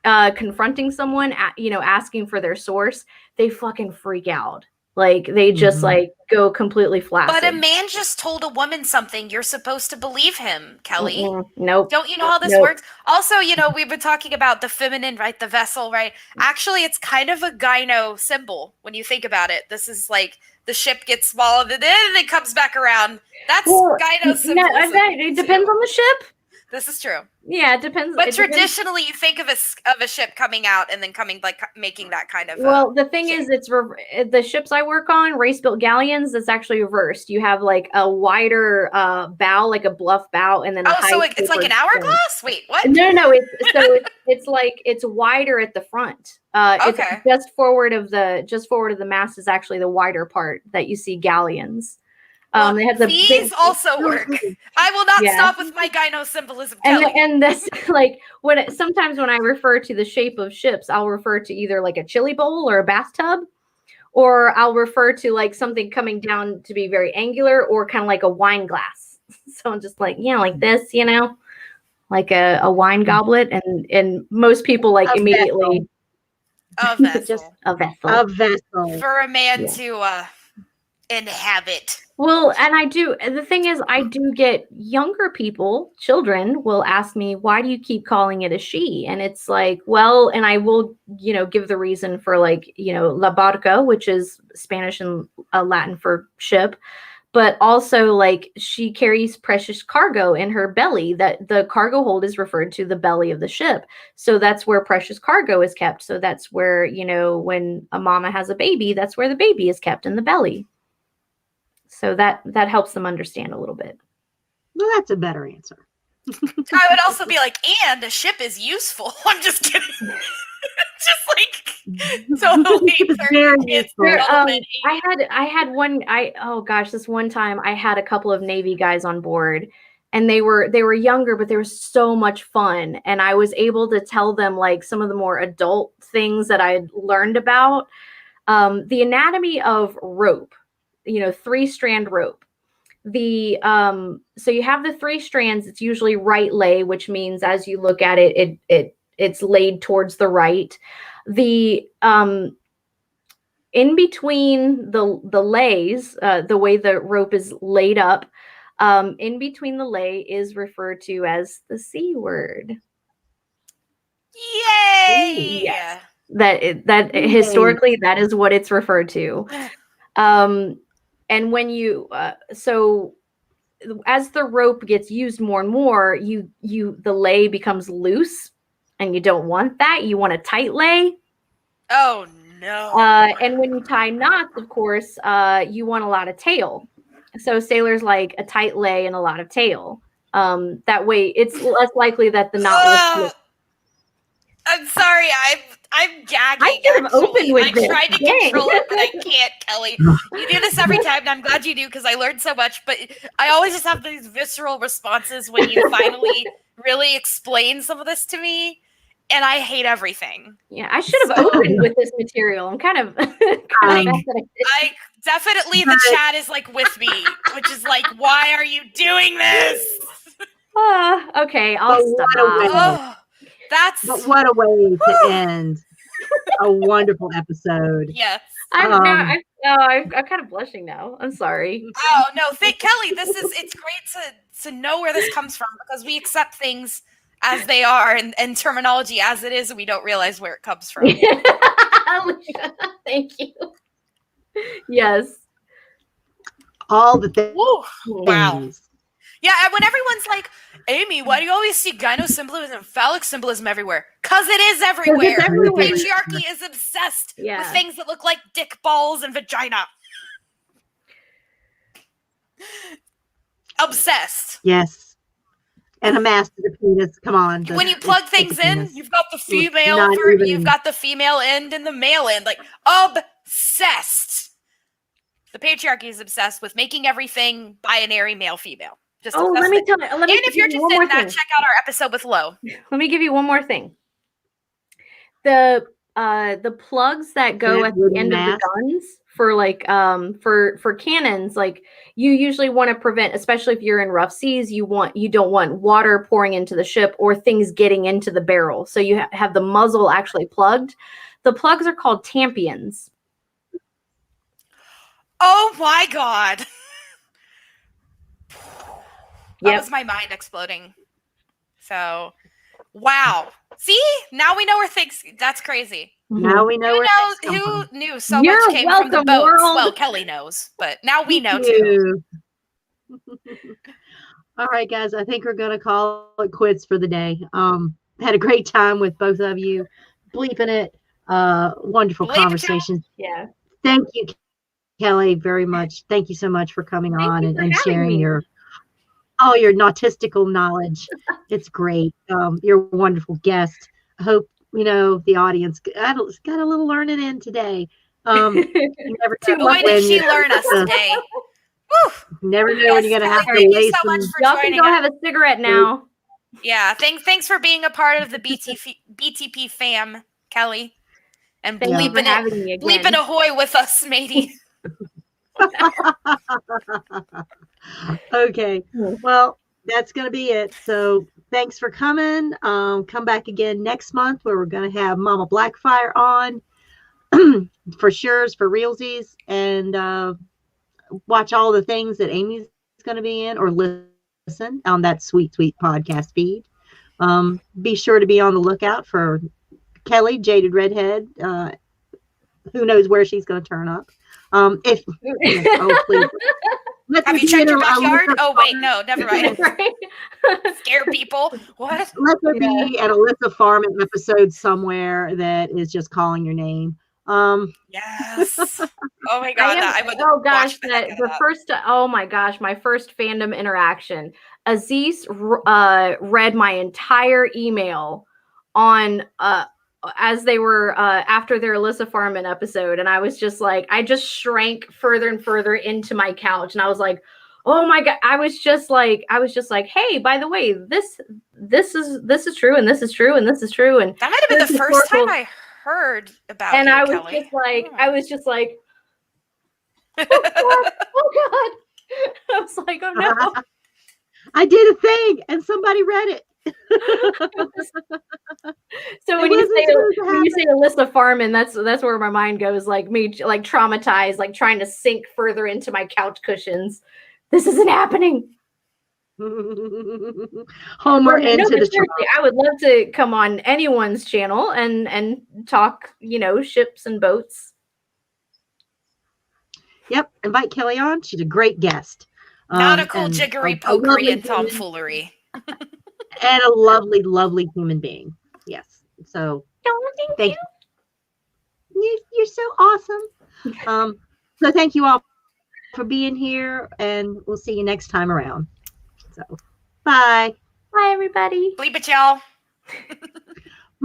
confronting someone, asking for their source, they fucking freak out. Like they just like go completely flaccid. But a man just told a woman something. You're supposed to believe him, Kelly. Nope. Don't you know how this works? Also, we've been talking about the feminine, right? The vessel, right? Actually, it's kind of a gyno symbol when you think about it. This is like the ship gets swallowed and then it comes back around. That's gyno symbol. It depends on the ship. This is true. Yeah, it depends. But traditionally, you think of a ship coming out and then coming, like, making that kind of. Well, the thing is, it's the ships I work on, race-built galleons. It's actually reversed. You have like a wider bow, like a bluff bow, and then so it's like an hourglass. Wait, what? No. It's like it's wider at the front. It's just forward of the mast is actually the wider part that you see galleons. They have these also work. I will not stop with my gyno symbolism, Kelly. And this, like, sometimes when I refer to the shape of ships, I'll refer to either like a chili bowl or a bathtub, or I'll refer to like something coming down to be very angular, or kind of like a wine glass. So I'm just like, like this, like a wine goblet, and most people like immediately a vessel, just a vessel for a man to inhabit. Well, and the thing is, I do get younger people, children will ask me, "Why do you keep calling it a she?" And it's like, well, and I will, give the reason for, like, la barca, which is Spanish and Latin for ship, but also like she carries precious cargo in her belly, that the cargo hold is referred to the belly of the ship. So that's where precious cargo is kept. So that's where, when a mama has a baby, that's where the baby is kept, in the belly. So that helps them understand a little bit. Well, that's a better answer. I would also be like, and a ship is useful. I'm just kidding. Just like totally very useful. I had one. This one time I had a couple of Navy guys on board, and they were younger, but they were so much fun, and I was able to tell them like some of the more adult things that I had learned about the anatomy of rope. 3-strand rope. So you have the 3 strands. It's usually right lay, which means as you look at it, it's laid towards the right. The in between the lays, the way the rope is laid up, in between the lay is referred to as the C word. Yay! Yes. That historically, that is what it's referred to. And when you, so as the rope gets used more and more, the lay becomes loose, and you don't want that. You want a tight lay. Oh no. And when you tie knots, of course, you want a lot of tail. So sailors like a tight lay and a lot of tail. That way it's less likely that the knot will slip. I'm sorry, I'm gagging. I should have opened with this. I tried to control it, but I can't, Kelly. You do this every time, and I'm glad you do, because I learned so much. But I always just have these visceral responses when you finally really explain some of this to me, and I hate everything. Yeah, I should have opened with this material. I'm kind of I definitely, the chat is like with me, which is like, why are you doing this? Okay, I'll stop. But what a way to end a wonderful episode. Yes. I'm kind of blushing now. I'm sorry. Oh no, Kelly, it's great to know where this comes from, because we accept things as they are and terminology as it is, and we don't realize where it comes from. Thank you. Yes. All the things. Wow. Yeah, and when everyone's like, Amy, why do you always see gyno symbolism and phallic symbolism everywhere? Because it is everywhere. everywhere. The patriarchy is obsessed with Yeah. things that look like dick balls and vagina. Obsessed. Yes. And a mast is a penis. Come on. When you plug it's a things in, penis. you've got the female Not even- you've got the female end and the male end. Like, obsessed. The patriarchy is obsessed with making everything binary male-female. Just Oh, obsessed let me with it. tell you. Let me And if you're give you interested one in more that, thing. check out our episode with Lo. Let me give you one more thing. The plugs that go That at the wooden end of mast? the guns for like for cannons, like you usually want to prevent, especially if you're in rough seas, you don't want water pouring into the ship or things getting into the barrel. So you have the muzzle actually plugged. The plugs are called tampions. Oh my god. That Yep. was my mind exploding. So, wow. See? Now we know where things. That's crazy. Now we know Who where knows? things come Who from. knew so You're much came from the welcome, boats? world. Well, Kelly knows, but now we know Thank too. you. All right, guys. I think we're gonna call it quits for the day. Had a great time with both of you, bleeping it. Wonderful Bleep it, y'all. conversations. Yeah. Thank you, Kelly, very much. Thank you so much for coming Thank on you and, for and having sharing me. your nautistical knowledge. It's great. You're a wonderful guest. I hope the audience got a little learning in today. You never know Boy, did when she you're learn us gonna- today. Woo! Never know when you're gonna have to Thank you lay so much some. for Y'all can joining go us. have a cigarette now. Yeah, thanks for being a part of the BTP fam, Kelly. And Thank you for bleeping having me again. bleeping ahoy with us, matey. Okay. Well, that's going to be it. So thanks for coming. Come back again next month where we're going to have Mama Blackfire on for sure's, for realsies, and watch all the things that Amy's going to be in or listen on that sweet, sweet podcast feed. Be sure to be on the lookout for Kelly, Jaded Redhead. Who knows where she's going to turn up. If oh, please. Have you checked your backyard? Oh, wait, no, never mind. Right? Scare people. What? Let there be an Alyssa Farman episode somewhere that is just calling your name. Yes. Oh my god, I would oh gosh, watch the heck out of that. my first fandom interaction. Aziz read my entire email on as they were after their Alyssa Farman episode, and I was just like, I just shrank further and further into my couch, and I was like, oh my god, I was just like, hey, by the way, this is true, and this is true, and this is true, and That might have been the first time I heard about and you, I was Kelly. just like, oh god. I was like, oh no. I did a thing and somebody read it. So when you say Alyssa Farman, that's where my mind goes, like me, like traumatized, like trying to sink further into my couch cushions. This isn't happening. Homer into the seriously, I would love to come on anyone's channel and talk, ships and boats. Yep, invite Kelly on. She's a great guest. Nautical jiggery pokery and tomfoolery. And a lovely, lovely human being. Yes. So thank you. You're so awesome. So thank you all for being here, and we'll see you next time around. So bye. Bye everybody. Bleep it, y'all.